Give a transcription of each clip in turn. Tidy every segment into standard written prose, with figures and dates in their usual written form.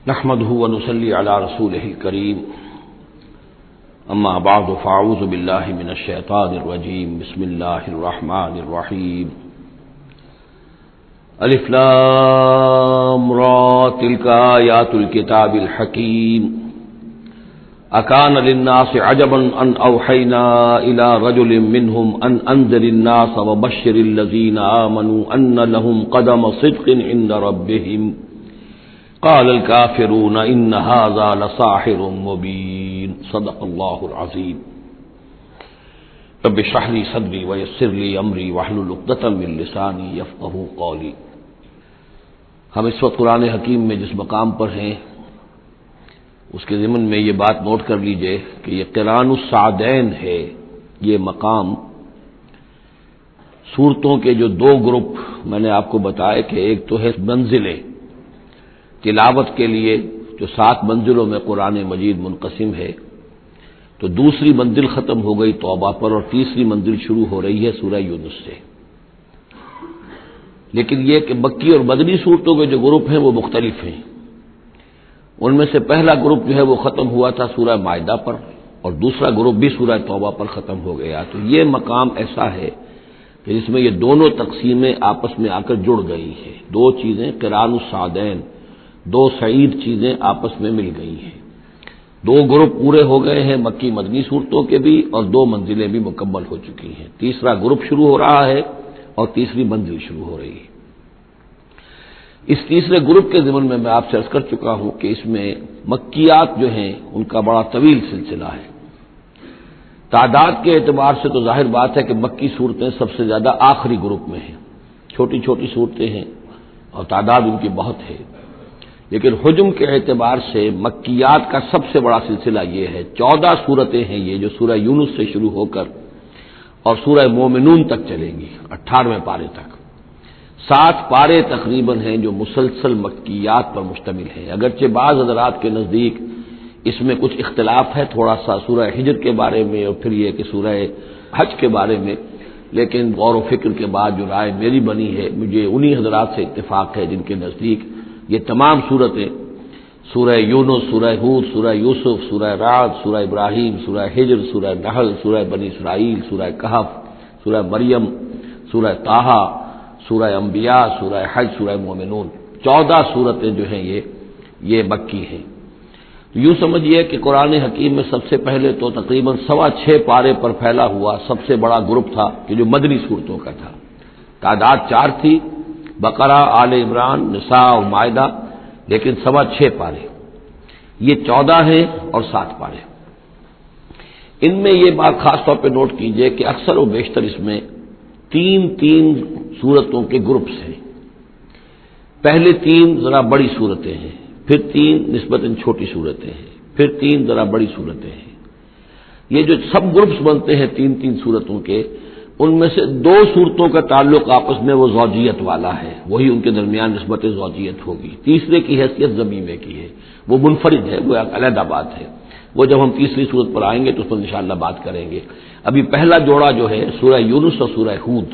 نحمده ونصلي على رسوله الكريم اما بعد فاعوذ بالله من الشيطان الرجيم بسم الله الرحمن الرحيم الف لام را تلك آيات الكتاب الحكيم اكان للناس عجبا ان اوحينا الى رجل منهم ان انذر الناس وبشر الذين آمنوا ان لهم قدم صدق عند ربهم قال الكافرون ان هذا لساحر مبين صدق الله العظيم رب اشرح لي صدري ويسر لي امري واحلل عقدة من لساني يفقهوا قولي۔ ہم اس وقت قرآن حکیم میں جس مقام پر ہیں اس کے ضمن میں یہ بات نوٹ کر لیجئے کہ یہ قران السعدین ہے۔ یہ مقام سورتوں کے جو دو گروپ میں نے آپ کو بتایا کہ ایک تو ہے منزلیں تلاوت کے لیے جو 7 منزلوں میں قرآن مجید منقسم ہے، تو دوسری منزل ختم ہو گئی توبہ پر اور تیسری منزل شروع ہو رہی ہے سورہ یونس سے۔ لیکن یہ کہ مکی اور مدنی صورتوں کے جو گروپ ہیں وہ مختلف ہیں۔ ان میں سے پہلا گروپ جو ہے وہ ختم ہوا تھا سورہ مائدہ پر اور دوسرا گروپ بھی سورہ توبہ پر ختم ہو گیا۔ تو یہ مقام ایسا ہے کہ جس میں یہ دونوں تقسیمیں آپس میں آ کر جڑ گئی ہیں۔ دو چیزیں قران السعدین، دو سعید چیزیں آپس میں مل گئی ہیں۔ 2 گروپ پورے ہو گئے ہیں مکی مدنی صورتوں کے بھی اور 2 منزلیں بھی مکمل ہو چکی ہیں۔ تیسرا گروپ شروع ہو رہا ہے اور تیسری منزل شروع ہو رہی ہے۔ اس تیسرے گروپ کے ضمن میں آپ سے عرض کر چکا ہوں کہ اس میں مکیات جو ہیں ان کا بڑا طویل سلسلہ ہے۔ تعداد کے اعتبار سے تو ظاہر بات ہے کہ مکی صورتیں سب سے زیادہ آخری گروپ میں ہیں، چھوٹی چھوٹی صورتیں ہیں اور تعداد ان کی بہت ہے، لیکن حجم کے اعتبار سے مکیات کا سب سے بڑا سلسلہ یہ ہے۔ 14 صورتیں ہیں یہ جو سورہ یونس سے شروع ہو کر اور سورہ مومنون تک چلیں گی 18ویں پارے تک۔ 7 پارے تقریباً ہیں جو مسلسل مکیات پر مشتمل ہیں، اگرچہ بعض حضرات کے نزدیک اس میں کچھ اختلاف ہے تھوڑا سا سورہ ہجر کے بارے میں اور پھر یہ کہ سورہ حج کے بارے میں، لیکن غور و فکر کے بعد جو رائے میری بنی ہے مجھے انہی حضرات سے اتفاق ہے جن کے نزدیک یہ تمام صورتیں سورہ یونس، سورہ ہود، سورہ یوسف، سورہ رعد، سورہ ابراہیم، سورہ ہجر، سورہ نحل، سورہ بنی اسرائیل، سورہ کہف، سورہ مریم، سورہ طٰہٰ، سورہ انبیاء، سورہ حج، سورہ مومنون، 14 صورتیں جو ہیں یہ مکی ہیں۔ یوں سمجھیے کہ قرآن حکیم میں سب سے پہلے تو تقریباً 6.25 پارے پر پھیلا ہوا سب سے بڑا گروپ تھا کہ جو مدنی صورتوں کا تھا۔ تعداد 4 تھی، بقرہ، آل عمران، نساء اور مائدہ، لیکن 6.25 پارے۔ یہ 14 ہیں اور 7 پارے۔ ان میں یہ بات خاص طور پہ نوٹ کیجئے کہ اکثر و بیشتر اس میں 3 صورتوں کے گروپس ہیں۔ پہلے 3 ذرا بڑی صورتیں ہیں، پھر 3 نسبتاً چھوٹی صورتیں ہیں، پھر 3 ذرا بڑی صورتیں ہیں۔ یہ جو سب گروپس بنتے ہیں 3 صورتوں کے، ان میں سے 2 صورتوں کا تعلق آپس میں وہ زوجیت والا ہے، وہی ان کے درمیان نسبت زوجیت ہوگی۔ تیسرے کی حیثیت ضمیمے کی ہے، وہ منفرد ہے، وہ ایک علیحدہ بات ہے۔ وہ جب ہم تیسری صورت پر آئیں گے تو اس پر انشاءاللہ بات کریں گے۔ ابھی پہلا جوڑا جو ہے سورہ یونس اور سورہ ہود،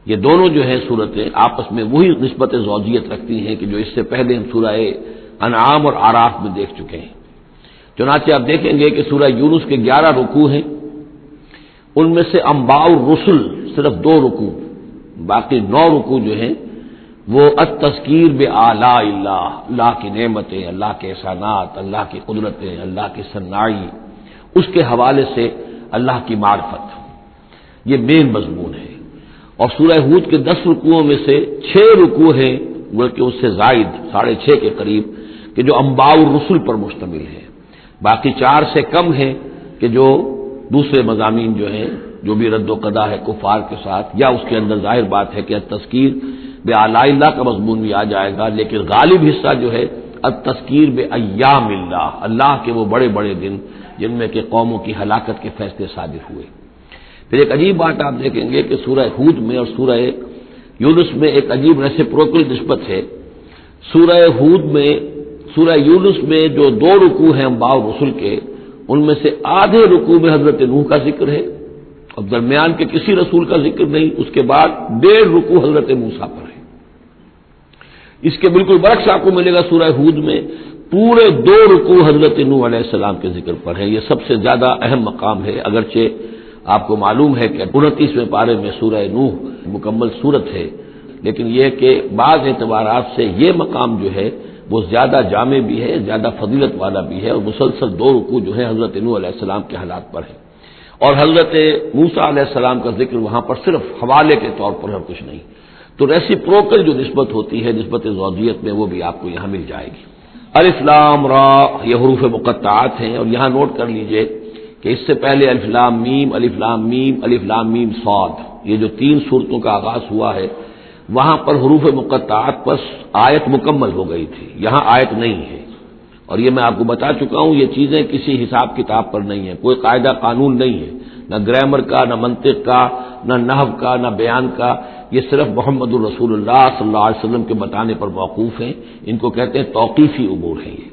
یہ دونوں جو ہیں صورتیں آپس میں وہی نسبت زوجیت رکھتی ہیں کہ جو اس سے پہلے ہم سورہ انعام اور اعراف میں دیکھ چکے ہیں۔ چنانچہ آپ دیکھیں گے کہ سورہ یونس کے 11 رکوع ہیں، ان میں سے انباء الرسل صرف 2 رکوع، باقی 9 رکوع جو ہیں وہ التذکیر بآلاء اللہ، اللہ کی نعمتیں، اللہ کے احسانات، اللہ کی قدرتیں، اللہ کی صناعی، اس کے حوالے سے اللہ کی معرفت، یہ مین مضمون ہے۔ اور سورہ ہود کے 10 رکوعوں میں سے 6 رکوع ہیں بلکہ اس سے زائد 6.5 کے قریب کہ جو انباء الرسل پر مشتمل ہے، باقی 4 سے کم ہیں کہ جو دوسرے مضامین جو ہیں جو بھی رد و قضا ہے کفار کے ساتھ، یا اس کے اندر ظاہر بات ہے کہ التذکیر بآلاء اللہ کا مضمون بھی آ جائے گا، لیکن غالب حصہ جو ہے التذکیر بایام اللہ، اللہ کے وہ بڑے بڑے دن جن میں کہ قوموں کی ہلاکت کے فیصلے صادر ہوئے۔ پھر ایک عجیب بات آپ دیکھیں گے کہ سورہ ہود میں اور سورہ یونس میں ایک عجیب ریسیپروکل نسبت ہے۔ سورہ ہود میں، سورہ یونس میں جو 2 رکوع ہیں انباء الرسل کے، ان میں سے آدھے رکوع میں حضرت نوح کا ذکر ہے اور درمیان کے کسی رسول کا ذکر نہیں، اس کے بعد 1.5 رکوع حضرت موسیٰ پر ہے۔ اس کے بالکل برعکس آپ کو ملے گا سورہ ہود میں پورے 2 رکوع حضرت نوح علیہ السلام کے ذکر پر ہے. یہ سب سے زیادہ اہم مقام ہے، اگرچہ آپ کو معلوم ہے کہ 29ویں پارے میں سورہ نوح مکمل سورت ہے، لیکن یہ کہ بعض اعتبارات سے یہ مقام جو ہے وہ زیادہ جامع بھی ہے، زیادہ فضیلت والا بھی ہے، اور مسلسل 2 رکوع جو ہے حضرت نوح علیہ السلام کے حالات پر ہے. اور حضرت موسیٰ علیہ السلام کا ذکر وہاں پر صرف حوالے کے طور پر ہے، کچھ نہیں. تو ریسیپروکل جو نسبت ہوتی ہے نسبت زوجیت میں، وہ بھی آپ کو یہاں مل جائے گی. الف لام را یہ حروف مقطعات ہیں، اور یہاں نوٹ کر لیجئے کہ اس سے پہلے الف لام میم الف لام میم الف لام میم صاد، یہ جو 3 سورتوں کا آغاز ہوا ہے وہاں پر حروف مقطعات پر آیت مکمل ہو گئی تھی، یہاں آیت نہیں ہے. اور یہ میں آپ کو بتا چکا ہوں، یہ چیزیں کسی حساب کتاب پر نہیں ہیں، کوئی قاعدہ قانون نہیں ہے، نہ گرامر کا، نہ منطق کا، نہ نحو کا، نہ بیان کا. یہ صرف محمد الرسول اللہ صلی اللہ علیہ وسلم کے بتانے پر موقوف ہیں. ان کو کہتے ہیں توقیفی امور ہیں. یہ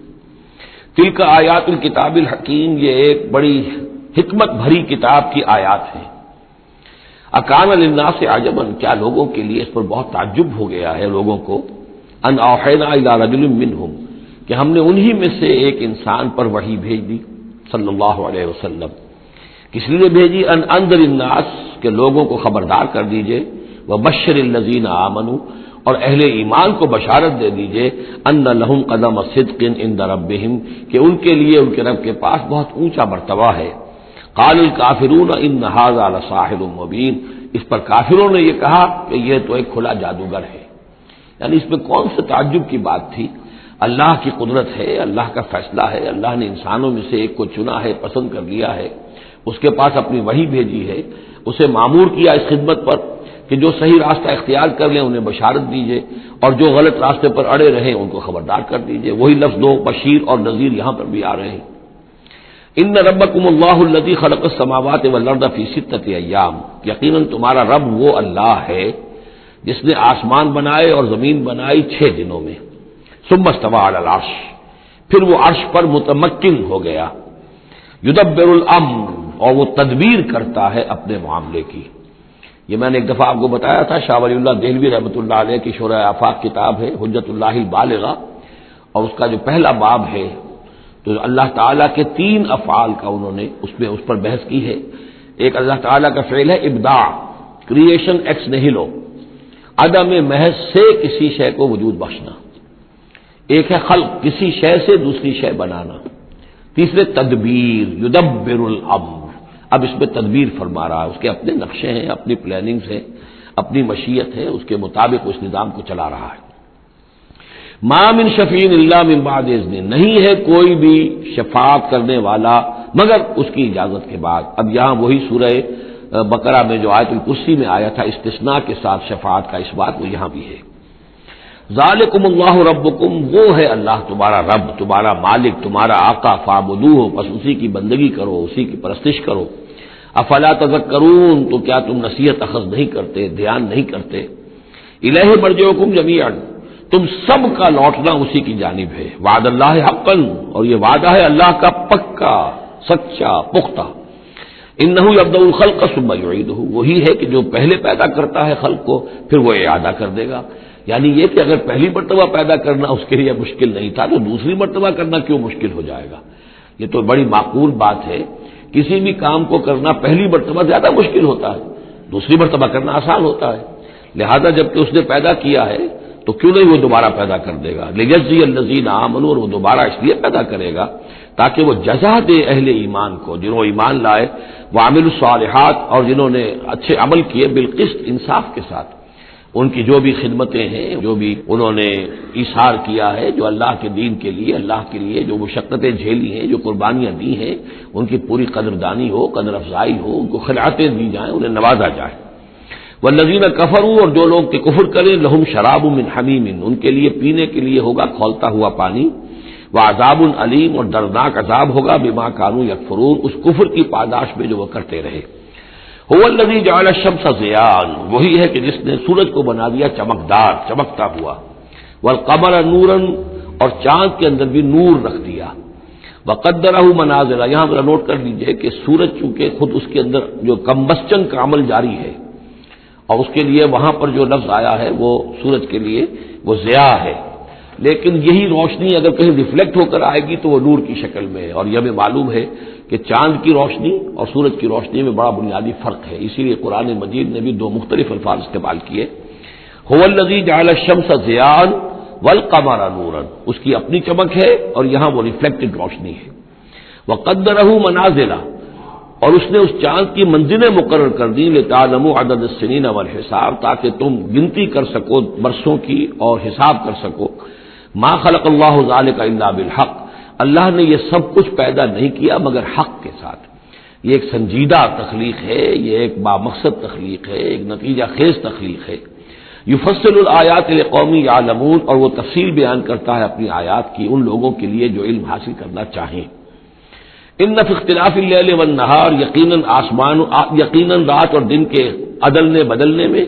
تلک آیات الکتاب الحکیم، یہ ایک بڑی حکمت بھری کتاب کی آیات ہیں. اکان للناس عجبا، کیا لوگوں کے لیے اس پر بہت تعجب ہو گیا ہے لوگوں کو، ان اوحینا الی رجل منہم، کہ ہم نے انہی میں سے ایک انسان پر وحی بھیج دی صلی اللہ علیہ وسلم. کس لیے بھیجی؟ ان انذر الناس، کہ لوگوں کو خبردار کر دیجئے، وبشر الذین آمنوا، اور اہل ایمان کو بشارت دے دیجئے، ان لہم قدم صدق عند ربہم، کہ ان کے لیے ان کے رب کے پاس بہت اونچا مرتبہ ہے. قال الکافرون ان ھذا لساحر مبین، اس پر کافروں نے یہ کہا کہ یہ تو ایک کھلا جادوگر ہے. یعنی اس میں کون سے تعجب کی بات تھی؟ اللہ کی قدرت ہے، اللہ کا فیصلہ ہے، اللہ نے انسانوں میں سے ایک کو چنا ہے، پسند کر لیا ہے، اس کے پاس اپنی وحی بھیجی ہے، اسے مامور کیا اس خدمت پر کہ جو صحیح راستہ اختیار کر لیں انہیں بشارت دیجئے، اور جو غلط راستے پر اڑے رہیں ان کو خبردار کر دیجئے. وہی لفظ دو، بشیر اور نذیر، یہاں پر بھی آ رہے ہیں. ان ربکم اللہ الذی خلق السماوات والارض فی 6 ایام، یقیناً تمہارا رب وہ اللہ ہے جس نے آسمان بنائے اور زمین بنائی 6 دنوں میں. ثم استوى علی العرش، پھر وہ عرش پر متمکن ہو گیا. یدبر الامر، اور وہ تدبیر کرتا ہے اپنے معاملے کی. یہ میں نے ایک دفعہ آپ کو بتایا تھا، شاہ ولی اللہ دہلوی رحمۃ اللہ علیہ کی شرح آفاق کتاب ہے حجت اللہ البالغہ، اور اس کا جو پہلا باب ہے تو اللہ تعالیٰ کے 3 افعال کا انہوں نے اس پر بحث کی ہے. ایک اللہ تعالیٰ کا فعل ہے ابداع، کریشن ایکس نہیلو، عدم محض سے کسی شے کو وجود بخشنا. ایک ہے خلق، کسی شے سے دوسری شے بنانا. تیسرے تدبیر، یدبر الامر، اب اس میں تدبیر فرما رہا ہے، اس کے اپنے نقشے ہیں، اپنی پلاننگز ہیں، اپنی مشیت ہے، اس کے مطابق اس نظام کو چلا رہا ہے. ما من شفیع الا من بعد اذن، نہیں ہے کوئی بھی شفاعت کرنے والا مگر اس کی اجازت کے بعد. اب یہاں وہی سورہ بقرہ میں جو آیت الکرسی میں آیا تھا استثناء کے ساتھ شفاعت کا اس بات، وہ یہاں بھی ہے. ذالکم اللہ ربکم، وہ ہے اللہ تمہارا رب، تمہارا مالک، تمہارا آقا، فاعبدوہ، پس اسی کی بندگی کرو، اسی کی پرستش کرو. افلا تذکرون، تو کیا تم نصیحت اخذ نہیں کرتے، دھیان نہیں کرتے. الیہ مرجعکم جمیعا، تم سب کا لوٹنا اسی کی جانب ہے. وعد اللہ حقا، اور یہ وعدہ ہے اللہ کا پکا، سچا، پختہ. انہ یبدأ الخلق ثم یعیدہ، وہی ہے کہ جو پہلے پیدا کرتا ہے خلق کو پھر وہ اعادہ کر دے گا. یعنی یہ کہ اگر پہلی مرتبہ پیدا کرنا اس کے لیے مشکل نہیں تھا تو دوسری مرتبہ کرنا کیوں مشکل ہو جائے گا؟ یہ تو بڑی معقول بات ہے. کسی بھی کام کو کرنا پہلی مرتبہ زیادہ مشکل ہوتا ہے، دوسری مرتبہ کرنا آسان ہوتا ہے. لہذا جب کہ اس نے پیدا کیا ہے تو کیوں نہیں وہ دوبارہ پیدا کر دے گا. لیجزی الذین آمنوا، اور وہ دوبارہ اس لیے پیدا کرے گا تاکہ وہ جزا دے اہل ایمان کو، جنہوں ایمان لائے، وعملوا الصالحات، اور جنہوں نے اچھے عمل کیے، بالقسط، انصاف کے ساتھ. ان کی جو بھی خدمتیں ہیں، جو بھی انہوں نے ایثار کیا ہے، جو اللہ کے دین کے لیے، اللہ کے لیے جو مشقتیں جھیلی ہیں، جو قربانیاں دی ہیں، ان کی پوری قدردانی ہو، قدر افزائی ہو، ان کو خلعتیں دی جائیں، انہیں نوازا جائے. والذین کفروا، اور جو لوگ کہ کفر کریں، لہم شراب من حمیم، ان کے لیے پینے کے لیے ہوگا کھولتا ہوا پانی. وعذاب علیم، اور دردناک عذاب ہوگا بما کانوا یکفرون، اس کفر کی پاداش میں جو وہ کرتے رہے. هو الذی جعل الشمس ضیاء، وہی ہے کہ جس نے سورج کو بنا دیا چمکدار، چمکتا ہوا. والقمر نورا، اور چاند کے اندر بھی نور رکھ دیا. وقدرہ منازل، یہاں ذرا نوٹ کر لیجئے کہ سورج چونکہ خود اس کے اندر جو کمبسچن کا عمل جاری ہے، اور اس کے لیے وہاں پر جو لفظ آیا ہے وہ سورج کے لیے وہ ضیاء ہے، لیکن یہی روشنی اگر کہیں ریفلیکٹ ہو کر آئے گی تو وہ نور کی شکل میں ہے، اور یہ ہمیں معلوم ہے کہ چاند کی روشنی اور سورج کی روشنی میں بڑا بنیادی فرق ہے، اسی لیے قرآن مجید نے بھی دو مختلف الفاظ استعمال کیے۔ هو الذی جعل الشمس ضیاء والقمر نورا، اس کی اپنی چمک ہے اور یہاں وہ ریفلیکٹڈ روشنی ہے۔ وقدرہ منازل، اور اس نے اس چاند کی منزلیں مقرر کر دی لتعلموا عدد السنین والحساب، تاکہ تم گنتی کر سکو برسوں کی اور حساب کر سکو۔ ما خلق اللہ ذلک الا بالحق، اللہ نے یہ سب کچھ پیدا نہیں کیا مگر حق کے ساتھ۔ یہ ایک سنجیدہ تخلیق ہے، یہ ایک بامقصد تخلیق ہے، ایک نتیجہ خیز تخلیق ہے۔ یفصل الآیات لقوم یعلمون، اور وہ تفصیل بیان کرتا ہے اپنی آیات کی ان لوگوں کے لیے جو علم حاصل کرنا چاہیں۔ ان فی اختلاف اللیل والنہار، یقیناً رات اور دن کے عدلنے بدلنے میں،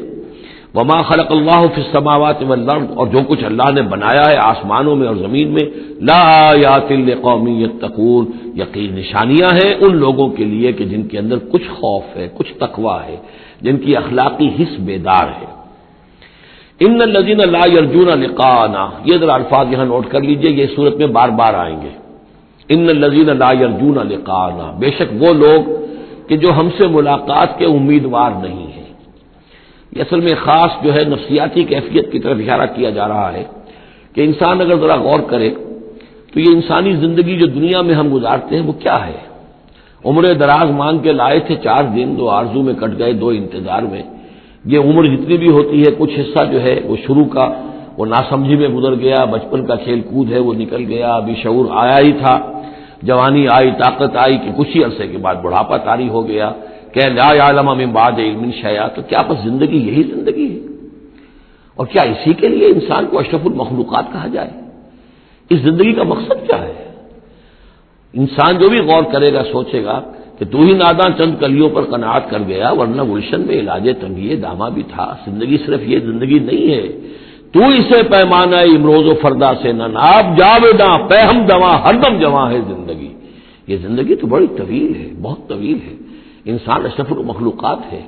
وما خلق اللہ فی السماوات والارض، اور جو کچھ اللہ نے بنایا ہے آسمانوں میں اور زمین میں، لآیات لقوم یتقون، یقین نشانیاں ہیں ان لوگوں کے لیے کہ جن کے اندر کچھ خوف ہے، کچھ تقوی ہے، جن کی اخلاقی حس بیدار ہے۔ ان الذین لا یرجون لقاءنا، یہ ذرا الفاظ یہاں نوٹ کر لیجئے، یہ صورت میں بار بار آئیں گے۔ ان الذین لا یرجون لقاءنا، بے شک وہ لوگ کہ جو ہم سے ملاقات کے امیدوار نہیں ہیں۔ یہ اصل میں خاص جو ہے نفسیاتی کیفیت کی طرف اشارہ کیا جا رہا ہے کہ انسان اگر ذرا غور کرے تو یہ انسانی زندگی جو دنیا میں ہم گزارتے ہیں وہ کیا ہے؟ عمر دراز مانگ کے لائے تھے 4 دن، 2 آرزو میں کٹ گئے، 2 انتظار میں۔ یہ عمر جتنی بھی ہوتی ہے کچھ حصہ جو ہے وہ شروع کا وہ ناسمجھی میں گزر گیا، بچپن کا کھیل کود ہے وہ نکل گیا، ابھی شعور آیا ہی تھا، جوانی آئی، طاقت آئی کہ کچھ ہی عرصے کے بعد بڑھاپا طاری ہو گیا، کہ لا یعلم من بعد علم شیئا۔ تو کیا بس زندگی یہی زندگی ہے؟ اور کیا اسی کے لیے انسان کو اشرف المخلوقات کہا جائے؟ اس زندگی کا مقصد کیا ہے؟ انسان جو بھی غور کرے گا سوچے گا کہ تو ہی ناداں چند کلیوں پر قناعت کر گیا، ورنہ گلشن میں علاج تنگی دامہ بھی تھا۔ زندگی صرف یہ زندگی نہیں ہے، تو اسے پیمانہ امروز و فردا سے نہ ناب، جاویداں پہ ہم دواں ہر دم جواں ہے زندگی۔ یہ زندگی تو بڑی طویل ہے، بہت طویل ہے، انسان اشرف المخلوقات ہے۔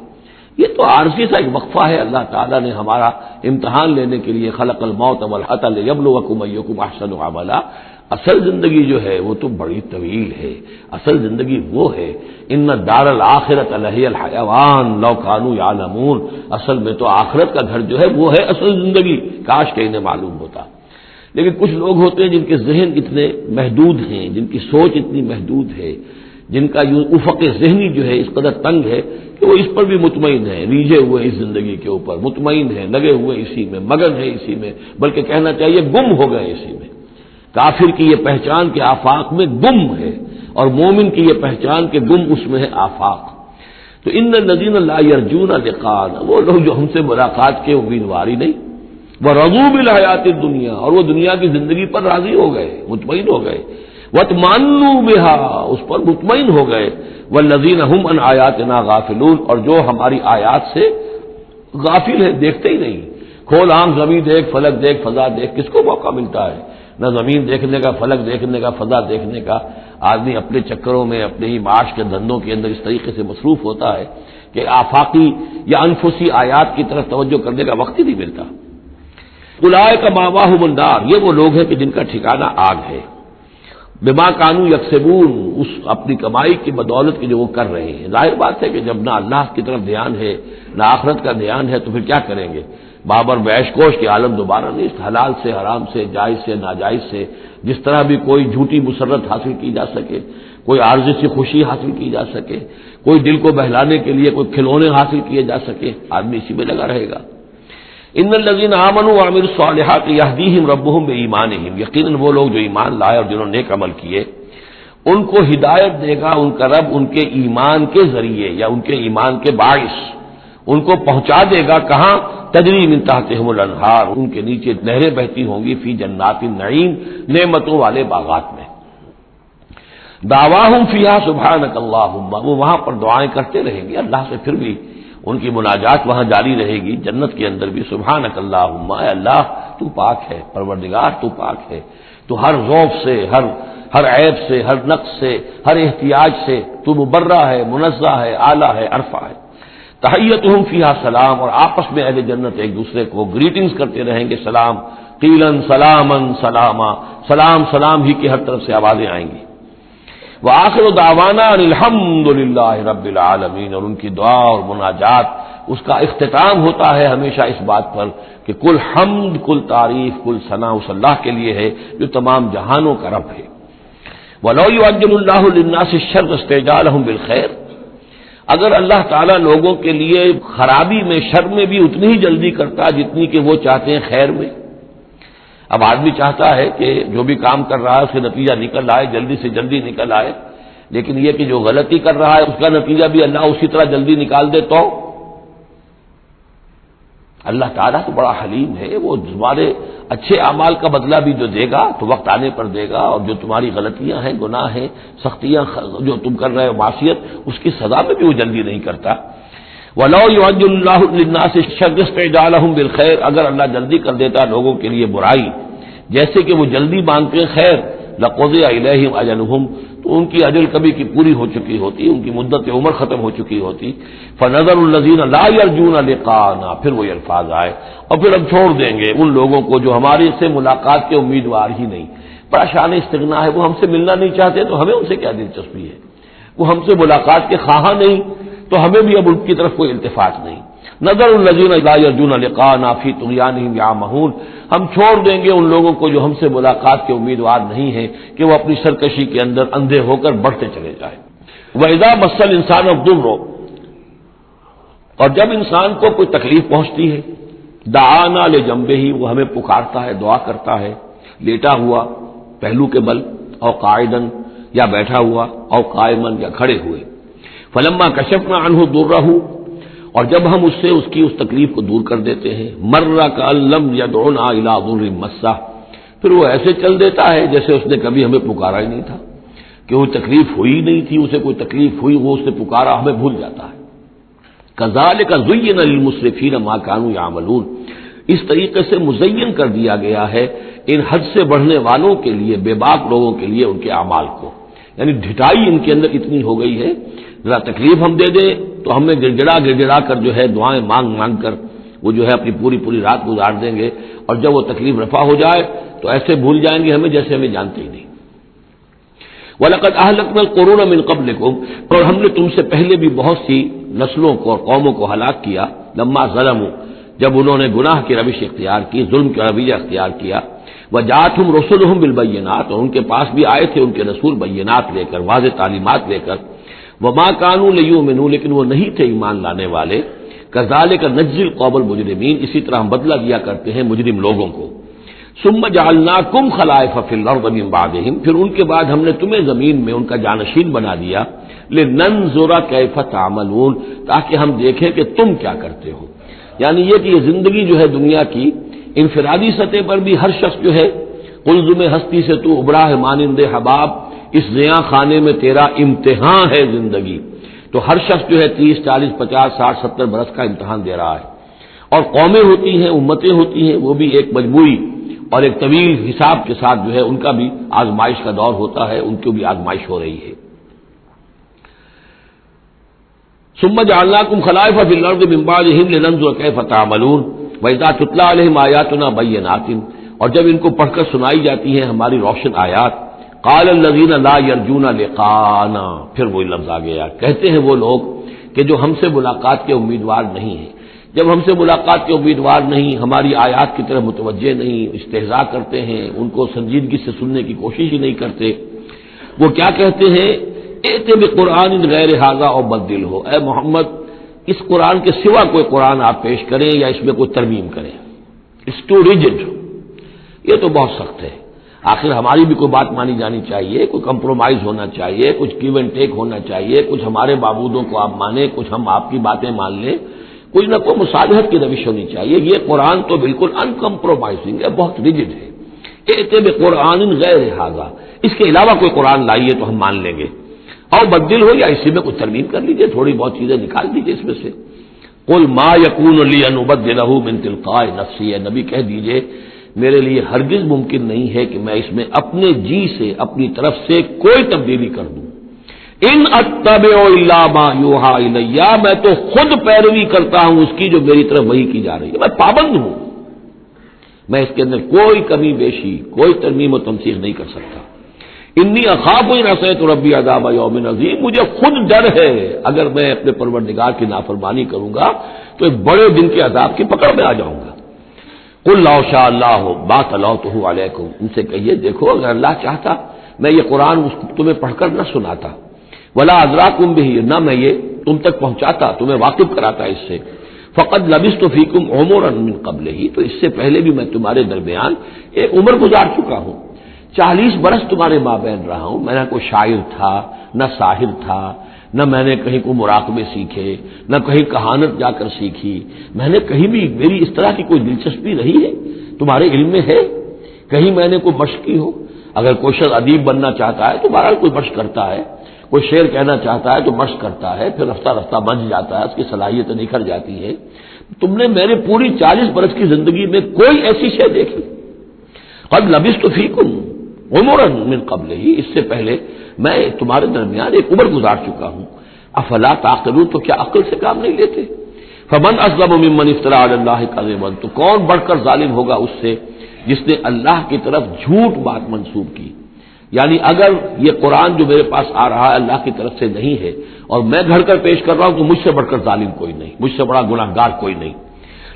یہ تو عارضی سا ایک وقفہ ہے، اللہ تعالیٰ نے ہمارا امتحان لینے کے لیے خلق الموت والحیاۃ لیبلوکم ایکم احسن عملا۔ اصل زندگی جو ہے وہ تو بڑی طویل ہے، اصل زندگی وہ ہے ان الدار الآخرۃ لہی الحیوان لو کانوا یعلمون، اصل میں تو آخرت کا گھر جو ہے وہ ہے اصل زندگی، کاش کہ انہیں معلوم ہوتا۔ لیکن کچھ لوگ ہوتے ہیں جن کے ذہن اتنے محدود ہیں، جن کی سوچ اتنی محدود ہے، جن کا افق ذہنی جو ہے اس قدر تنگ ہے کہ وہ اس پر بھی مطمئن ہے، ریجھے ہوئے اس زندگی کے اوپر مطمئن ہے، لگے ہوئے اسی میں، مگن ہے اسی میں، بلکہ کہنا چاہیے گم ہو گئے اسی میں۔ کافر کی یہ پہچان کہ آفاق میں گم ہے، اور مومن کی یہ پہچان کہ گم اس میں ہے آفاق۔ تو ان الذین لا یرجون لقاءنا، وہ لوگ جو ہم سے ملاقات کے امیدوار ہی نہیں، ورضوا بالحیات الدنیا، اور وہ دنیا کی زندگی پر راضی ہو گئے، مطمئن ہو گئے، واطمأنوا بها، اس پر مطمئن ہو گئے، والذین هم عن آیاتنا غافلون، اور جو ہماری آیات سے غافل ہے، دیکھتے ہی نہیں۔ کھول آنکھ، زمین دیکھ، فلک دیکھ، فضا دیکھ، کس کو موقع ملتا ہے؟ نہ زمین دیکھنے کا، فلک دیکھنے کا، فضا دیکھنے کا۔ آدمی اپنے چکروں میں، اپنے ہی معاش کے دھندوں کے اندر اس طریقے سے مصروف ہوتا ہے کہ آفاقی یا انفسی آیات کی طرف توجہ کرنے کا وقت ہی نہیں ملتا۔ اولئک مأواہم النار، یہ وہ لوگ ہیں کہ جن کا ٹھکانہ آگ ہے۔ بما کانوا یکسبون، اس اپنی کمائی کی بدولت کی جو وہ کر رہے ہیں۔ ظاہر بات ہے کہ جب نہ اللہ کی طرف دھیان ہے نہ آخرت کا دھیان ہے تو پھر کیا کریں گے؟ بابر بیش کوش کے عالم دوبارہ نہیں، حلال سے، حرام سے، جائز سے، ناجائز سے، جس طرح بھی کوئی جھوٹی مسرت حاصل کی جا سکے، کوئی عارضی سی خوشی حاصل کی جا سکے، کوئی دل کو بہلانے کے لیے کوئی کھلونے حاصل کیے جا سکے، آدمی اسی میں لگا رہے گا۔ ان الذین آمنوا وعملوا الصالحات یہدیہم ربہم بایمانہم، یقیناً وہ لوگ جو ایمان لائے اور جنہوں نے نیک عمل کیے ان کو ہدایت دے گا ان کا رب ان کے ایمان کے ذریعے یا ان کے ایمان کے باعث، ان کو پہنچا دے گا کہاں؟ تجری من تحتہم الانہار، ان کے نیچے نہریں بہتی ہوں گی، فی جنات النعیم، نعمتوں والے باغات میں۔ دعواہم فیہا سبحانک اللہم، وہ وہاں پر دعائیں کرتے رہیں گے اللہ سے، پھر بھی ان کی مناجات وہاں جاری رہے گی، جنت کے اندر بھی سبحانک اللہم، اے اللہ تو پاک ہے، پروردگار تو پاک ہے، تو ہر ذوف سے، ہر عیب سے، ہر نقص سے، ہر احتیاج سے تو مبرہ ہے، منزہ ہے، اعلیٰ ہے، عرفہ ہے۔ تحیتہم فیہا سلام، اور آپس میں اہل جنت ایک دوسرے کو گریٹنگز کرتے رہیں گے، سلام قیلن سلامن سلاما، سلام سلام ہی کی ہر طرف سے آوازیں آئیں گی۔ وآخر دعوانا ان الحمد للہ رب العالمین، اور ان کی دعا اور مناجات اس کا اختتام ہوتا ہے ہمیشہ اس بات پر کہ کل حمد، کل تعریف، کل ثنا اس اللہ کے لیے ہے جو تمام جہانوں کا رب ہے۔ وَلَوْ يُعَجِّلُ اللَّهُ لِلنَّاسِ الشَّرَّ اسْتِعْجَالَهُم بِالْخَيْرِ، اگر اللہ تعالیٰ لوگوں کے لیے خرابی میں، شر میں بھی اتنی ہی جلدی کرتا جتنی کہ وہ چاہتے ہیں خیر میں۔ اب آدمی چاہتا ہے کہ جو بھی کام کر رہا ہے اس کا نتیجہ نکل آئے، جلدی سے جلدی نکل آئے، لیکن یہ کہ جو غلطی کر رہا ہے اس کا نتیجہ بھی اللہ اسی طرح جلدی نکال دے تو اللہ تعالیٰ تو بڑا حلیم ہے، وہ تمہارے اچھے اعمال کا بدلہ بھی جو دے گا تو وقت آنے پر دے گا، اور جو تمہاری غلطیاں ہیں، گناہ ہیں، سختیاں جو تم کر رہے ہو، معصیت، اس کی سزا میں بھی وہ جلدی نہیں کرتا۔ وَلَوْ يُعَجِّلُ اللَّهُ لِلنَّاسِ الشَّرَّ اسْتِعْجَالَهُم بِالْخَيْرِ، اگر اللہ جلدی کر دیتا لوگوں کے لیے برائی، جیسے کہ وہ جلدی مانگتے ہیں خیر، لَقُضِيَ إِلَيْهِمْ أَجَلُهُمْ، تو ان کی اجل کبھی کی پوری ہو چکی ہوتی، ان کی مدت عمر ختم ہو چکی ہوتی۔ فَنَذَرُ الَّذِينَ لَا يَرْجُونَ لِقَاءَنَا، پھر وہی الفاظ آئے، اور پھر ہم چھوڑ دیں گے ان لوگوں کو جو ہمارے سے ملاقات کے امیدوار ہی نہیں۔ بڑا شان استغنا ہے، وہ ہم سے ملنا نہیں چاہتے تو ہمیں ان سے کیا دلچسپی ہے، وہ ہم سے ملاقات کے خواہاں نہیں تو ہمیں بھی اب ان کی طرف کوئی التفات نہیں۔ نظر الذین لا یرجون لقاءنا فی طغیانہم یعمہون، ہم چھوڑ دیں گے ان لوگوں کو جو ہم سے ملاقات کے امیدوار نہیں ہیں کہ وہ اپنی سرکشی کے اندر اندھے ہو کر بڑھتے چلے جائیں۔ وَإِذَا مَسَّ الْإِنسَانَ الضُّرُّ، اور جب انسان کو کوئی تکلیف پہنچتی ہے، دعانا لجنبہ، وہ ہمیں پکارتا ہے، دعا کرتا ہے، لیٹا ہوا پہلو کے بل، اور قاعدن یا بیٹھا ہوا، اور قائمن یا کھڑے ہوئے۔ فلما کشفنا عنہ ضرہ، اور جب ہم اس سے اس کی اس تکلیف کو دور کر دیتے ہیں، مر کأن لم یدعنا الی ضر مسہ، پھر وہ ایسے چل دیتا ہے جیسے اس نے کبھی ہمیں پکارا ہی نہیں تھا، کہ وہ تکلیف ہوئی نہیں تھی، اسے کوئی تکلیف ہوئی، وہ اس نے پکارا، ہمیں بھول جاتا ہے۔ کذالک زین للمسرفین ما کانوا یعملون، اس طریقے سے مزین کر دیا گیا ہے ان حد سے بڑھنے والوں کے لیے، بے باک لوگوں کے لیے، ان کے اعمال کو، یعنی ڈھٹائی ان کے اندر اتنی ہو گئی ہے، ذرا تکلیف ہم دے دیں تو ہمیں گڑ کر جو ہے دعائیں مانگ کر وہ جو ہے اپنی پوری رات گزار دیں گے، اور جب وہ تکلیف رفع ہو جائے تو ایسے بھول جائیں گے ہمیں جیسے ہمیں جانتے ہی نہیں۔ وَلَقَدْ أَهْلَكْنَا الْقُرُونَ مِن قَبْلِكُمْ، اور ہم نے تم سے پہلے بھی بہت سی نسلوں کو اور قوموں کو ہلاک کیا، لما ظلموا، جب انہوں نے گناہ کی روش اختیار کی، ظلم کا رویہ اختیار کیا، وَجَاءَتْهُمْ رُسُلُهُم بِالْبَيِّنَاتِ، اور ان کے پاس بھی آئے تھے ان کے رسول بینات لے کر، واضح تعلیمات لے کر، وَمَا كَانُوا لِيُؤْمِنُوا، لیکن وہ نہیں تھے ایمان لانے والے، كَذَلِكَ نَجْزِي الْقَوْمَ الْمُجْرِمِينَ، اسی طرح ہم بدلہ دیا کرتے ہیں مجرم لوگوں کو۔ ثُمَّ جَعَلْنَاكُمْ خَلَائِفَ فِي الْأَرْضِ مِن بَعْدِهِمْ، پھر ان کے بعد ہم نے تمہیں زمین میں ان کا جانشین بنا دیا، لِنَنظُرَ كَيْفَ تَعْمَلُونَ، تاکہ ہم دیکھیں کہ تم کیا کرتے ہو۔ یعنی یہ کہ یہ زندگی جو ہے دنیا کی انفرادی سطح پر بھی ہر شخص جو ہے قلزم ہستی سے تو ابھرا ہے مانند حباب، اس زیاں خانے میں تیرا امتحان ہے زندگی، تو ہر شخص جو ہے 30 40 50 60 70 برس کا امتحان دے رہا ہے، اور قومیں ہوتی ہیں، امتیں ہوتی ہیں، وہ بھی ایک مجموعی اور ایک طویل حساب کے ساتھ جو ہے ان کا بھی آزمائش کا دور ہوتا ہے، ان کی بھی آزمائش ہو رہی ہے۔ ثم جعلناکم خلائف فی الارض من بعدہم لننظر کیف تعملون واذا تتلی علیہم آیاتنا بینات، اور جب ان کو پڑھ کر سنائی جاتی ہیں ہماری روشن آیات، قال الذین لا یرجون لقاءنا، پھر وہی لفظ آ گیا، کہتے ہیں وہ لوگ کہ جو ہم سے ملاقات کے امیدوار نہیں ہیں، جب ہم سے ملاقات کے امیدوار نہیں، ہماری آیات کی طرف متوجہ نہیں، استہزاء کرتے ہیں، ان کو سنجیدگی سے سننے کی کوشش ہی نہیں کرتے، وہ کیا کہتے ہیں، ائت بقرآن غیر ھذا او بدل ہو، اے محمد اس قرآن کے سوا کوئی قرآن آپ پیش کریں یا اس میں کوئی ترمیم کریں، اٹس ٹو ریجڈ، یہ تو بہت سخت ہے، آخر ہماری بھی کوئی بات مانی جانی چاہیے، کوئی کمپرومائز ہونا چاہیے، کچھ گیو اینڈ ٹیک ہونا چاہیے، کچھ ہمارے معبودوں کو آپ مانیں، کچھ ہم آپ کی باتیں مان لیں، کوئی نہ کوئی مصالحت کی روش ہونی چاہیے۔ یہ قرآن تو بالکل ان کمپرومائزنگ ہے، بہت ریجڈ ہے۔ ائت بقرآن غیر ھذا، اس کے علاوہ کوئی قرآن لائیے تو ہم مان لیں گے، اور بدل ہو یا اسی میں کچھ ترمیم کر لیجیے، تھوڑی بہت چیزیں نکال دیجیے اس میں سے۔ قل ما یکون لی ان ابدلہ من تلقاء نفسی، اے نبی کہہ دیجیے میرے لیے ہرگز ممکن نہیں ہے کہ میں اس میں اپنے جی سے، اپنی طرف سے کوئی تبدیلی کر دوں۔ ان اتبع الا ما یوحى الی، میں تو خود پیروی کرتا ہوں اس کی جو میری طرف وحی کی جا رہی ہے، میں پابند ہوں، میں اس کے اندر کوئی کمی بیشی، کوئی ترمیم و تمثیل نہیں کر سکتا۔ انی اخاف ان عصیت ربی عذاب یوم عظیم، مجھے خود ڈر ہے اگر میں اپنے پروردگار کی نافرمانی کروں گا تو ایک بڑے دن کے عذاب کی پکڑ میں آ جاؤں گا۔ قل لو شاء اللہ ما تلوتہ علیکم، ان سے کہیے دیکھو اگر اللہ چاہتا میں یہ قرآن تمہیں پڑھ کر نہ سناتا، ولا ادراکم بہ، نہ میں یہ تم تک پہنچاتا، تمہیں واقف کراتا اس سے، فقد لبثت فیکم عمرا من قبلہ، تو اس سے پہلے بھی میں تمہارے درمیان ایک عمر گزار چکا ہوں، 40 برس تمہارے مابین رہا ہوں، میں نہ کوئی شاعر تھا، نہ ساحر تھا، نہ میں نے کہیں کوئی مراقبے سیکھے، نہ کہیں کہانت جا کر سیکھی، میں نے کہیں بھی میری اس طرح کی کوئی دلچسپی رہی ہے تمہارے علم میں ہے، کہیں میں نے کوئی مشق کی ہو؟ اگر کوئی شخص ادیب بننا چاہتا ہے تو بہرحال کوئی مشق کرتا ہے، کوئی شعر کہنا چاہتا ہے تو مشق کرتا ہے، پھر رفتہ رفتہ بن جاتا ہے، اس کی صلاحیتیں نکھر جاتی ہیں۔ تم نے میرے پوری 40 برس کی زندگی میں کوئی ایسی شے دیکھی؟ قد لبثت فیکم عمرا من قبلہ، اس سے پہلے میں تمہارے درمیان ایک عمر گزار چکا ہوں، افلا تعقلون، تو کیا عقل سے کام نہیں لیتے؟ فمن اظلم ممن افترى على الله كذبا، تو کون بڑھ کر ظالم ہوگا اس سے جس نے اللہ کی طرف جھوٹ بات منسوب کی؟ یعنی اگر یہ قرآن جو میرے پاس آ رہا ہے اللہ کی طرف سے نہیں ہے اور میں گھڑ کر پیش کر رہا ہوں تو مجھ سے بڑھ کر ظالم کوئی نہیں، مجھ سے بڑا گناہ گار کوئی نہیں۔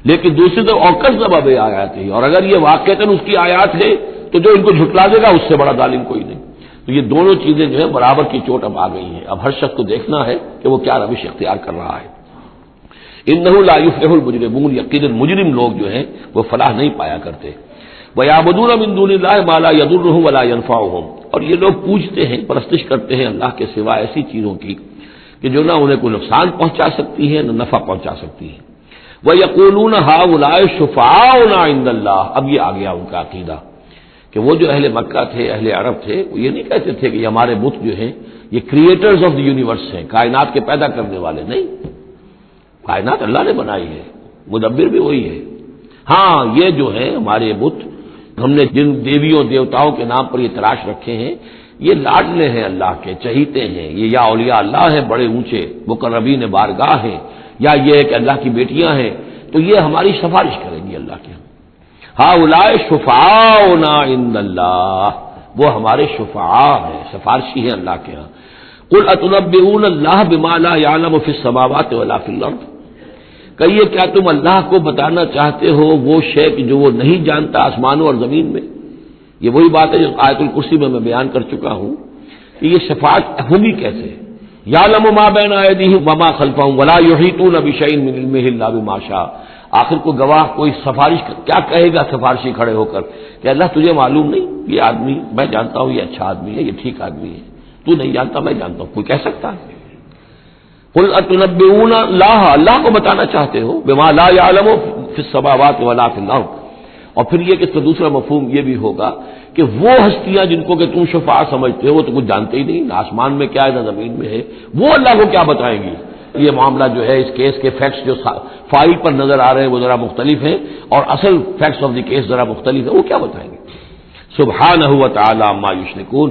لیکن دوسری طرف اور کذب بآیاتہ، اور اگر یہ واقعتاً اس کی آیات ہے تو جو ان کو جھٹلا دے گا اس سے بڑا ظالم کوئی نہیں۔ تو یہ دونوں چیزیں جو ہے برابر کی چوٹ اب آ گئی ہیں، اب ہر شخص کو دیکھنا ہے کہ وہ کیا روش اختیار کر رہا ہے۔ انہ لا یفلح المجرمون، یقیناً مجرم لوگ جو ہیں وہ فلاح نہیں پایا کرتے۔ وَيَعْبُدُونَ مِن دُونِ اللَّهِ مَا لَا يَضُرُّهُمْ وَلَا يَنفَعُهُمْ، اور یہ لوگ پوجتے ہیں، پرستش کرتے ہیں اللہ کے سوا ایسی چیزوں کی کہ جو نہ انہیں کوئی نقصان پہنچا سکتی ہے نہ نفع پہنچا سکتی ہے۔ وَيَقُولُونَ هَؤُلَاءِ شُفَعَاؤُنَا عِندَ اللَّهِ، اب یہ آ گیا ان کا عقیدہ کہ وہ جو اہل مکہ تھے، اہل عرب تھے، وہ یہ نہیں کہتے تھے کہ یہ ہمارے بت جو ہیں یہ کریٹرز آف دی یونیورس ہیں، کائنات کے پیدا کرنے والے نہیں، کائنات اللہ نے بنائی ہے، مدبر بھی وہی ہے۔ ہاں یہ جو ہے ہمارے بت، ہم نے جن دیویوں دیوتاؤں کے نام پر یہ تراش رکھے ہیں یہ لاڈلے ہیں اللہ کے، چہیتے ہیں، یہ یا اولیاء اللہ ہیں بڑے اونچے مقربین بارگاہ ہیں، یا یہ کہ اللہ کی بیٹیاں ہیں، تو یہ ہماری سفارش کریں گی اللہ کے۔ ہؤلاء شفعاؤنا عند اللہ، وہ ہمارے شفعاء ہیں، سفارشی ہیں اللہ کے ہاں۔ قل اتنبئون اللہ بما لا يعلم في السماوات ولا في الارض، کہیے کیا تم اللہ کو بتانا چاہتے ہو وہ شے کہ جو وہ نہیں جانتا آسمانوں اور زمین میں؟ یہ وہی بات ہے جو آیت الکرسی میں بیان کر چکا ہوں کہ یہ شفاعت ہوگی کیسے۔ یعلم ما بین ایدیہم وما خلفہم ولا یحیطون بشیء من علمہ الا بما شاء، آخر کو گواہ کوئی سفارش کیا کہے گا سفارشی کھڑے ہو کر کہ اللہ تجھے معلوم نہیں یہ آدمی، میں جانتا ہوں یہ اچھا آدمی ہے، یہ ٹھیک آدمی ہے، تو نہیں جانتا میں جانتا ہوں، کوئی کہہ سکتا ہے؟ قل اتنبئون اللہ، اللہ کو بتانا چاہتے ہو بما لا يعلم فی السماوات ولا فی الارض، اور پھر یہ کہ اس کا دوسرا مفہوم یہ بھی ہوگا کہ وہ ہستیاں جن کو کہ تم شفاعت سمجھتے ہو وہ تو کچھ جانتے ہی نہیں، نہ آسمان میں کیا ہے نہ زمین میں ہے، وہ اللہ کو کیا بتائیں گی؟ یہ معاملہ جو ہے اس کیس کے فیکٹس جو فائل پر نظر آ رہے ہیں وہ ذرا مختلف ہیں اور اصل فیکٹس آف دی کیس ذرا مختلف ہے، وہ کیا بتائیں گے؟ سبحانہ و تعالی عما یشرکون،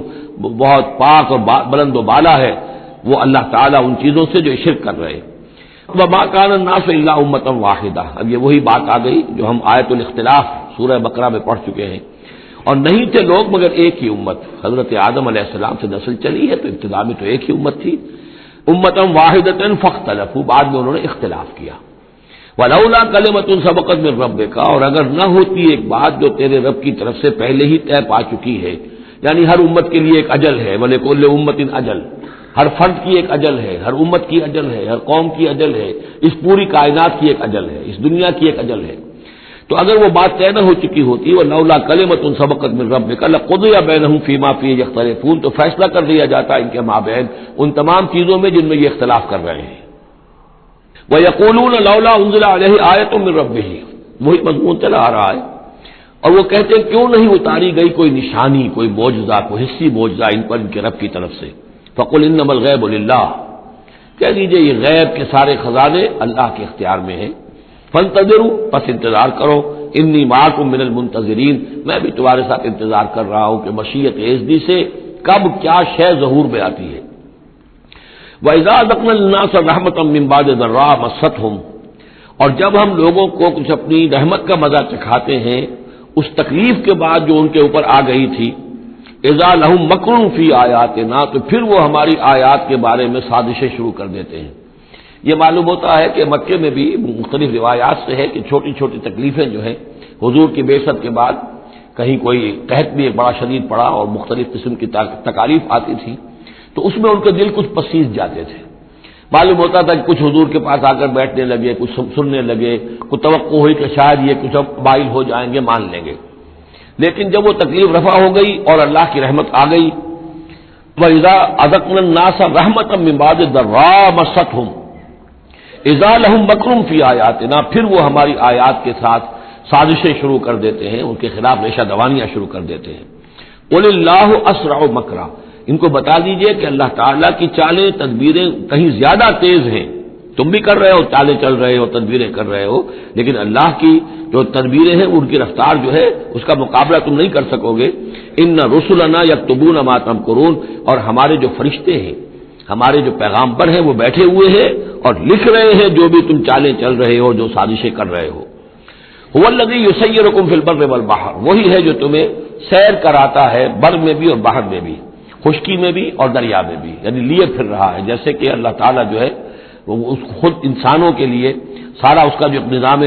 بہت پاک اور بلند و بالا ہے وہ اللہ تعالیٰ ان چیزوں سے جو شرک کر رہے ہیں۔ وما كان الناس الا امة واحدة، اب یہ وہی بات آ گئی جو ہم آیت الاختلاف سورہ بقرہ میں پڑھ چکے ہیں، اور نہیں تھے لوگ مگر ایک ہی امت، حضرت آدم علیہ السلام سے نسل چلی ہے تو ابتدا میں تو ایک ہی امت تھی، امة واحدة فاختلفوا، بعد میں انہوں نے اختلاف کیا۔ ولولا کلمۃ سبقت من ربک، اور اگر نہ ہوتی ایک بات جو تیرے رب کی طرف سے پہلے ہی طے پا چکی ہے، یعنی ہر امت کے لیے ایک اجل ہے، ولکل امۃ اجل، ہر فرد کی ایک اجل ہے، ہر امت کی اجل ہے، ہر قوم کی اجل ہے، اس پوری کائنات کی ایک اجل ہے، اس دنیا کی ایک اجل ہے، تو اگر وہ بات طے نہ ہو چکی ہوتی ولولا کلمۃ سبقت من ربک لقضی بینہم فیما فیہ یختلفون، تو فیصلہ کر دیا جاتا ان کے مابین ان تمام چیزوں میں جن میں یہ اختلاف کر رہے ہیں۔ وَيَقُولُونَ لَوْلَا أُنزِلَ عَلَيْهِ آيَةٌ مِّن رَّبِّهِ، وہی مضمون چلا آ رہا ہے، اور وہ کہتے ہیں کیوں نہیں اتاری گئی کوئی نشانی، کوئی معجزہ، کوئی حسی معجزہ ان پر ان کے رب کی طرف سے۔ فَقُلْ إِنَّمَا الْغَيْبُ لِلَّهِ، کہہ دیجئے یہ غیب کے سارے خزانے اللہ کے اختیار میں ہیں، فَانْتَظِرُوا، پس انتظار کرو، إِنِّي مَعَكُم مِّنَ الْمُنتَظِرِينَ، میں بھی تمہارے ساتھ انتظار کر رہا ہوں کہ مشیت ایزدی سے کب کیا شے ظہور میں آتی ہے۔ وَإِذَا أَذَقْنَا النَّاسَ رَحْمَةً مِّن بَعْدِ ضَرَّاءٍ مَّسَّتْهُمْ، اور جب ہم لوگوں کو کچھ اپنی رحمت کا مزہ چکھاتے ہیں اس تکلیف کے بعد جو ان کے اوپر آ گئی تھی، اذا لہم مکر فی آیاتنا، تو پھر وہ ہماری آیات کے بارے میں سازشیں شروع کر دیتے ہیں۔ یہ معلوم ہوتا ہے کہ مکے میں بھی مختلف روایات سے ہے کہ چھوٹی چھوٹی تکلیفیں جو ہیں حضور کی بعثت کے بعد، کہیں کوئی قحط بھی ایک بڑا شدید پڑا اور مختلف قسم کی تکالیف آتی تھی، تو اس میں ان کے دل کچھ پسیج جاتے تھے۔ معلوم ہوتا تھا کہ کچھ حضور کے پاس آ کر بیٹھنے لگے، کچھ سننے لگے، کچھ توقع ہوئی کہ شاید یہ کچھ اب مائل ہو جائیں گے، مان لیں گے۔ لیکن جب وہ تکلیف رفع ہو گئی اور اللہ کی رحمت آ گئی، وَإِذَا أَذَقْنَا النَّاسَ رَحْمَةً مِّن بَعْدِ ضَرَّاءٍ مَّسَّتْهُمْ اذا لہم مکر فی آیاتنا، پھر وہ ہماری آیات کے ساتھ سازشیں شروع کر دیتے ہیں، ان کے خلاف ریشہ دوانیاں شروع کر دیتے ہیں۔ قُلِ اللَّهُ أَسْرَعُ مَكْرًا، ان کو بتا دیجئے کہ اللہ تعالیٰ کی چالیں تدبیریں کہیں زیادہ تیز ہیں۔ تم بھی کر رہے ہو، چالیں چل رہے ہو، تدبیریں کر رہے ہو، لیکن اللہ کی جو تدبیریں ہیں ان کی رفتار جو ہے اس کا مقابلہ تم نہیں کر سکو گے۔ ان رسلنا یکتبون ما تمکرون، اور ہمارے جو فرشتے ہیں، ہمارے جو پیغامبر ہیں وہ بیٹھے ہوئے ہیں اور لکھ رہے ہیں جو بھی تم چالیں چل رہے ہو، جو سازشیں کر رہے ہو۔ هو الذی یسیرکم فی البر والبحر، وہی ہے جو تمہیں سیر کراتا ہے بر میں بھی اور بحر میں بھی، خشکی میں بھی اور دریا میں بھی، یعنی لیے پھر رہا ہے۔ جیسے کہ اللہ تعالیٰ جو ہے وہ خود انسانوں کے لیے سارا اس کا جو نظام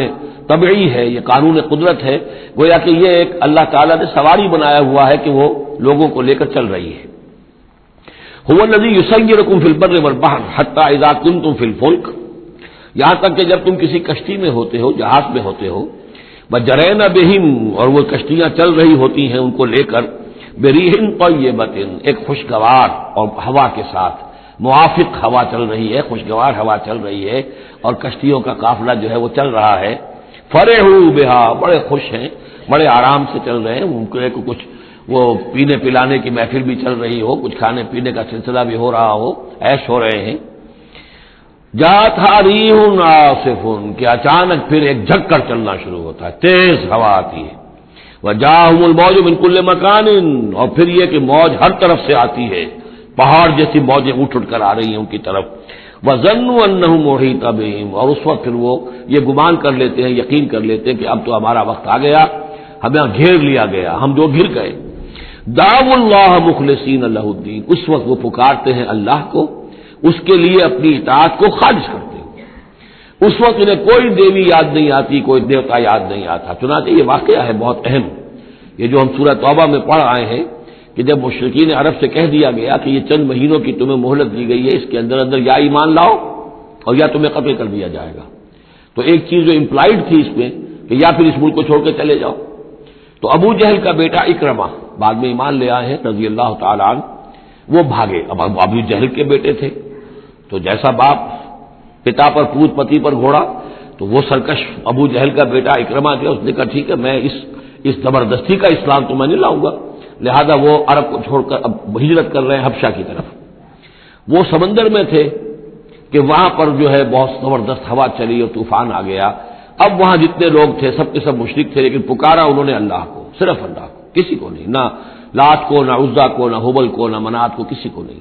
طبعی ہے، یہ قانون قدرت ہے، گویا کہ یہ ایک اللہ تعالیٰ نے سواری بنایا ہوا ہے کہ وہ لوگوں کو لے کر چل رہی ہے۔ هو الذی یسیرکم فی البر والبحر حتی اذا کنتم فی الفلک، یہاں تک کہ جب تم کسی کشتی میں ہوتے ہو، جہاز میں ہوتے ہو، وجرین بہم، اور وہ کشتیاں چل رہی ہوتی ہیں ان کو لے کر، بریح طیبۃ، ایک خوشگوار اور ہوا کے ساتھ، موافق ہوا چل رہی ہے، خوشگوار ہوا چل رہی ہے، اور کشتیوں کا قافلہ جو ہے وہ چل رہا ہے۔ فرحوا بہا، بڑے خوش ہیں، بڑے آرام سے چل رہے ہیں، ان کو کچھ وہ پینے پلانے کی محفل بھی چل رہی ہو، کچھ کھانے پینے کا سلسلہ بھی ہو رہا ہو، عیش ہو رہے ہیں۔ جاءتھا ریح عاصف، کہ اچانک پھر ایک جھک کر چلنا شروع ہوتا ہے، تیز ہوا آتی ہے۔ وجاءہم الموج من کل مکان، اور پھر یہ کہ موج ہر طرف سے آتی ہے، پہاڑ جیسی موجیں اٹھ کر آ رہی ہیں ان کی طرف۔ وظنوا انہم احیط بہم، اور اس وقت پھر وہ یہ گمان کر لیتے ہیں، یقین کر لیتے ہیں کہ اب تو ہمارا وقت آ گیا، ہمیں گھیر لیا گیا، ہم جو گر گئے۔ دعوا اللہ مخلصین لہ الدین، اس وقت وہ پکارتے ہیں اللہ کو، اس کے لیے اپنی اطاعت کو خالص کرتے ہیں۔ اس وقت انہیں کوئی دیوی یاد نہیں آتی، کوئی دیوتا یاد نہیں آتا۔ چنانچہ یہ واقعہ ہے بہت اہم، یہ جو ہم سورہ توبہ میں پڑھ آئے ہیں کہ جب مشرکین عرب سے کہہ دیا گیا کہ یہ چند مہینوں کی تمہیں مہلت دی گئی ہے، اس کے اندر اندر یا ایمان لاؤ اور یا تمہیں قتل کر دیا جائے گا، تو ایک چیز جو امپلائڈ تھی اس میں کہ یا پھر اس ملک کو چھوڑ کے چلے جاؤ۔ تو ابو جہل کا بیٹا اکرمہ بعد میں ایمان لے آئے ہیں رضی اللہ تعالیٰ عنہ، وہ بھاگے۔ اب ابو جہل کے بیٹے تھے تو جیسا باپ پتا پر پوت پتی پر گھوڑا، تو وہ سرکش ابو جہل کا بیٹا اکرمہ جو اس نے کہا ٹھیک ہے، میں اس زبردستی کا اسلام تو میں نہیں لاؤں گا، لہذا وہ عرب کو چھوڑ کر اب ہجرت کر رہے ہیں حبشہ کی طرف۔ وہ سمندر میں تھے کہ وہاں پر جو ہے بہت زبردست ہوا چلی اور طوفان آ گیا۔ اب وہاں جتنے لوگ تھے سب کے سب مشرک تھے، لیکن پکارا انہوں نے اللہ کو، صرف اللہ کو، کسی کو نہیں، نہ لات کو، نہ عزا کو، نہ حبل کو، نہ منات کو، کسی کو نہیں۔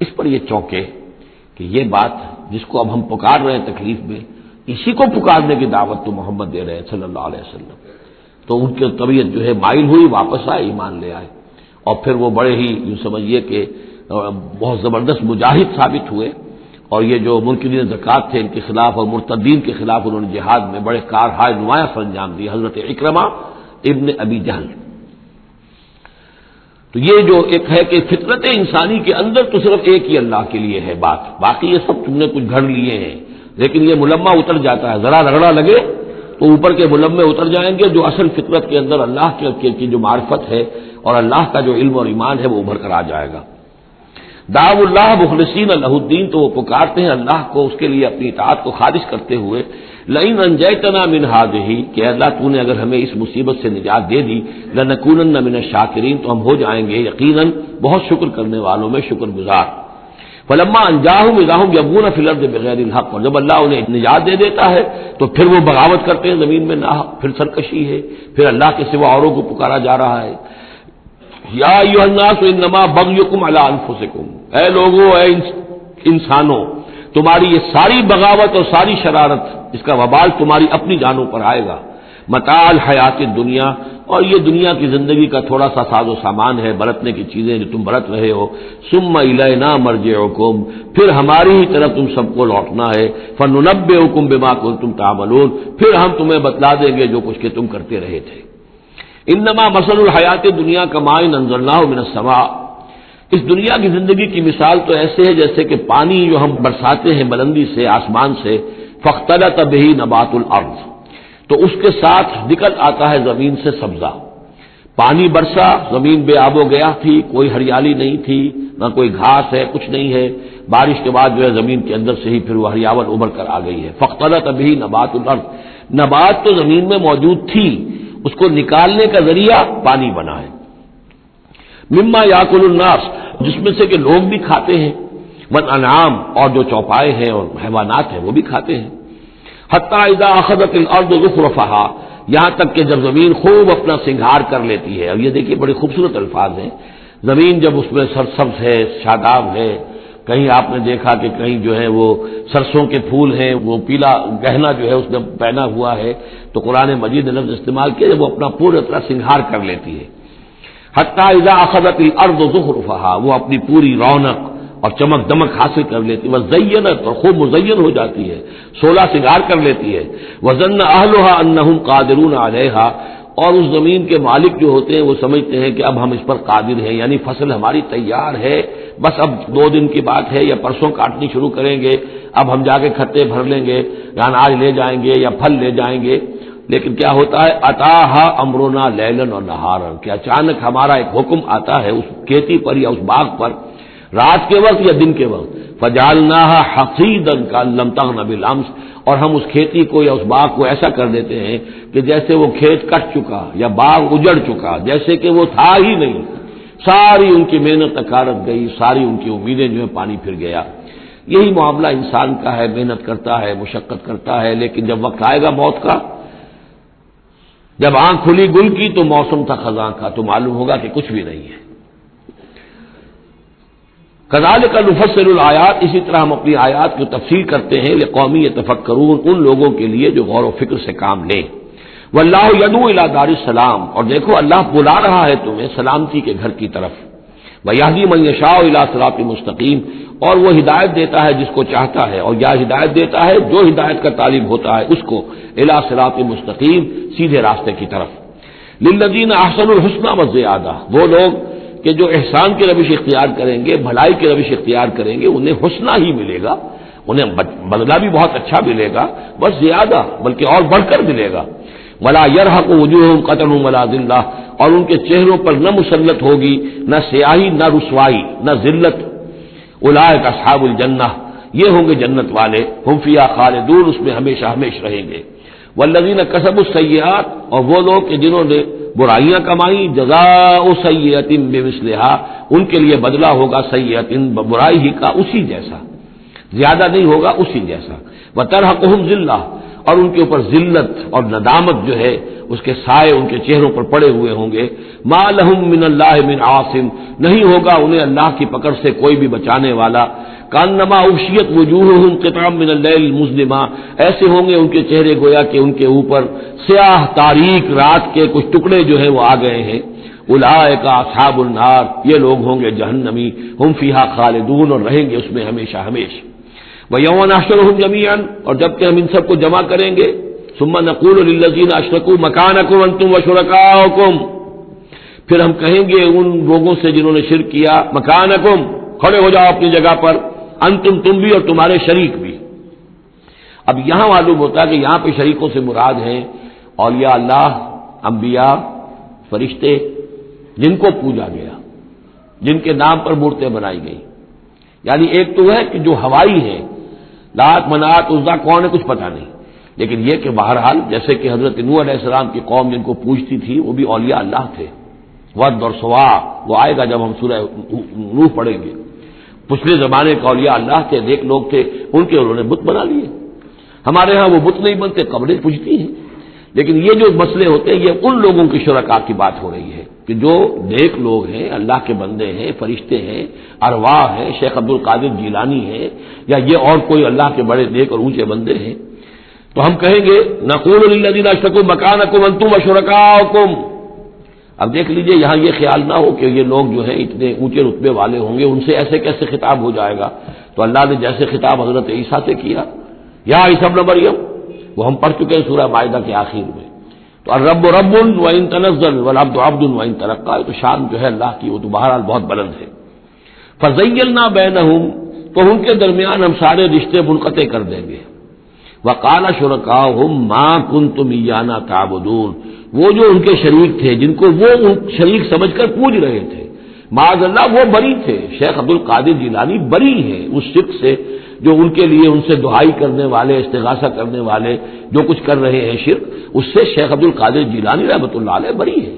اس پر یہ چونکے کہ یہ بات جس کو اب ہم پکار رہے ہیں تکلیف میں، اسی کو پکارنے کی دعوت تو محمد دے رہے ہیں صلی اللہ علیہ وسلم۔ تو ان کی طبیعت جو ہے مائل ہوئی، واپس آئے، ایمان لے آئے، اور پھر وہ بڑے ہی یوں سمجھیے کہ بہت زبردست مجاہد ثابت ہوئے، اور یہ جو منکرین زکوٰۃ تھے ان کے خلاف اور مرتدین کے خلاف انہوں نے جہاد میں بڑے کارہائے نمایاں سر انجام دی، حضرت اکرمہ ابن ابی جہل۔ تو یہ جو ایک ہے کہ فطرت انسانی کے اندر تو صرف ایک ہی اللہ کے لیے ہے بات، باقی یہ سب تم نے کچھ گھڑ لیے ہیں، لیکن یہ ملمہ اتر جاتا ہے، ذرا رگڑا لگے تو اوپر کے ملمے اتر جائیں گے، جو اصل فطرت کے اندر اللہ کی جو معرفت ہے اور اللہ کا جو علم اور ایمان ہے وہ ابھر کر آ جائے گا۔ دعوا اللہ مخلصین لہ الدین، تو وہ پکارتے ہیں اللہ کو اس کے لیے اپنی اطاعت کو خالص کرتے ہوئے، لئن انجیتنا من ہذہ، کہ اللہ تو نے اگر ہمیں اس مصیبت سے نجات دے دی، لنکونن من الشاکرین، تو ہم ہو جائیں گے یقیناً بہت شکر کرنے والوں میں شکر گزار۔ فلما انجاہم اذا ہم یبغون فی الارض بغیر الحق، اور جب اللہ انہیں نجات دے دیتا ہے تو پھر وہ بغاوت کرتے ہیں زمین میں ناحق، پھر سرکشی ہے، پھر اللہ کے سوا اوروں کو پکارا جا رہا ہے۔ یا ایھا الناس انما بغیکم علی انفسکم، اے لوگو، اے انسانوں تمہاری یہ ساری بغاوت اور ساری شرارت، اس کا وبال تمہاری اپنی جانوں پر آئے گا۔ متاع الحیات دنیا، اور یہ دنیا کی زندگی کا تھوڑا سا ساز و سامان ہے، برتنے کی چیزیں جو تم برت رہے ہو۔ ثم الینا مرجعکم، پھر ہماری ہی طرف تم سب کو لوٹنا ہے۔ فننبئکم بما کنتم تعملون، پھر ہم تمہیں بتلا دیں گے جو کچھ کہ تم کرتے رہے تھے۔ انما مثل الحیات دنیا کماء انزلناہ من السماء، اس دنیا کی زندگی کی مثال تو ایسے ہے جیسے کہ پانی جو ہم برساتے ہیں بلندی سے آسمان سے، فاختلط به نبات الارض، تو اس کے ساتھ نکل آتا ہے زمین سے سبزہ۔ پانی برسا، زمین بے آب و گیا تھی، کوئی ہریالی نہیں تھی، نہ کوئی گھاس ہے، کچھ نہیں ہے۔ بارش کے بعد جو ہے زمین کے اندر سے ہی پھر وہ ہریاول ابھر کر آ گئی ہے۔ فاختلط به نبات الارض، نبات تو زمین میں موجود تھی، اس کو نکالنے کا ذریعہ پانی بنا ہے۔ مما یاکل الناس، جس میں سے کہ لوگ بھی کھاتے ہیں، والانعام، اور جو چوپائے ہیں اور حیوانات ہیں وہ بھی کھاتے ہیں۔ حتی اذا اخذت الارض زخرفها، یہاں تک کہ جب زمین خوب اپنا سنگھار کر لیتی ہے۔ اور یہ دیکھیے بڑے خوبصورت الفاظ ہیں، زمین جب اس میں سرسبز ہے، شاداب ہے، کہیں آپ نے دیکھا کہ کہیں جو ہے وہ سرسوں کے پھول ہیں، وہ پیلا گہنا جو ہے اس نے پہنا ہوا ہے، تو قرآن مجید نے لفظ استعمال کیا جب وہ اپنا پورا طرح سنگھار کر لیتی ہے۔ حتی اذا اخذت الارض زخرفها، وہ اپنی پوری رونق اور چمک دمک حاصل کر لیتی ہے، وزینت، اور خوب مزین ہو جاتی ہے، سولہ سنگار کر لیتی ہے۔ وظن اہلها انہم قادرون علیہا، اور اس زمین کے مالک جو ہوتے ہیں وہ سمجھتے ہیں کہ اب ہم اس پر قادر ہیں، یعنی فصل ہماری تیار ہے، بس اب 2 دن کی بات ہے یا پرسوں کاٹنی شروع کریں گے، اب ہم جا کے کھتے بھر لیں گے، اناج لے جائیں گے یا پھل لے جائیں گے۔ لیکن کیا ہوتا ہے، اتاہا امرنا لیلا و نہارا، کہ اچانک ہمارا ایک حکم آتا ہے اس کھیتی پر یا اس باغ پر، رات کے وقت یا دن کے وقت، فجعلناها حصیدا کأن لم تغن بالامس، اور ہم اس کھیتی کو یا اس باغ کو ایسا کر دیتے ہیں کہ جیسے وہ کھیت کٹ چکا یا باغ اجڑ چکا، جیسے کہ وہ تھا ہی نہیں۔ ساری ان کی محنت اکارت گئی، ساری ان کی امیدیں جو ہے پانی پھر گیا۔ یہی معاملہ انسان کا ہے، محنت کرتا ہے، مشقت کرتا ہے، لیکن جب وقت آئے گا موت کا، جب آنکھ کھلی گل کی تو موسم تھا خزاں کا، تو معلوم ہوگا کہ کچھ بھی نہیں ہے۔ کذالک نفصل الآیات، اسی طرح ہم اپنی آیات کی تفصیل کرتے ہیں لقوم یتفکرون، ان لوگوں کے لیے جو غور و فکر سے کام لیں۔ واللہ یدعو الی دار السلام، اور دیکھو اللہ بلا رہا ہے تمہیں سلامتی کے گھر کی طرف۔ ویہدی من یشاء الی صراط مستقیم، اور وہ ہدایت دیتا ہے جس کو چاہتا ہے، اور یا ہدایت دیتا ہے جو ہدایت کا طالب ہوتا ہے اس کو، الی صراط مستقیم، سیدھے راستے کی طرف۔ للذین احسنوا الحسنی وزیادہ، وہ لوگ کہ جو احسان کی روش اختیار کریں گے، بھلائی کی روش اختیار کریں گے، انہیں حسنہ ہی ملے گا، انہیں بدلہ بھی بہت اچھا ملے گا، بس زیادہ بلکہ اور بڑھ کر ملے گا۔ ولا يرهق وجوههم قتر ولا ذلہ، اور ان کے چہروں پر نہ مسلط ہوگی نہ سیاہی نہ رسوائی نہ ذلت۔ اولئک اصحاب الجنہ، یہ ہوں گے جنت والے، ہم فیہا خالدون، اس میں ہمیشہ ہمیشہ رہیں گے۔ والذین کسبوا السیئات، اور وہ لوگ کہ جنہوں نے برائیاں کمائیں، جزاء سیئۃ بمثلھا، ان کے لیے بدلہ ہوگا سیئۃ، برائی ہی کا اسی جیسا، زیادہ نہیں ہوگا اسی جیسا۔ وترہقہم ذلہ، اور ان کے اوپر ذلت اور ندامت جو ہے اس کے سائے ان کے چہروں پر پڑے ہوئے ہوں گے۔ ما لہم من اللہ من عاصم، نہیں ہوگا انہیں اللہ کی پکڑ سے کوئی بھی بچانے والا۔ کانما اغشیت وجوہہم قطعا من اللیل المظلمہ، ایسے ہوں گے ان کے چہرے گویا کہ ان کے اوپر سیاہ تاریک رات کے کچھ ٹکڑے جو ہیں وہ آ گئے ہیں۔ اولئک اصحاب النار، یہ لوگ ہوں گے جہنمی، ہم فیہا خالدون، اور رہیں گے اس میں ہمیشہ ہمیشہ۔ وَيَوْمَ نَحْشُرُهُمْ جَمِيعًا، اور جب کہ ہم ان سب کو جمع کریں گے، ثُمَّ نَقُولُ لِلَّذِينَ أَشْرَكُوا مَكَانَكُمْ أَنْتُمْ وَشُرَكَاؤُكُمْ، پھر ہم کہیں گے ان لوگوں سے جنہوں نے شرک کیا، مکانکم، کھڑے ہو جاؤ اپنی جگہ پر، انتم، تم بھی اور تمہارے شریک بھی۔ اب یہاں معلوم ہوتا ہے کہ یہاں پہ شریکوں سے مراد ہیں اولیاء اللہ، انبیاء، فرشتے، جن کو پوجا گیا، جن کے نام پر مورتیں بنائی گئی۔ یعنی ایک تو ہے کہ جو ہوائی ہیں، لات منات عزا کون ہے کچھ پتہ نہیں، لیکن یہ کہ بہرحال جیسے کہ حضرت نوح علیہ السلام کی قوم جن کو پوجتی تھی وہ بھی اولیاء اللہ تھے۔ ود اور سوا وہ آئے گا جب ہم سورہ نوح پڑھیں گے۔ پچھلے زمانے کے اولیاء اللہ تھے، نیک لوگ تھے، ان کے انہوں نے بت بنا لیے۔ ہمارے ہاں وہ بت نہیں بنتے، قبریں پوجتی ہیں، لیکن یہ جو مسئلے ہوتے ہیں یہ ان لوگوں کی شرکاء کی بات ہو رہی ہے۔ کہ جو نیک لوگ ہیں، اللہ کے بندے ہیں، فرشتے ہیں، ارواح ہیں، شیخ عبد القادر جیلانی ہیں، یا یہ اور کوئی اللہ کے بڑے نیک اور اونچے بندے ہیں، تو ہم کہیں گے نقول للذین اشرکوا مکانکم انتم وشرکاؤکم. اب دیکھ لیجئے یہاں یہ خیال نہ ہو کہ یہ لوگ جو ہیں اتنے اونچے رتبے والے ہوں گے، ان سے ایسے کیسے خطاب ہو جائے گا. تو اللہ نے جیسے خطاب حضرت عیسیٰ سے کیا، یا عیسیٰ ابن مریم، وہ ہم پڑھ چکے ہیں سورہ مائدہ کے آخر میں. تو الرب رب وان تنزل والعبد عبد وان ترقى، تو شان جو ہے اللہ کی وہ تو بہرحال بہت بلند ہے. فزیلنا بینہم، تو ان کے درمیان ہم سارے رشتے منقطع کر دیں گے. وقال شرکاؤہم ما کنتم ایانا تعبدون، وہ جو ان کے شریک تھے جن کو وہ شریک سمجھ کر پوج رہے تھے، معاذ اللہ وہ بری تھے. شیخ عبد القادر جیلانی بری ہیں اس شرک سے جو ان کے لیے ان سے دعائی کرنے والے، استغاثہ کرنے والے جو کچھ کر رہے ہیں شرک، اس سے شیخ عبد القادر جیلانی رحمۃ اللہ علیہ بری ہے.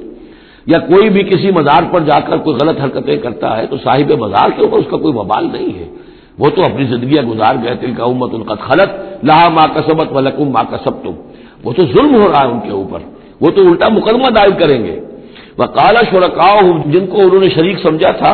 یا کوئی بھی کسی مزار پر جا کر کوئی غلط حرکتیں کرتا ہے تو صاحب مزار کے اوپر اس کا کوئی وبال نہیں ہے، وہ تو اپنی زندگیاں گزار گئے. تلک امۃ قد خلت لہا ما کسبت ولکم ما کسبتم، وہ تو ظلم ہو رہا ہے ان کے اوپر، وہ تو الٹا مقدمہ دائر کریں گے. وقال شرکاؤہم، جن کو انہوں نے شریک سمجھا تھا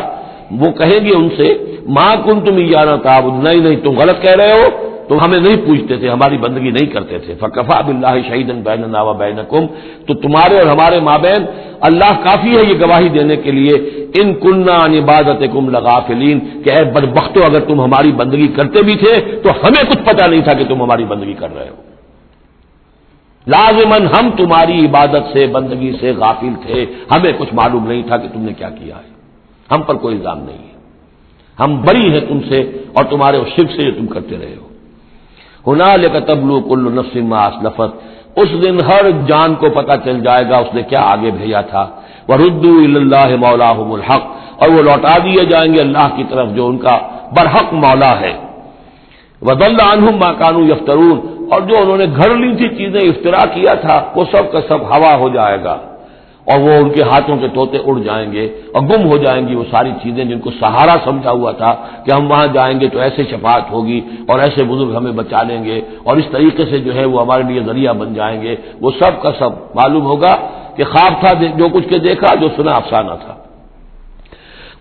وہ کہیں گے ان سے ما کنتم ایانا تعبدون، نہیں تم غلط کہہ رہے ہو، تم ہمیں نہیں پوچھتے تھے، ہماری بندگی نہیں کرتے تھے. فکفی باللہ شہیدا بیننا وبینکم، تو تمہارے اور ہمارے مابین اللہ کافی ہے یہ گواہی دینے کے لیے، ان کننا عن عبادتکم لغافلین، کہ اے بدبختو اگر تم ہماری بندگی کرتے بھی تھے تو ہمیں کچھ پتہ نہیں تھا کہ تم ہماری بندگی کر رہے ہو. لازماً ہم تمہاری عبادت سے، بندگی سے غافل تھے، ہمیں کچھ معلوم نہیں تھا کہ تم نے کیا کیا ہے. ہم پر کوئی الزام نہیں ہے، ہم بری ہیں تم سے اور تمہارے اس شرک سے جو تم کرتے رہے ہو. ہنالک تبلو کل نفس ما اسلفت، اس دن ہر جان کو پتہ چل جائے گا اس نے کیا آگے بھیجا تھا. وردوا الی اللہ مولاہم الحق، اور وہ لوٹا دیے جائیں گے اللہ کی طرف جو ان کا برحق مولا ہے. وضل عنہم ما کانوا یفترون، اور جو انہوں نے گھڑ لی تھی چیزیں، افترا کیا تھا، وہ سب کا سب ہوا ہو جائے گا، اور وہ ان کے ہاتھوں کے طوطے اڑ جائیں گے اور گم ہو جائیں گی وہ ساری چیزیں جن کو سہارا سمجھا ہوا تھا کہ ہم وہاں جائیں گے تو ایسے شفاعت ہوگی اور ایسے بزرگ ہمیں بچا لیں گے اور اس طریقے سے جو ہے وہ ہمارے لیے ذریعہ بن جائیں گے. وہ سب کا سب معلوم ہوگا کہ خواب تھا جو کچھ کے دیکھا، جو سنا افسانہ تھا.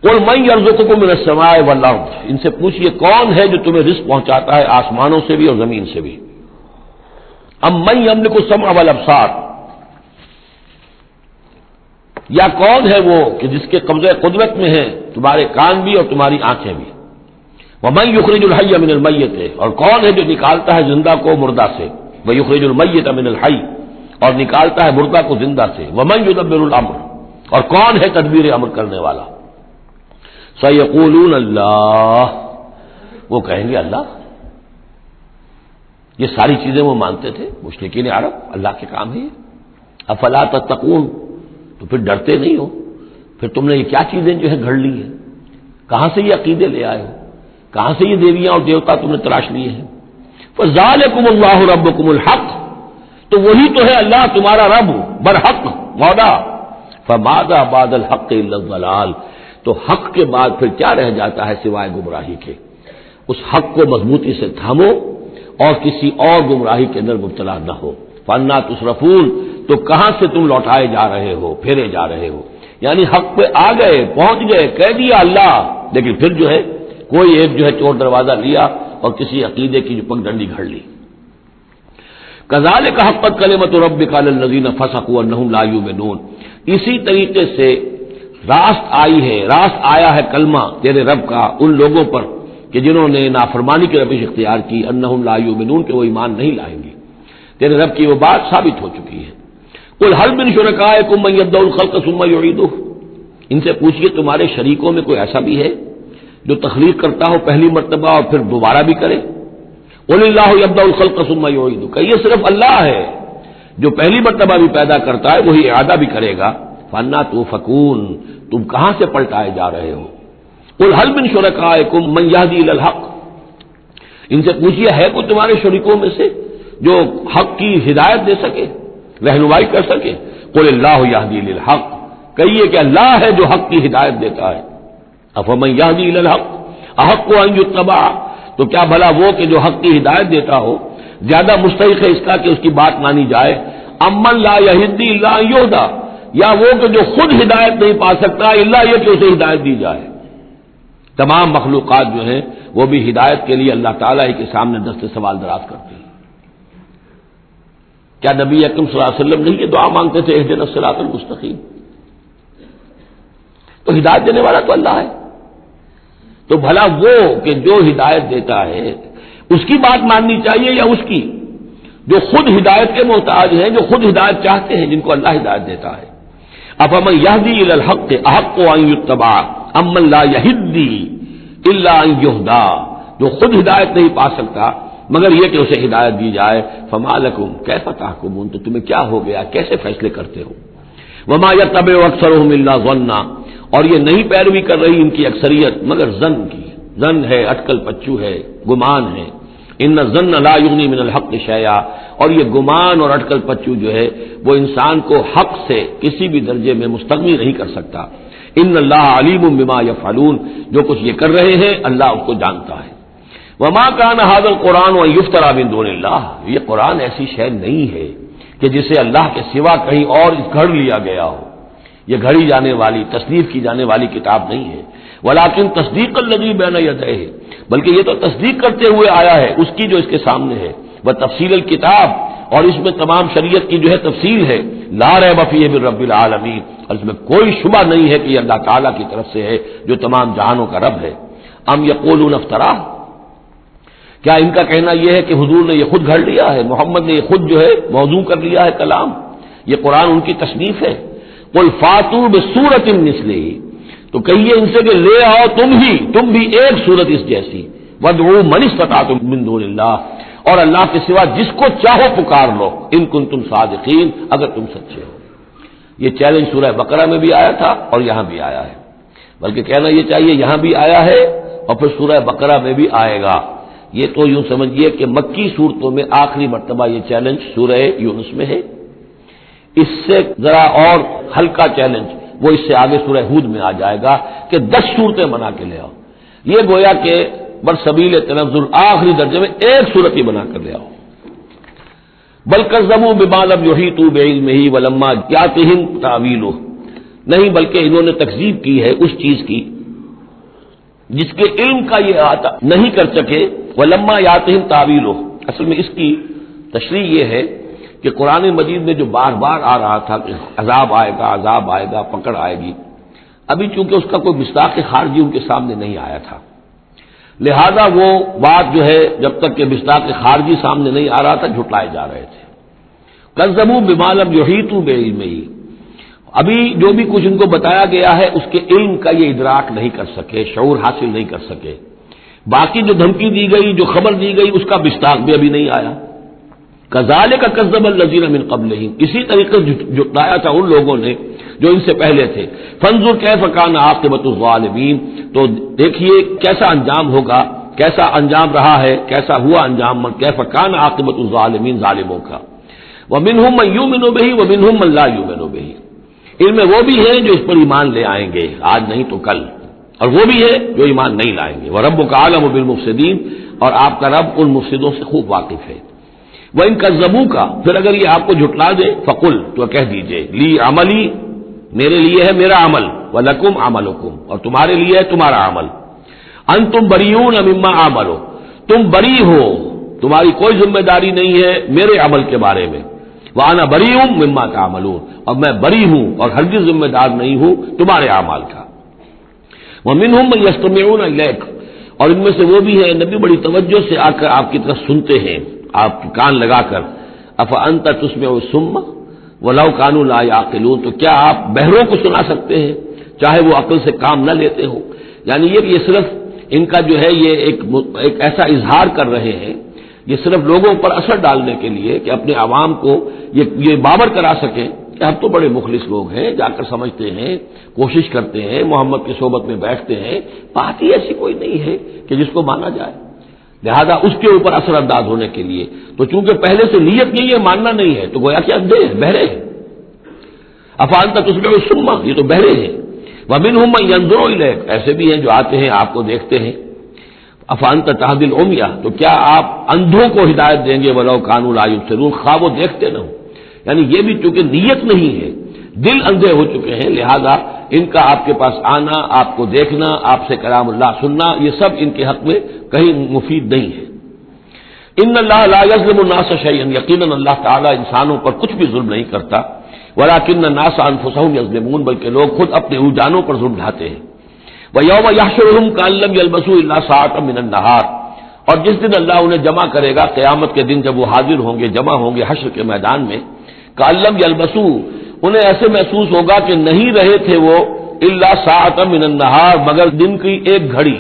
قل من یرزقکم من السماء والارض، ان سے پوچھئے کون ہے جو تمہیں رزق پہنچاتا ہے آسمانوں سے بھی اور زمین سے بھی. ام من یملک السمع والابصار، یا کون ہے وہ کہ جس کے قبضہ قدرت میں ہے تمہارے کان بھی اور تمہاری آنکھیں بھی. ومن یخرج الحی من المیت، اور کون ہے جو نکالتا ہے زندہ کو مردہ سے. ویخرج المیت من الحی، اور نکالتا ہے مردہ کو زندہ سے. ومن یدبر الامر، اور کون ہے تدبیر امر کرنے والا. سیقولون اللہ، وہ کہیں گے اللہ. یہ ساری چیزیں وہ مانتے تھے مشرکین عرب، اللہ کے کام ہے. افلا تتقون، تو پھر ڈرتے نہیں ہو؟ پھر تم نے یہ کیا چیزیں جو ہے گھڑ لی ہیں؟ کہاں سے یہ عقیدے لے آئے ہو؟ کہاں سے یہ دیویاں اور دیوتا تم نے تلاش لیے ہیں؟ فذالکم اللہ ربکم الحق، تو وہی تو ہے اللہ تمہارا رب برحق مولا. فماذا بعد الحق الا الضلال، تو حق کے بعد پھر کیا رہ جاتا ہے سوائے گمراہی کے. اس حق کو مضبوطی سے تھامو اور کسی اور گمراہی کے اندر مبتلا نہ ہو. فانا تصرفون، تو کہاں سے تم لوٹائے جا رہے ہو، پھیرے جا رہے ہو. یعنی حق پہ آ گئے، پہنچ گئے، کہہ دیا اللہ، لیکن پھر جو ہے کوئی ایک جو ہے چور دروازہ لیا اور کسی عقیدے کی جو پگڈنڈی گھڑ لی. کذالک حقت کلمۃ ربک علی الذین فسقوا انہم لا یؤمنون، اسی طریقے سے راست آیا ہے کلمہ تیرے رب کا ان لوگوں پر کہ جنہوں نے نافرمانی کی روش اختیار کی. انہم لا یؤمنون، کہ وہ ایمان نہیں لائیں گے. تیرے رب کی وہ بات ثابت ہو چکی ہے. قل هل من شرکائکم من یبدأ الخلق ثم یعیدہ، ان سے پوچھئے تمہارے شریکوں میں کوئی ایسا بھی ہے جو تخلیق کرتا ہو پہلی مرتبہ اور پھر دوبارہ بھی کرے. قل اللہ یبدأ الخلق ثم یعیدہ، کہ یہ صرف اللہ ہے جو پہلی مرتبہ بھی پیدا کرتا ہے وہی اعادہ بھی کرے گا. فانا توفکون، تم کہاں سے پلٹائے جا رہے ہو. قل هل من شرکائکم من یہدی الی الحق، ان سے پوچھئے ہے کوئی تمہارے شریکوں میں سے جو حق کی ہدایت دے سکے، رہنمائی کر سکے. قل اللہ یہدی للحق، کہیے کہ اللہ ہے جو حق کی ہدایت دیتا ہے. افمن یہدی الی الحق احق ان یتبع، تو کیا بھلا وہ کہ جو حق کی ہدایت دیتا ہو زیادہ مستحق ہے اس کا کہ اس کی بات مانی جائے. امن لا یہدی الا ان یہدی، یا وہ کہ جو خود ہدایت نہیں پا سکتا الا یہ کہ اسے ہدایت دی جائے. تمام مخلوقات جو ہیں وہ بھی ہدایت کے لیے اللہ تعالیٰ ہی کے سامنے دست سوال دراز کرتے ہیں. کیا نبی اکرم صلی اللہ علیہ وسلم نہیں یہ دعا مانگتے تھے اہدنا الصراط المستقیم؟ تو ہدایت دینے والا تو اللہ ہے. تو بھلا وہ کہ جو ہدایت دیتا ہے اس کی بات ماننی چاہیے یا اس کی جو خود ہدایت کے محتاج ہیں، جو خود ہدایت چاہتے ہیں، جن کو اللہ ہدایت دیتا ہے؟ افمن یہدی الی الحق احق ان یتبع امن لا یہدی الا ان یہدی، جو خود ہدایت نہیں پا سکتا مگر یہ کہ اسے ہدایت دی جائے. فما لکم کیف تحکمون، تو تمہیں کیا ہو گیا، کیسے فیصلے کرتے ہو؟ وما یتبع اکثرهم الا ظنا، اور یہ نہیں پیروی کر رہی ان کی اکثریت مگر ظن کی. ظن ہے، اٹکل پچو ہے، گمان ہے. ان الظن لا یغنی من الحق شیئا، اور یہ گمان اور اٹکل پچو جو ہے وہ انسان کو حق سے کسی بھی درجے میں مستغنی نہیں کر سکتا. ان اللہ علیم بما یفعلون، جو کچھ یہ کر رہے ہیں اللہ اس کو جانتا ہے. وما کان ھذا القرآن ان یفترى من دون اللہ، یہ قرآن ایسی شے نہیں ہے کہ جسے اللہ کے سوا کہیں اور گھڑ لیا گیا ہو. یہ گھڑی جانے والی، تصنیف کی جانے والی کتاب نہیں ہے. ولکن تصدیق الذی بین یدیہ، بلکہ یہ تو تصدیق کرتے ہوئے آیا ہے اس کی جو اس کے سامنے ہے. وہ تفصیل الکتاب، اور اس میں تمام شریعت کی جو ہے تفصیل ہے. لا ریب فیہ من رب العالمین، اور اس میں کوئی شبہ نہیں ہے کہ یہ اللہ تعالیٰ کی طرف سے ہے جو تمام جہانوں کا رب ہے. ام یقولون افترا، کیا ان کا کہنا یہ ہے کہ حضور نے یہ خود گھڑ لیا ہے، محمد نے یہ خود جو ہے موضوع کر لیا ہے کلام، یہ قرآن ان کی تصنیف ہے؟ قل فاتوا بسورۃ مثلہ، تو کہیے ان سے کہ لے آؤ تم بھی ایک صورت اس جیسی. وادعوا من استطعتم من دون اللہ، اور اللہ کے سوا جس کو چاہو پکار لو، ان کنتم صادقین، اگر تم سچے ہو. یہ چیلنج سورہ بقرہ میں بھی آیا تھا اور یہاں بھی آیا ہے، بلکہ کہنا یہ چاہیے یہاں بھی آیا ہے اور پھر سورہ بقرہ میں بھی آئے گا. یہ تو یوں سمجھیے کہ مکی صورتوں میں آخری مرتبہ یہ چیلنج سورہ یونس میں ہے. اس سے ذرا اور ہلکا چیلنج وہ اس سے آگے سورہ ہود میں آ جائے گا کہ 10 صورتیں بنا کے لے آؤ. یہ گویا کہ برسبیل تنزل آخری درجے میں ایک صورت ہی بنا کر لے آؤ. بل کذبوا بما لم یحیطوا بعلمہ ولما یاتہم تاویلہ، نہیں بلکہ انہوں نے تکذیب کی ہے اس چیز کی جس کے علم کا یہ احاطہ نہیں کر سکے. ولما یاتہم تاویلہ، اصل میں اس کی تشریح یہ ہے کہ قرآن مجید میں جو بار بار آ رہا تھا کہ عذاب آئے گا، پکڑ آئے گی، ابھی چونکہ اس کا کوئی مصداق خارجی ان کے سامنے نہیں آیا تھا، لہذا وہ بات جو ہے جب تک کہ مصداق خارجی سامنے نہیں آ رہا تھا جھٹلائے جا رہے تھے. کذبوا بما لم یحیطوا بعلمہ، ابھی جو بھی کچھ ان کو بتایا گیا ہے اس کے علم کا یہ ادراک نہیں کر سکے، شعور حاصل نہیں کر سکے. باقی جو دھمکی دی گئی، جو خبر دی گئی، اس کا مصداق بھی ابھی نہیں آیا. کذالک کذب الذین من قبلہم، اسی طریقے سے جھٹلایا تھا ان لوگوں نے جو ان سے پہلے تھے. فانظر کیف کان عاقبۃ الظالمین، تو دیکھیے کیسا انجام ہوگا، کیسا انجام رہا ہے، کیسا ہوا انجام، کیف کان عاقبۃ الظالمین، ظالموں کا. ومنہم من یؤمن بہ ومنہم من لا یؤمن بہ، ان میں وہ بھی ہیں جو اس پر ایمان لے آئیں گے آج نہیں تو کل، اور وہ بھی ہے جو ایمان نہیں لائیں گے. وَرَبُّكَ أَعْلَمُ بِالْمُفْسِدِينَ، اور آپ کا رب ان مفسدوں سے خوب واقف ہے. وَإِن كَذَّبُوكَ، پھر اگر یہ آپ کو جھٹلا دے، فَقُلْ، تو کہہ دیجئے، لِي عَمَلِي، میرے لیے ہے میرا عمل، وَلَكُمْ عَمَلُكُمْ، اور تمہارے لیے ہے تمہارا عمل. أَنْتُمْ بَرِيئُونَ مِمَّا أَعْمَلُ، تم بری ہو، تمہاری کوئی ذمہ داری نہیں ہے میرے عمل کے بارے میں. وَأَنَا بَرِيءٌ مِمَّا تَعْمَلُونَ، اور میں بری ہوں اور ہرگز ذمہ دار نہیں ہوں تمہارے اعمال کا. وَمِنْهُمْ مَن يَسْتَمِعُونَ إِلَيْكَ، اور ان میں سے وہ بھی ہے نبی بڑی توجہ سے آ کر آپ کی طرف سنتے ہیں، آپ کان لگا کر. أَفَأَنْتَ تُسْمِعُ الصُّمَّ وَلَوْ كَانُوا لَا يَعْقِلُونَ، تو کیا آپ بہروں کو سنا سکتے ہیں چاہے وہ عقل سے کام نہ لیتے ہو. یعنی یہ صرف ان کا جو ہے یہ ایک ایسا اظہار کر رہے ہیں، یہ صرف لوگوں پر اثر ڈالنے کے لیے کہ اپنے عوام کو یہ باور کرا سکیں کہ ہم تو بڑے مخلص لوگ ہیں، جا کر سمجھتے ہیں، کوشش کرتے ہیں، محمد کی صحبت میں بیٹھتے ہیں، بات ہی ایسی کوئی نہیں ہے کہ جس کو مانا جائے، لہذا اس کے اوپر اثر انداز ہونے کے لیے. تو چونکہ پہلے سے نیت نہیں ہے، ماننا نہیں ہے، تو گویا کہ اندھے ہیں، بہرے ہیں. أَفَأَنْتَ تُسْمِعُ الصُّمَّ، یہ تو بہرے ہیں. وَمِنْهُمْ مَن يَنظُرُ إِلَيْكَ، ایسے بھی ہیں جو آتے ہیں آپ کو دیکھتے ہیں. أَفَأَنْتَ تَهْدِي الْعُمْيَ، تو کیا آپ اندھوں کو ہدایت دیں گے، وَلَوْ كَانُوا لَا يُبْصِرُونَ، خواہ وہ دیکھتے نہ ہوں. یعنی یہ بھی چونکہ نیت نہیں ہے، دل اندھے ہو چکے ہیں، لہذا ان کا آپ کے پاس آنا، آپ کو دیکھنا، آپ سے کلام اللہ سننا، یہ سب ان کے حق میں کہیں مفید نہیں ہے۔ ان اللہ لا یظلم الناس شیئا، یقیناً اللہ تعالیٰ انسانوں پر کچھ بھی ظلم نہیں کرتا، ولکن الناس انفسهم یظلمون، بلکہ لوگ خود اپنے جانوں پر ظلم ڈھاتے ہیں۔ وَيَوْمَ يَحْشُرُهُمْ كَأَن لَّمْ يَلْبَثُوا إِلَّا سَاعَةً مِّنَ النَّهَارِ، اور جس دن اللہ انہیں جمع کرے گا، قیامت کے دن جب وہ حاضر ہوں گے، جمع ہوں گے حشر کے میدان میں، كَأَن لَّمْ يَلْبَثُوا، انہیں ایسے محسوس ہوگا کہ نہیں رہے تھے وہ إِلَّا سَاعَةً مِّنَ النَّهَارِ، مگر دن کی ایک گھڑی۔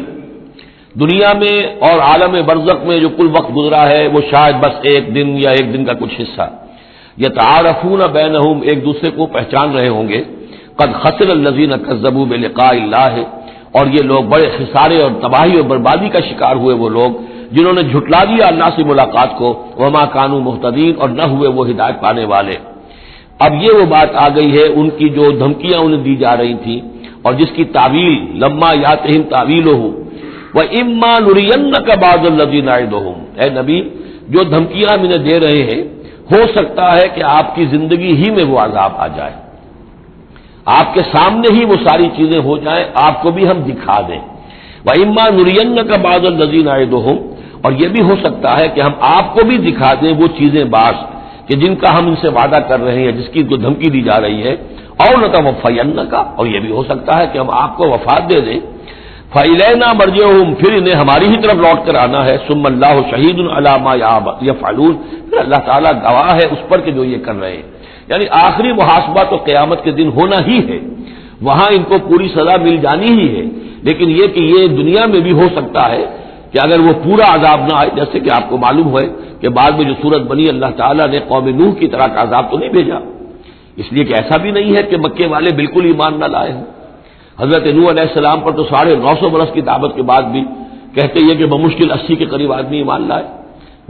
دنیا میں اور عالم برزخ میں جو کل وقت گزرا ہے وہ شاید بس ایک دن یا ایک دن کا کچھ حصہ۔ یتعارفون بینہم، ایک دوسرے کو پہچان رہے ہوں گے۔ قد خسر الذین کذبوا بلقاء اللہ، اور یہ لوگ بڑے خسارے اور تباہی اور بربادی کا شکار ہوئے وہ لوگ جنہوں نے جھٹلا دیا اللہ سے ملاقات کو، وما کانوا مہتدین، اور نہ ہوئے وہ ہدایت پانے والے۔ اب یہ وہ بات آ گئی ہے ان کی جو دھمکیاں انہیں دی جا رہی تھیں اور جس کی تعویل لما یاتہم تعویلہ وَإِمَّا نُرِيَنَّكَ بَعْضَ الَّذِي نَعِدُهُمْ، اے نبی جو دھمکیاں ہم انہیں دے رہے ہیں، ہو سکتا ہے کہ آپ کی زندگی ہی میں وہ عذاب آ جائے، آپ کے سامنے ہی وہ ساری چیزیں ہو جائیں، آپ کو بھی ہم دکھا دیں۔ وَإِمَّا نُرِيَنَّكَ بَعْضَ الَّذِي نَعِدُهُمْ، اور یہ بھی ہو سکتا ہے کہ ہم آپ کو بھی دکھا دیں وہ چیزیں بعض کہ جن کا ہم ان سے وعدہ کر رہے ہیں، جس کی کو دھمکی دی جا رہی ہے، اور نَتَوَفَّيَنَّكَ، اور یہ بھی ہو سکتا ہے کہ ہم آپ کو وفات دے دیں۔ فَإِلَيْنَا مَرْجِعُهُمْ، پھر انہیں ہماری ہی طرف لوٹ کر آنا ہے۔ ثُمَّ اللَّهُ شَهِيدٌ عَلَىٰ مَا يَفْعَلُونَ، پھر اللہ تعالیٰ گواہ ہے اس پر کہ جو یہ کر رہے ہیں، یعنی آخری محاسبہ تو قیامت کے دن ہونا ہی ہے، وہاں ان کو پوری سزا مل جانی ہی ہے، لیکن یہ کہ یہ دنیا میں بھی ہو سکتا ہے کہ اگر وہ پورا عذاب نہ آئے، جیسے کہ آپ کو معلوم ہے کہ بعد میں جو صورت بنی، اللہ تعالیٰ نے قوم نوح کی طرح کا عذاب تو نہیں بھیجا، اس لیے کہ ایسا بھی نہیں ہے کہ مکے والے بالکل ایمان نہ لائے ہوں۔ حضرت نوح علیہ السلام پر تو 950 برس کی دعوت کے بعد بھی کہتے یہ کہ بمشکل 80 کے قریب آدمی ایمان لائے۔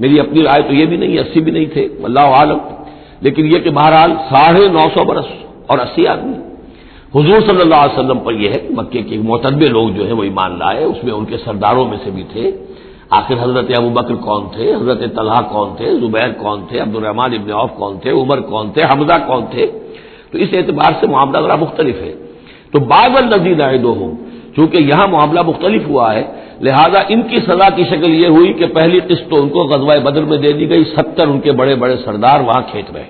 میری اپنی رائے تو یہ بھی نہیں، 80 بھی نہیں تھے، اللہ عالم، لیکن یہ کہ بہرحال 950 برس اور 80 آدمی۔ حضور صلی اللہ علیہ وسلم پر یہ ہے کہ مکے کے معتدبے لوگ جو ہیں وہ ایمان لائے، اس میں ان کے سرداروں میں سے بھی تھے۔ آخر حضرت ابوبکر کون تھے، حضرت طلحہ کون تھے، زبیر کون تھے، عبد الرحمن ابن عوف کون تھے، عمر کون تھے، حمزہ کون تھے، تو اس اعتبار سے معاملہ ذرا مختلف ہے۔ تو بعض الذین نعدہم، چونکہ یہاں معاملہ مختلف ہوا ہے، لہذا ان کی سزا کی شکل یہ ہوئی کہ پہلی قسط تو ان کو غزوہ بدر میں دے دی گئی، 70 ان کے بڑے بڑے سردار وہاں کھینچ رہے،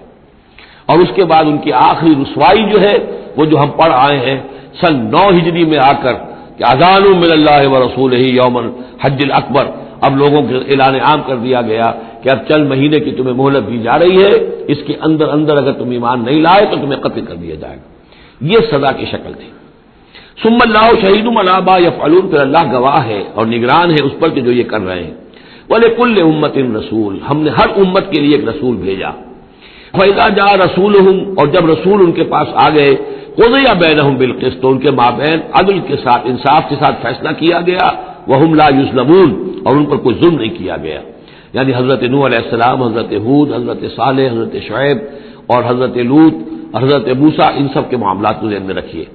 اور اس کے بعد ان کی آخری رسوائی جو ہے وہ جو ہم پڑھ آئے ہیں سن 9 ہجری میں آ کر کہ اذان من اللہ ورسولہ یوم الحج الاکبر، اب لوگوں کے اعلان عام کر دیا گیا کہ اب چند مہینے کی تمہیں مہلت دی جا رہی ہے، اس کے اندر اگر تم ایمان نہیں لائے تو تمہیں قتل کر دیا جائے گا۔ یہ سزا کی شکل تھی۔ ثم اللہ شہید علی ما یفعلون، پھر اللہ گواہ ہے اور نگران ہے اس پر کہ جو یہ کر رہے ہیں۔ وَلِكُلِّ أُمَّةٍ رسول، ہم نے ہر امت کے لیے ایک رسول بھیجا۔ فَإِذَا جَاءَ رَسُولُهُمْ، اور جب رسول ان کے پاس آ گئے، قُضِيَ بَيْنَهُمْ بِالْقِسْطِ، تو ان کے مابین عدل کے ساتھ، انصاف کے ساتھ فیصلہ کیا گیا، وَهُمْ لَا يُظْلَمُونَ، اور ان پر کوئی ظلم نہیں کیا گیا۔ یعنی حضرت نوح علیہ السلام، حضرت ہود، حضرت صالح، حضرت شعیب اور حضرت لوط، حضرت موسیٰ، ان سب کے معاملات کو ذہن میں رکھیے۔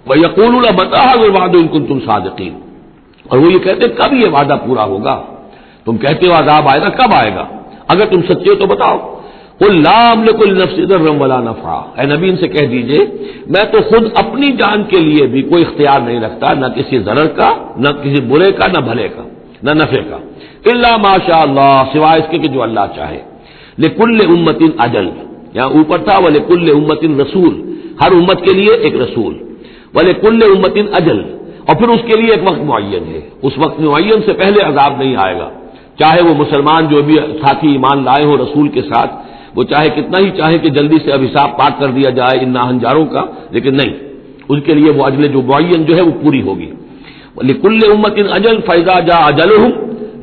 وَيَقُولُونَ مَتَىٰ هَٰذَا الْوَعْدُ إِن كُنتُمْ صَادِقِينَ، اور وہ یہ کہتے کب یہ وعدہ پورا ہوگا، تم کہتے ہو عذاب آئے گا، کب آئے گا، اگر تم سچے ہو تو بتاؤ۔ قُل لَّا أَمْلِكُ لِنَفْسِي ضَرًّا وَلَا نَفْعًا، اے نبی ان سے کہہ دیجئے میں تو خود اپنی جان کے لیے بھی کوئی اختیار نہیں رکھتا، نہ کسی ضرر کا، نہ کسی برے کا، نہ بھلے کا، نہ نفع کا، إِلَّا مَا شَاءَ اللَّهُ، سوائے اس کے کہ جو اللہ چاہے۔ لِكُلِّ أُمَّةٍ أَجَلٌ، یہاں اوپر تھا وَلِكُلِّ أُمَّةٍ رسول، ہر امت کے لیے ایک رسول، وَلِكُلِّ أُمَّةٍ أَجَلٌ، اور پھر اس کے لیے ایک وقت معین ہے، اس وقت معین سے پہلے عذاب نہیں آئے گا، چاہے وہ مسلمان جو بھی ساتھی ایمان لائے ہو رسول کے ساتھ، وہ چاہے کتنا ہی چاہے کہ جلدی سے اب حساب پاک کر دیا جائے ان ناہنجاروں کا، لیکن نہیں، ان کے لیے وہ اجل جو معین جو ہے وہ پوری ہوگی۔ لِكُلِّ أُمَّةٍ أَجَلٌ فَإِذَا جَاءَ أَجَلُهُمْ،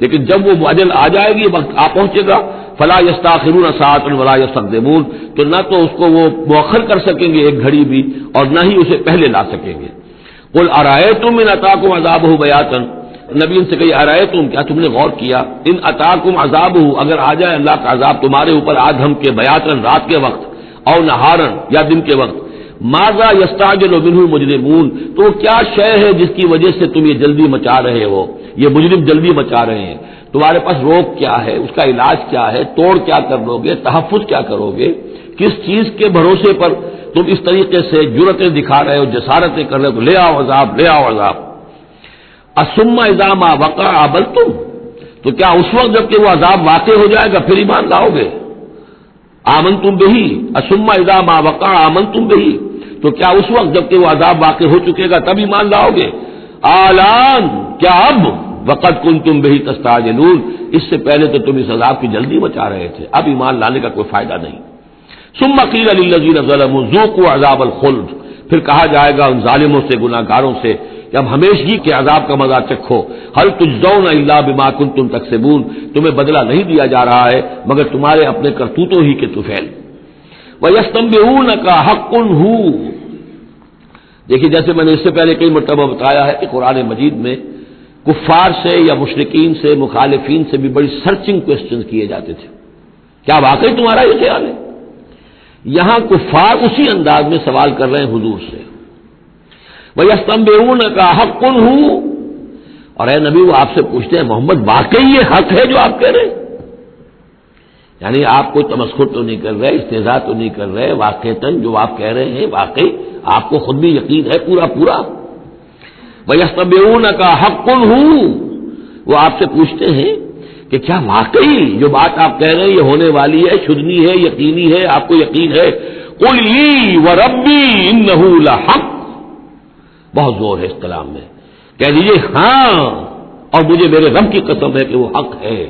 لیکن جب وہ اجل آ جائے گی، وقت آ پہنچے گا، فَلَا يَسْتَأْخِرُونَ سَاعَةً وَلَا يَسْتَقْدِمُونَ، تو نہ تو اس کو وہ مؤخر کر سکیں گے ایک گھڑی بھی، اور نہ ہی اسے پہلے لا سکیں گے۔ قُلْ أَرَأَيْتُمْ إِنْ أَتَاكُمْ عَذَابُهُ بَيَاتًا، نبی ان سے کہی أَرَأَيْتُمْ، کیا تم نے غور کیا، إِنْ أَتَاكُمْ عَذَابُهُ، اگر آ جائے اللہ کا عذاب تمہارے اوپر آج ہم کے بیاتن رات کے وقت، او نہارن یا دن کے وقت، ماذا يستعجل منه المجرمون، تو کیا شے ہے جس کی وجہ سے تم یہ جلدی مچا رہے ہو، یہ مجرم جلدی مچا رہے ہیں، تمہارے پاس روک کیا ہے، اس کا علاج کیا ہے، توڑ کیا کر لو گے، تحفظ کیا کرو گے، کس چیز کے بھروسے پر تم اس طریقے سے جرتیں دکھا رہے ہو، جسارتیں کر رہے ہو، لے آؤ عذاب، لے آؤ عذاب. الثم اذا ما وقع عبلتم، تو کیا اس وقت جب کہ وہ عذاب واقع ہو جائے گا پھر ایمان لاؤ گے؟ آمنتم بہ، الثم اذا ما وقع آمنتم بہ، تو کیا اس وقت جب کہ وہ عذاب واقع ہو چکے گا تب ایمان لاؤ گے؟ آلان، کیا اب؟ وقد کنتم بہ تستعجلون، اس سے پہلے تو تم اس عذاب کی جلدی مچا رہے تھے، اب ایمان لانے کا کوئی فائدہ نہیں. ثم قیل للذین ظلموا ذوقوا عذاب الخلد، پھر کہا جائے گا ان ظالموں سے، گناہ گاروں سے کہ اب ہمیشگی کے عذاب کا مزہ چکھو. هل تجزون الا بما کنتم تکسبون، تمہیں بدلہ نہیں دیا جا رہا ہے مگر تمہارے اپنے کرتوتوں ہی کے طفیل. وَيَسْتَنبِئُونَكَ حَقٌّ هُوَ، دیکھیے جیسے میں نے اس سے پہلے کئی مرتبہ بتایا ہے کہ قرآن مجید میں کفار سے یا مشرکین سے، مخالفین سے بھی بڑی سرچنگ کوسچن کیے جاتے تھے، کیا واقعی تمہارا یہ خیال ہے؟ یہاں کفار اسی انداز میں سوال کر رہے ہیں حضور سے. وَيَسْتَنبِئُونَكَ حَقٌّ هُوَ، اور اے نبی وہ آپ سے پوچھتے ہیں محمد واقعی یہ حق ہے جو آپ کہہ رہے ہیں؟ یعنی آپ کوئی تمسخر تو نہیں کر رہے، استہزاء تو نہیں کر رہے، واقعتاً جو آپ کہہ رہے ہیں واقعی آپ کو خود بھی یقین ہے پورا پورا. وَيَسْتَنبِئُونَكَ حَقٌّ هُوَ، وہ آپ سے پوچھتے ہیں کہ کیا واقعی جو بات آپ کہہ رہے ہیں یہ ہونے والی ہے، شدنی ہے، یقینی ہے، آپ کو یقین ہے؟ قُلْ إِي وَرَبِّي إِنَّهُ لَحَقٌّ، بہت زور ہے اس کلام میں، کہہ دیجیے ہاں اور مجھے میرے رب کی قسم ہے کہ وہ حق ہے،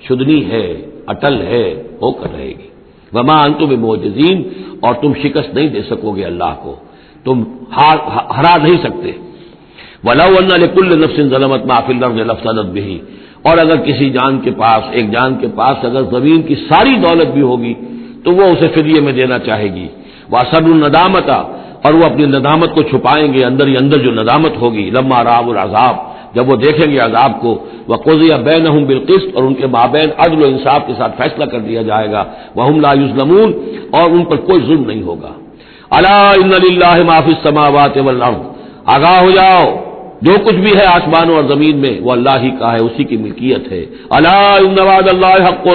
شدنی ہے، اٹل ہے، ہو کر رہے گی. وما انتم بمعجزین، اور تم شکست نہیں دے سکو گے اللہ کو، تم ہرا نہیں سکتے. وَلَوْ أَنَّ لِكُلِّ نَفْسٍ ظَلَمَتْ مَا فِي الْأَرْضِ لَافْتَدَتْ بِهِ، اور اگر کسی جان کے پاس، ایک جان کے پاس اگر زمین کی ساری دولت بھی ہوگی تو وہ اسے فدیے میں دینا چاہے گی. وَأَسَرُّوا النَّدَامَةَ، اور وہ اپنی ندامت کو چھپائیں گے، اندر ہی اندر جو ندامت ہوگی. لَمَّا رَأَوُا الْعَذَابَ، جب وہ دیکھیں گے عذاب کو. وَقُضِيَ بَيْنَهُم بِالْقِسْطِ، اور ان کے مابین عدل و انصاف کے ساتھ فیصلہ کر دیا جائے گا. وَهُمْ لَا يُظْلَمُونَ، اور ان پر کوئی ظلم نہیں ہوگا. أَلَا إِنَّ لِلَّهِ مَا فِي السَّمَاوَاتِ وَالْأَرْضِ، آگاہ ہو جاؤ جو کچھ بھی ہے آسمانوں اور زمین میں وہ اللہ ہی کا ہے، اسی کی ملکیت ہے. أَلَا إِنَّ وَعْدَ اللَّهِ حَقٌّ،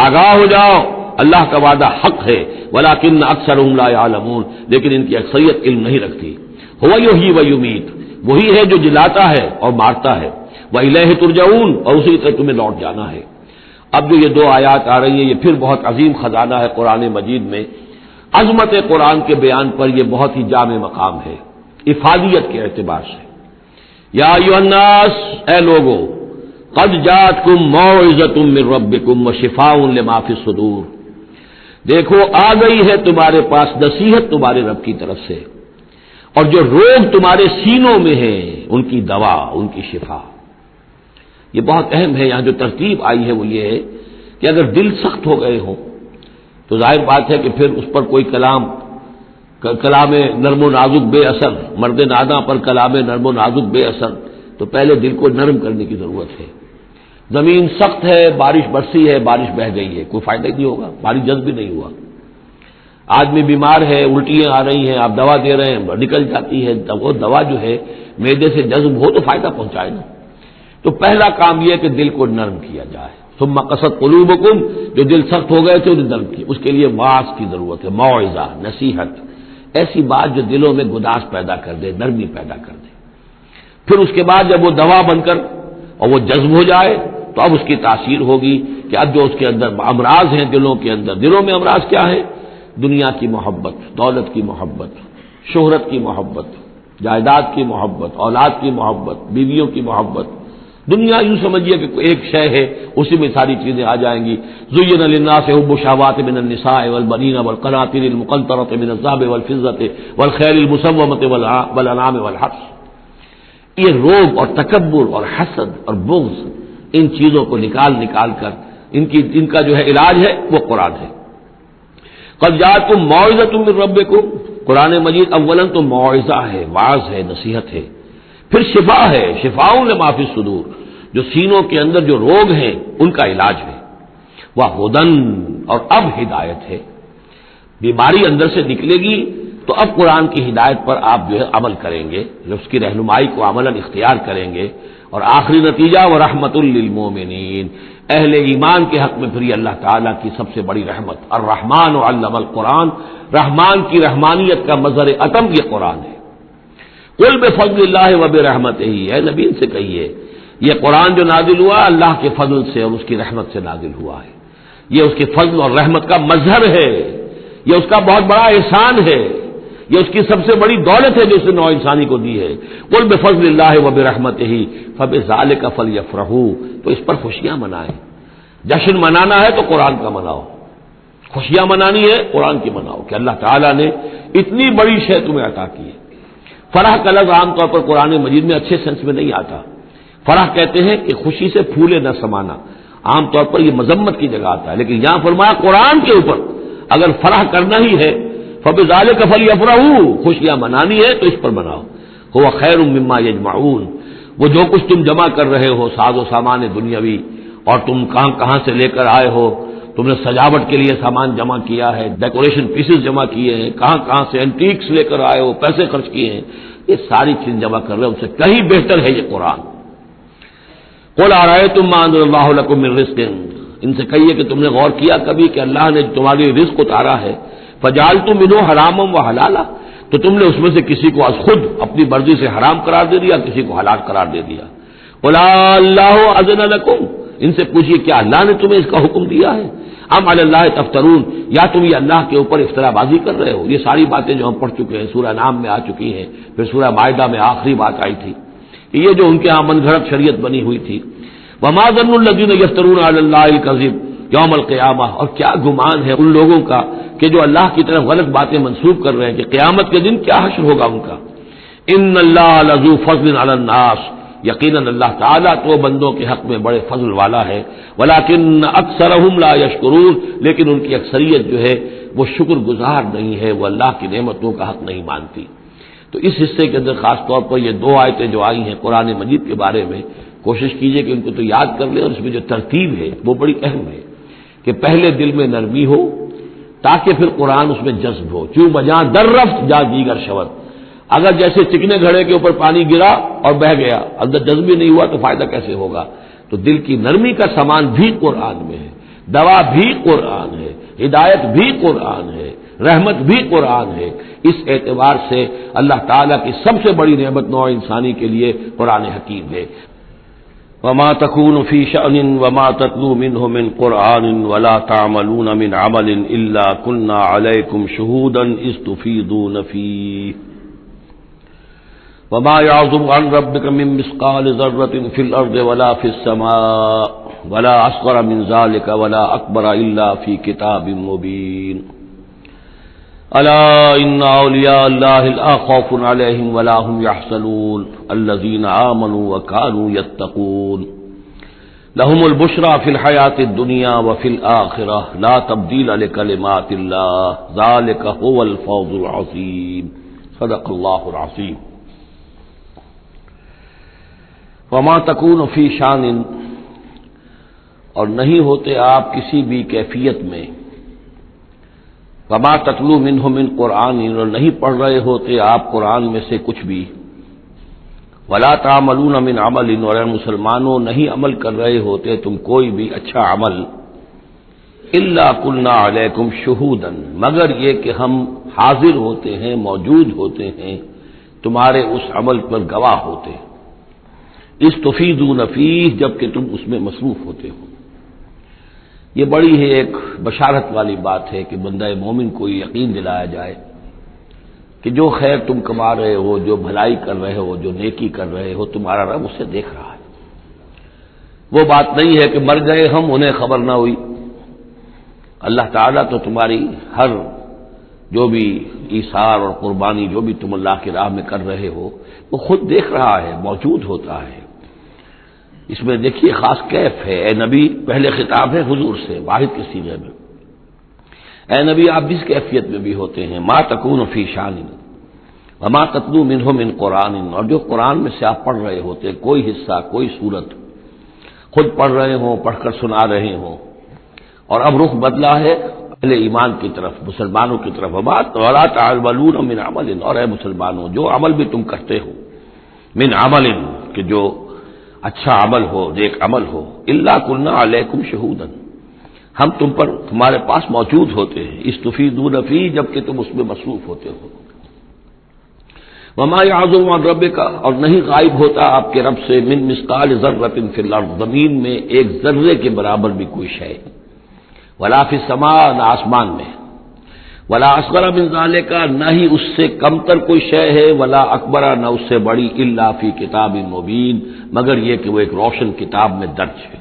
آگاہ ہو جاؤ اللہ کا وعدہ حق ہے. وَلَٰكِنَّ أَكْثَرَهُمْ لَا يَعْلَمُونَ، لیکن ان کی اکثریت علم نہیں رکھتی. هُوَ يُحْيِي وَيُمِيتُ، وہی ہے جو جلاتا ہے اور مارتا ہے. وَإِلَيْهِ تُرْجَعُونَ، اور اسی طرح تمہیں لوٹ جانا ہے. اب جو یہ دو آیات آ رہی ہیں یہ پھر بہت عظیم خزانہ ہے قرآن مجید میں. عظمت قرآن کے بیان پر یہ بہت ہی جامع مقام ہے افادیت کے اعتبار سے. یا ایھا الناس، اے لوگو، قد جاءتکم موعظۃ من ربکم وشفاء لما فی الصدور، دیکھو آ گئی ہے تمہارے پاس نصیحت تمہارے رب کی طرف سے، اور جو روگ تمہارے سینوں میں ہیں ان کی دوا، ان کی شفا. یہ بہت اہم ہے. یہاں جو ترتیب آئی ہے وہ یہ ہے کہ اگر دل سخت ہو گئے ہوں تو ظاہر بات ہے کہ پھر اس پر کوئی کلام نرم و نازک بے اثر، مرد ناداں پر کلام نرم و نازک بے اثر، تو پہلے دل کو نرم کرنے کی ضرورت ہے. زمین سخت ہے، بارش برسی ہے، بارش بہہ گئی ہے، کوئی فائدہ نہیں ہوگا، بارش جذب بھی نہیں ہوا. آدمی بیمار ہے، الٹیاں آ رہی ہیں، آپ دوا دے رہے ہیں نکل جاتی ہے، وہ دوا جو ہے معدے سے جذب ہو تو فائدہ پہنچائے نا. تو پہلا کام یہ ہے کہ دل کو نرم کیا جائے. ثم قست قلوبکم، جو دل سخت ہو گئے تھے انہیں نرم کیا. اس کے لیے واعظ کی ضرورت ہے، موعظہ، نصیحت، ایسی بات جو دلوں میں گداز پیدا کر دے، نرمی پیدا کر دے. پھر اس کے بعد جب وہ دوا بن کر اور وہ جذب ہو جائے تو اب اس کی تاثیر ہوگی کہ اب جو اس کے اندر امراض ہیں دلوں کے اندر، دلوں میں امراض کیا ہے؟ دنیا کی محبت، دولت کی محبت، شہرت کی محبت، جائیداد کی محبت، اولاد کی محبت، بیویوں کی محبت. دنیا یوں سمجھیے کہ ایک شے ہے، اسی میں ساری چیزیں آ جائیں گی. زُيِّنَ لِلنَّاسِ حُبُّ الشَّهَوَاتِ مِنَ النِّسَاءِ وَالْبَنِينَ وَالْقَنَاطِيرِ الْمُقَنطَرَةِ مِنَ الذَّهَبِ وَالْفِضَّةِ وَالْخَيْلِ الْمُسَوَّمَةِ وَالْأَنْعَامِ وَالْحَرْثِ. یہ روب اور تکبر اور حسد اور بغض، ان چیزوں کو نکال کر ان کا جو ہے علاج ہے وہ قرآن ہے. قد جاءتکم موعظۃ من ربکم، قرآن مجید اولاً تو موعظہ ہے، واعظ ہے، نصیحت ہے. پھر شفا ہے، شفاء لما فی الصدور، جو سینوں کے اندر جو روگ ہیں ان کا علاج ہے. وہ ہدن، اور اب ہدایت ہے. بیماری اندر سے نکلے گی تو اب قرآن کی ہدایت پر آپ جو ہے عمل کریں گے، اس کی رہنمائی کو عملاً اختیار کریں گے، اور آخری نتیجہ ورحمۃ للمومنین، اہل ایمان کے حق میں پھر یہ اللہ تعالیٰ کی سب سے بڑی رحمت، الرحمن علم القرآن، رحمان کی رحمانیت کا مظہر عتم یہ قرآن ہے۔ قل بفضل اللہ وبرحمتہ، اے نبی ان سے کہیے یہ قرآن جو نازل ہوا اللہ کے فضل سے اور اس کی رحمت سے نازل ہوا ہے، یہ اس کے فضل اور رحمت کا مظہر ہے، یہ اس کا بہت بڑا احسان ہے، یہ اس کی سب سے بڑی دولت ہے جو اس نے نوع انسانی کو دی ہے۔ قل بفضل اللہ وبرحمتہ فبذلک فلیفرحوا، تو اس پر خوشیاں منائیں۔ جشن منانا ہے تو قرآن کا مناؤ، خوشیاں منانی ہے قرآن کی مناؤ کہ اللہ تعالیٰ نے اتنی بڑی شے تمہیں عطا کی ہے۔ فرح کا لفظ عام طور پر قرآن مجید میں اچھے سینس میں نہیں آتا۔ فرح کہتے ہیں کہ خوشی سے پھولے نہ سمانا، عام طور پر یہ مذمت کی جگہ آتا ہے، لیکن یہاں فرمایا قرآن کے اوپر اگر فرح کرنا ہی ہے فبذلک فلیفرحوا، خوشیاں منانی ہے تو اس پر مناؤ۔ هو خیر مما یجمعون، وہ جو کچھ تم جمع کر رہے ہو ساز و سامان دنیاوی، اور تم کہاں کہاں سے لے کر آئے ہو، تم نے سجاوٹ کے لیے سامان جمع کیا ہے، ڈیکوریشن پیسز جمع کیے ہیں، کہاں کہاں سے اینٹیکس لے کر آئے ہو، پیسے خرچ کیے ہیں، یہ ساری چیز جمع کر رہے ہو، ان سے کہیں بہتر ہے یہ قرآن۔ قل ارأیتم ما انزل اللہ لکم من رزق، ان سے کہیے کہ تم نے غور کیا کبھی کہ اللہ نے تمہارے رزق اتارا ہے، فجعلتم منہ حراما وحلالا، تو تم نے اس میں سے کسی کو از خود اپنی مرضی سے حرام قرار دے دیا، کسی کو حلال قرار دے دیا۔ قل اللہ اذن لکم، ان سے پوچھیے کیا اللہ نے تمہیں اس کا حکم دیا ہے؟ ام علی اللہ تفترون، یا تم یہ اللہ کے اوپر افترا بازی کر رہے ہو؟ یہ ساری باتیں جو ہم پڑھ چکے ہیں سورہ نام میں آ چکی ہیں، پھر سورہ مائدہ میں آخری بات آئی تھی کہ یہ جو ان کے ہاں من گھڑت شریعت بنی ہوئی تھی۔ وما ظن الذین یفترون علی اللہ الکذب یوم القیامہ، اور کیا گمان ہے ان لوگوں کا کہ جو اللہ کی طرف غلط باتیں منسوب کر رہے ہیں کہ قیامت کے دن کیا حشر ہوگا ان کا۔ ان اللہ لذو فضل علی الناس، یقیناً اللہ تعالیٰ تو بندوں کے حق میں بڑے فضل والا ہے، ولیکن اکثرہم لا یشکرون، لیکن ان کی اکثریت جو ہے وہ شکر گزار نہیں ہے، وہ اللہ کی نعمتوں کا حق نہیں مانتی۔ تو اس حصے کے اندر خاص طور پر یہ دو آیتیں جو آئی ہیں قرآن مجید کے بارے میں، کوشش کیجئے کہ ان کو تو یاد کر لیں، اور اس میں جو ترتیب ہے وہ بڑی اہم ہے کہ پہلے دل میں نرمی ہو تاکہ پھر قرآن اس میں جذب ہو، چوں بجاں در رفت جا دیگر شود، اگر جیسے چکنے گھڑے کے اوپر پانی گرا اور بہہ گیا، اندر جذب نہیں ہوا تو فائدہ کیسے ہوگا؟ تو دل کی نرمی کا سامان بھی قرآن میں ہے، دوا بھی قرآن ہے، ہدایت بھی قرآن ہے، رحمت بھی قرآن ہے۔ اس اعتبار سے اللہ تعالیٰ کی سب سے بڑی نعمت نوع انسانی کے لیے قرآن حکیم ہے۔ وما تكون في شأن وما تتلو منه من قرآن ولا تعملون من عمل إلا كنا عليكم شهودا إذ تفيضون فيه وما يعزب عن ربك من مثقال ذرة في الأرض ولا في السماء ولا أصغر من ذلك ولا أكبر إلا في كتاب مبين ألا إن أولياء الله لا خوف عليهم ولا هم يحزنون الذين آمنوا وكانوا يتقون لهم البشرى في الحياة الدنيا وفي الآخرة لا تبديل لكلمات الله ذلك هو الفوز العظيم صدق الله العظيم۔ وما تكون في شان، اور نہیں ہوتے آپ کسی بھی کیفیت میں، وما تتلو منہ من قرآن، اور نہیں پڑھ رہے ہوتے آپ قرآن میں سے کچھ بھی، ولا تعملون من عمل، اور مسلمانوں نہیں عمل کر رہے ہوتے تم کوئی بھی اچھا عمل، الا كنا علیکم شہودا، مگر یہ کہ ہم حاضر ہوتے ہیں، موجود ہوتے ہیں، تمہارے اس عمل پر گواہ ہوتے ہیں، اس تفیضون فیہ، جبکہ تم اس میں مصروف ہوتے ہو۔ یہ بڑی ہے ایک بشارت والی بات ہے کہ بندہ مومن کو یقین دلایا جائے کہ جو خیر تم کما رہے ہو، جو بھلائی کر رہے ہو، جو نیکی کر رہے ہو، تمہارا رب اسے دیکھ رہا ہے۔ وہ بات نہیں ہے کہ مر گئے ہم انہیں خبر نہ ہوئی، اللہ تعالیٰ تو تمہاری ہر جو بھی ایثار اور قربانی جو بھی تم اللہ کی راہ میں کر رہے ہو وہ خود دیکھ رہا ہے، موجود ہوتا ہے۔ اس میں دیکھیے خاص کیف ہے، اے نبی، پہلے خطاب ہے حضور سے واحد کے سیغے میں، اے نبی آپ جس کیفیت میں بھی ہوتے ہیں، ما تکون فی شان وما تتلو منہ من قرآن، اور جو قرآن میں سے آپ پڑھ رہے ہوتے کوئی حصہ، کوئی سورت، خود پڑھ رہے ہوں، پڑھ کر سنا رہے ہوں، اور اب رخ بدلا ہے، اہل ایمان کی طرف، مسلمانوں کی طرف، ولا تعملون من عمل، اور اے مسلمانوں جو عمل بھی تم کرتے ہو، من عمل کہ جو اچھا عمل ہو، نیک عمل ہو، الا کنا علیکم شہودا، ہم تم پر تمہارے پاس موجود ہوتے ہیں، استفیدون فی، جبکہ تم اس میں مصروف ہوتے ہو۔ وما یعزب عن ربک، اور نہیں غائب ہوتا آپ کے رب سے، من مثقال ذرۃ فی الارض، زمین میں ایک ذرے کے برابر بھی کوئی شے، ولا فی السماء، نہ آسمان میں، ولا اصغر من ذالک، نہ ہی اس سے کمتر کوئی شے ہے، ولا اکبر، نہ اس سے بڑی، الا فی کتاب مبین، مگر یہ کہ وہ ایک روشن کتاب میں درج ہے۔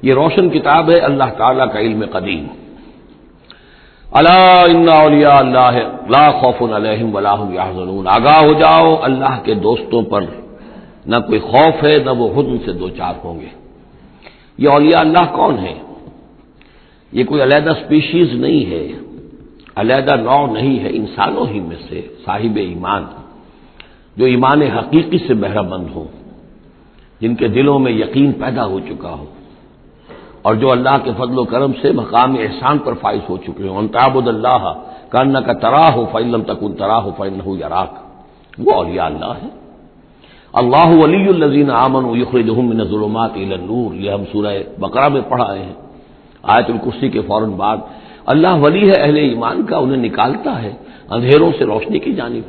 یہ روشن کتاب ہے اللہ تعالیٰ کا علم قدیم۔ الا ان اولیاء اللہ لا خوف علیہم ولا هم یحزنون، آگاہ ہو جاؤ، اللہ کے دوستوں پر نہ کوئی خوف ہے نہ وہ حزن سے دوچار ہوں گے۔ یہ اولیاء اللہ کون ہیں؟ یہ کوئی علیحدہ سپیشیز نہیں ہے، علیحدہ نوع نہیں ہے، انسانوں ہی میں سے صاحب ایمان، جو ایمان حقیقی سے بہرہ مند ہوں، جن کے دلوں میں یقین پیدا ہو چکا ہو، اور جو اللہ کے فضل و کرم سے مقام احسان پر فائز ہو چکے ہوں۔ ان تعبد اللہ کانک تراہ فإن لم تکن تراہ فإنہ یراک، وہ اولیاء اللہ ہے۔ اللہ ولی الذین آمنوا یخرجہم من الظلمات الی النور، یہ ہم سورہ بقرہ میں پڑھا ہے، آیت الکرسی کے فوراً بعد۔ اللہ ولی ہے اہل ایمان کا، انہیں نکالتا ہے اندھیروں سے روشنی کی جانب،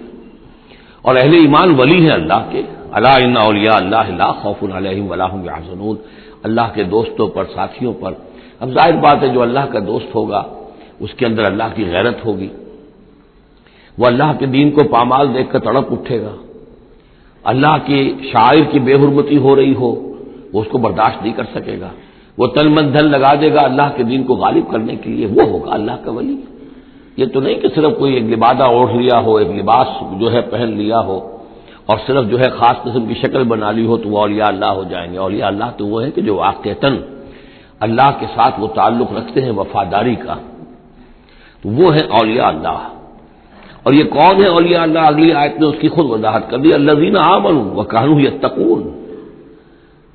اور اہل ایمان ولی ہیں اللہ کے۔ الا ان اولیاء اللہ لا خوف علیہم ولا هم یحزنون، اللہ کے دوستوں پر، ساتھیوں پر۔ اب ظاہر بات ہے جو اللہ کا دوست ہوگا اس کے اندر اللہ کی غیرت ہوگی، وہ اللہ کے دین کو پامال دیکھ کر تڑپ اٹھے گا، اللہ کی شاعر کی بے حرمتی ہو رہی ہو وہ اس کو برداشت نہیں کر سکے گا، وہ تن من دھن لگا دے گا اللہ کے دین کو غالب کرنے کے لیے، وہ ہوگا اللہ کا ولی۔ یہ تو نہیں کہ صرف کوئی ایک لبادہ اوڑھ لیا ہو، ایک لباس جو ہے پہن لیا ہو، اور صرف جو ہے خاص قسم کی شکل بنا لی ہو تو وہ اولیاء اللہ ہو جائیں گے۔ اولیاء اللہ تو وہ ہے کہ جو واقعتاً اللہ کے ساتھ وہ تعلق رکھتے ہیں وفاداری کا، تو وہ ہے اولیاء اللہ۔ اور یہ کون ہے اولیاء اللہ؟ اگلی آیت میں اس کی خود وضاحت کر دی، الذین آمنوا وکانوا یتقون۔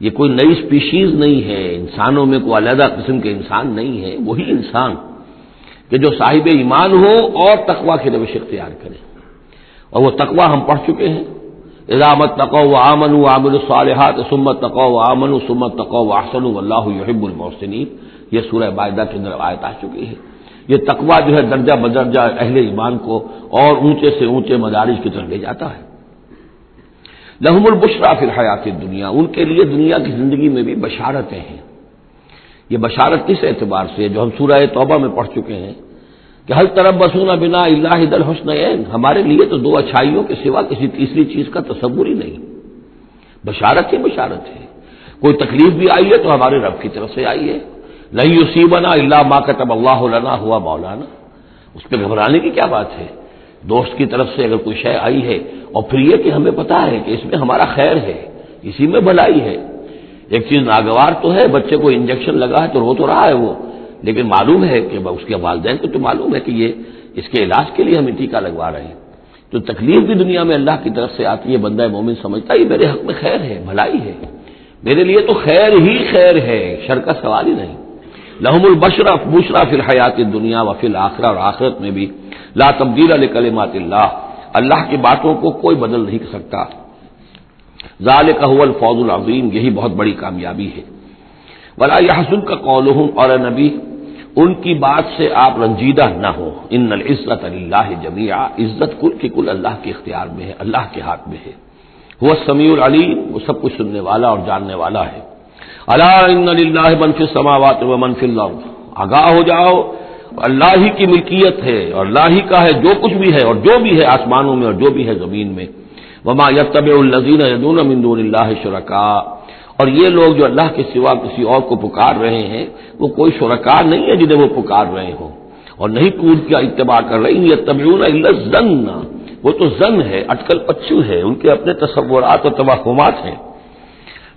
یہ کوئی نئی سپیشیز نہیں ہے، انسانوں میں کوئی علیحدہ قسم کے انسان نہیں ہے، وہی انسان کہ جو صاحب ایمان ہو اور تقوی کی روش اختیار کرے، اور وہ تقوی ہم پڑھ چکے ہیں، اذا اتقوا وآمنوا وعملوا الصالحات ثم اتقوا وآمنوا ثم اتقوا واحسنوا واللہ یحب المحسنین، یہ سورہ مائدہ کے اندر آیت آ چکی ہے۔ یہ تقوی جو ہے درجہ بدرجہ اہل ایمان کو اور اونچے سے اونچے مدارج کی طرف لے جاتا ہے۔ لہم البشریٰ فی الحیات الدنیا، ان کے لیے دنیا کی زندگی میں بھی بشارتیں ہیں۔ یہ بشارت کس اعتبار سے؟ جو ہم سورہ توبہ میں پڑھ چکے ہیں کہ هل تربصون بنا الا احدى الحسنيين، ہمارے لیے تو دو اچھائیوں کے سوا کسی تیسری چیز کا تصور ہی نہیں۔ بشارت ہی بشارت ہے، کوئی تکلیف بھی آئی ہے تو ہمارے رب کی طرف سے آئی ہے، لن یصیبنا الا ما كتب اللہ لنا هو مولانا، اس پہ گھبرانے کی کیا بات ہے؟ دوست کی طرف سے اگر کوئی شے آئی ہے، اور پھر یہ کہ ہمیں پتہ ہے کہ اس میں ہمارا خیر ہے، اسی میں بھلائی ہے۔ ایک چیز ناگوار تو ہے، بچے کو انجیکشن لگا ہے تو رو تو رہا ہے وہ، لیکن معلوم ہے کہ اس کے والدین کو تو معلوم ہے کہ یہ اس کے علاج کے لیے ہمیں ٹیکہ لگوا رہے ہیں۔ تو تکلیف بھی دنیا میں اللہ کی طرف سے آتی ہے، بندہ مومن سمجھتا ہے یہ میرے حق میں خیر ہے، بھلائی ہے، میرے لیے تو خیر ہی خیر ہے، شر کا سوال ہی نہیں۔ لہم البشریٰ فی الحیات الدنیا وفی الآخرہ، اور آخرت میں بھی لا تبدیل لکلمات اللہ، اللہ کی باتوں کو کوئی بدل نہیں سکتا۔ ذالک هو الفوز العظیم، یہی بہت بڑی کامیابی ہے۔ ولا یحزنک قولہم، اور اے نبی ان کی بات سے آپ رنجیدہ نہ ہو، ان العزت للہ جمیعا، عزت کل کی کل اللہ کے اختیار میں ہے، اللہ کے ہاتھ میں ہے۔ هو السمیع العلیم، وہ سب کچھ سننے والا اور جاننے والا ہے۔ الا ان للہ من فی السماوات ومن فی الارض، آگاہ ہو جاؤ، اللہ ہی کی ملکیت ہے اور اللہ ہی کا ہے جو کچھ بھی ہے اور جو بھی ہے آسمانوں میں اور جو بھی ہے زمین میں۔ وما یتبع الذین یدعون من دون اللہ شرکاء، اور یہ لوگ جو اللہ کے سوا کسی اور کو پکار رہے ہیں وہ کوئی شرکاء نہیں ہے جنہیں وہ پکار رہے ہوں، اور نہیں کود کا اتباع کر رہے ہیں۔ یتبعون الا الظن، وہ تو ظن ہے، اٹکل پچو ہے، ان کے اپنے تصورات اور توہمات ہیں۔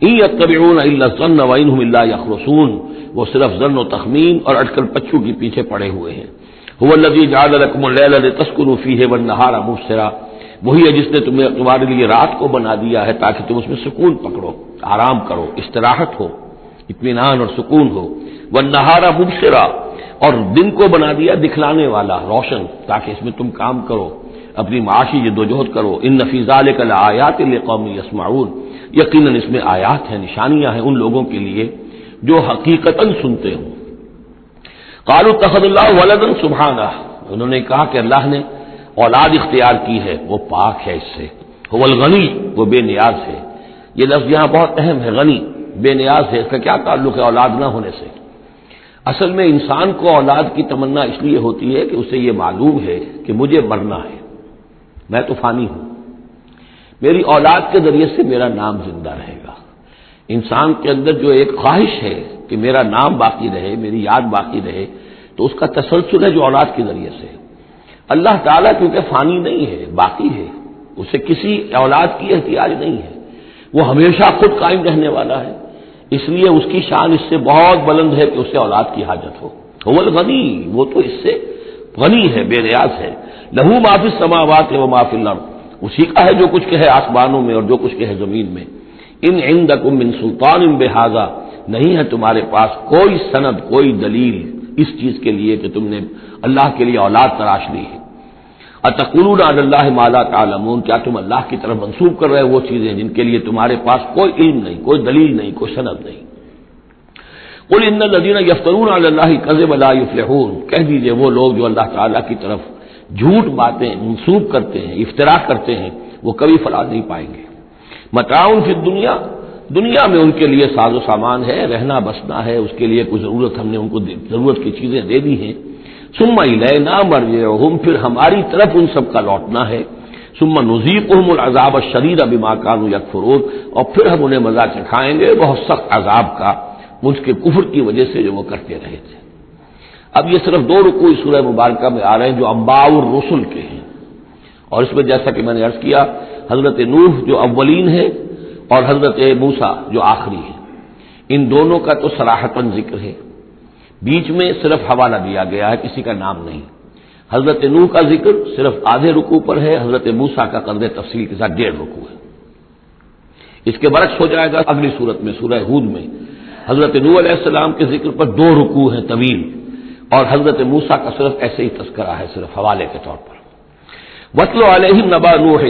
ان یتبعون الا الظن وان هم الا یخرصون، وہ صرف ظن و تخمین اور اٹکل پچو کے پیچھے پڑے ہوئے ہیں۔ هو الذی جعل لكم الليل لتسكنوا فيه والنهار مبصرا، وہی ہے جس نے تمہارے لیے رات کو بنا دیا ہے تاکہ تم اس میں سکون پکڑو، آرام کرو، استراحت ہو۔ اطمینان اور سکون ہو، والنہار مبصرا، اور دن کو بنا دیا دکھلانے والا، روشن، تاکہ اس میں تم کام کرو، اپنی معاشی جدوجہد کرو۔ ان فی ذلک لآیات لقوم یسمعون، یقیناً اس میں آیات ہیں، نشانیاں ہیں ان لوگوں کے لیے جو حقیقتاً سنتے ہوں۔ قالوا اتخذ اللہ ولدا سبحانہ، انہوں نے کہا کہ اللہ نے اولاد اختیار کی ہے، وہ پاک ہے اس سے، هو الغنی، وہ بے نیاز ہے۔ یہ لفظ یہاں بہت اہم ہے، غنی، بے نیاز ہے، اس کا کیا تعلق ہے اولاد نہ ہونے سے؟ اصل میں انسان کو اولاد کی تمنا اس لیے ہوتی ہے کہ اسے یہ معلوم ہے کہ مجھے مرنا ہے، میں تو فانی ہوں، میری اولاد کے ذریعے سے میرا نام زندہ رہے گا۔ انسان کے اندر جو ایک خواہش ہے کہ میرا نام باقی رہے، میری یاد باقی رہے، تو اس کا تسلسل ہے جو اولاد کے ذریعے سے۔ اللہ تعالیٰ کیونکہ فانی نہیں ہے، باقی ہے، اسے کسی اولاد کی احتیاج نہیں ہے، وہ ہمیشہ خود قائم رہنے والا ہے، اس لیے اس کی شان اس سے بہت بلند ہے کہ اسے اولاد کی حاجت ہو۔ هو الغنی، وہ تو اس سے غنی ہے، بے نیاز ہے۔ لہو ما فی السماوات و ما فی الارض، اسی کا ہے جو کچھ کہ ہے آسمانوں میں اور جو کچھ کہ ہے زمین میں۔ ان عندکم من سلطان بہذا، نہیں ہے تمہارے پاس کوئی سند، کوئی دلیل اس چیز کے لیے کہ تم نے اللہ کے لیے اولاد تراش لی ہے۔ اتقولون علی اللہ ما لا تعلمون، کیا تم اللہ کی طرف منسوب کر رہے ہو وہ چیزیں جن کے لیے تمہارے پاس کوئی علم نہیں، کوئی دلیل نہیں، کوئی سند نہیں۔ قل ان الذین یفترون علی اللہ الکذب لا یفلحون، کہہ دیجئے وہ لوگ جو اللہ تعالیٰ کی طرف جھوٹ باتیں منسوب کرتے ہیں، افتراء کرتے ہیں، وہ کبھی فلاح نہیں پائیں گے۔ متاع فی الدنیا، دنیا میں ان کے لیے ساز و سامان ہے، رہنا بسنا ہے، اس کے لیے کوئی ضرورت ہم نے ان کو ضرورت کی چیزیں دے دی ہیں۔ ثم الینا مرجعہم، پھر ہماری طرف ان سب کا لوٹنا ہے۔ ثم نذیقہم العذاب الشدید بما کانوا یکفرون، اور پھر ہم انہیں مزہ چکھائیں گے بہت سخت عذاب کا، ان کے کفر کی وجہ سے جو وہ کرتے رہے تھے۔ اب یہ صرف 2 رکوع سورہ مبارکہ میں آ رہے ہیں جو انباء الرسل کے ہیں، اور اس میں جیسا کہ میں نے عرض کیا حضرت نوح جو اولین ہے اور حضرت موسیٰ جو آخری ہے، ان دونوں کا تو صراحتاً ذکر ہے، بیچ میں صرف حوالہ دیا گیا ہے، کسی کا نام نہیں۔ حضرت نوح کا ذکر صرف آدھے رکوع پر ہے، حضرت موسیٰ کا قدر تفصیل کے ساتھ 1.5 رکوع ہے۔ اس کے برعکس ہو جائے گا اگلی صورت میں، سورہ ہود میں حضرت نوح علیہ السلام کے ذکر پر 2 رکوع ہیں طویل، اور حضرت موسیٰ کا صرف ایسے ہی تذکرہ ہے، صرف حوالے کے طور پر۔ وَاتْلُ عَلَيْهِمْ نَبَأَ نُوحٍ،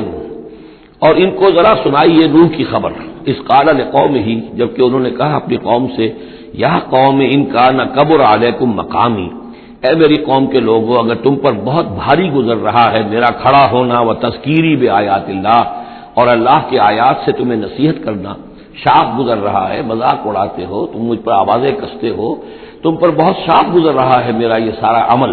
اور ان کو ذرا سنائیے نوح کی خبر، اذ قال لقومہ، جبکہ انہوں نے کہا اپنی قوم سے، یا قوم ان کان کبر علیکم مقامی، اے میری قوم کے لوگوں، اگر تم پر بہت بھاری گزر رہا ہے میرا کھڑا ہونا، و تذکیری بآیات اللہ، اور اللہ کے آیات سے تمہیں نصیحت کرنا، شاق گزر رہا ہے، مذاق اڑاتے ہو تم، مجھ پر آوازیں کستے ہو، تم پر بہت شاق گزر رہا ہے میرا یہ سارا عمل۔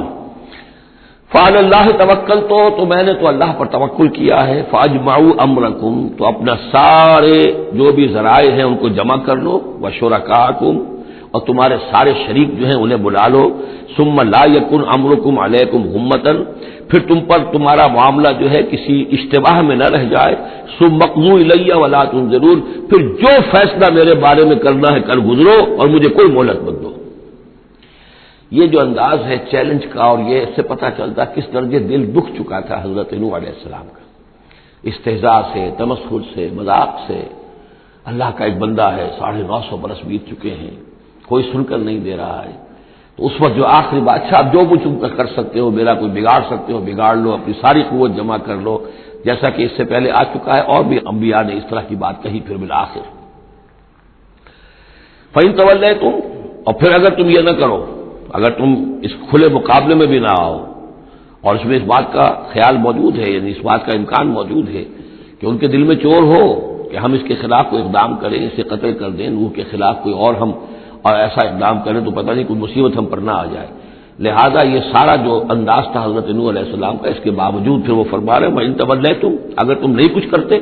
فعلی اللہ توکل، تو میں نے تو اللہ پر توکل کیا ہے۔ فاجمعوا امرکم، تو اپنا سارے جو بھی ذرائع ہیں ان کو جمع کر لو، وشرکاکم، اور تمہارے سارے شریک جو ہیں انہیں بلا لو۔ ثم لا یکن امرکم علیکم غمۃ، پھر تم پر تمہارا معاملہ جو ہے کسی اشتباہ میں نہ رہ جائے۔ ثم اقضوا الی ولا تنظرون، پھر جو فیصلہ میرے بارے میں کرنا ہے کر گزرو اور مجھے کوئی مہلت مت دو۔ یہ جو انداز ہے چیلنج کا، اور یہ اس سے پتہ چلتا کس درجے دل دکھ چکا تھا حضرت نوح علیہ السلام کا، استہزاء سے، تمسخر سے، مذاق سے۔ اللہ کا ایک بندہ ہے، 950 برس بیت چکے ہیں، کوئی سن کر نہیں دے رہا ہے، تو اس وقت جو آخری بات، اچھا اب جو کچھ تم کر سکتے ہو، میرا کوئی بگاڑ سکتے ہو بگاڑ لو، اپنی ساری قوت جمع کر لو، جیسا کہ اس سے پہلے آ چکا ہے، اور بھی انبیاء نے اس طرح کی بات کہی۔ پھر بالآخر فَإِن تَوَلَّيْتُمْ، اور پھر اگر تم یہ نہ کرو، اگر تم اس کھلے مقابلے میں بھی نہ آؤ، اور اس میں اس بات کا خیال موجود ہے، یعنی اس بات کا امکان موجود ہے کہ ان کے دل میں چور ہو کہ ہم اس کے خلاف کوئی اقدام کریں، اسے قتل کر دیں، نوح کے خلاف کوئی اور ہم اور ایسا اقدام کریں تو پتہ نہیں کوئی مصیبت ہم پر نہ آ جائے، لہذا یہ سارا جو انداز تھا حضرت نوح علیہ السلام کا، اس کے باوجود پھر وہ فرما رہے ہیں وَإِن تَوَلَّيْتُمْ، اگر تم نہیں کچھ کرتے،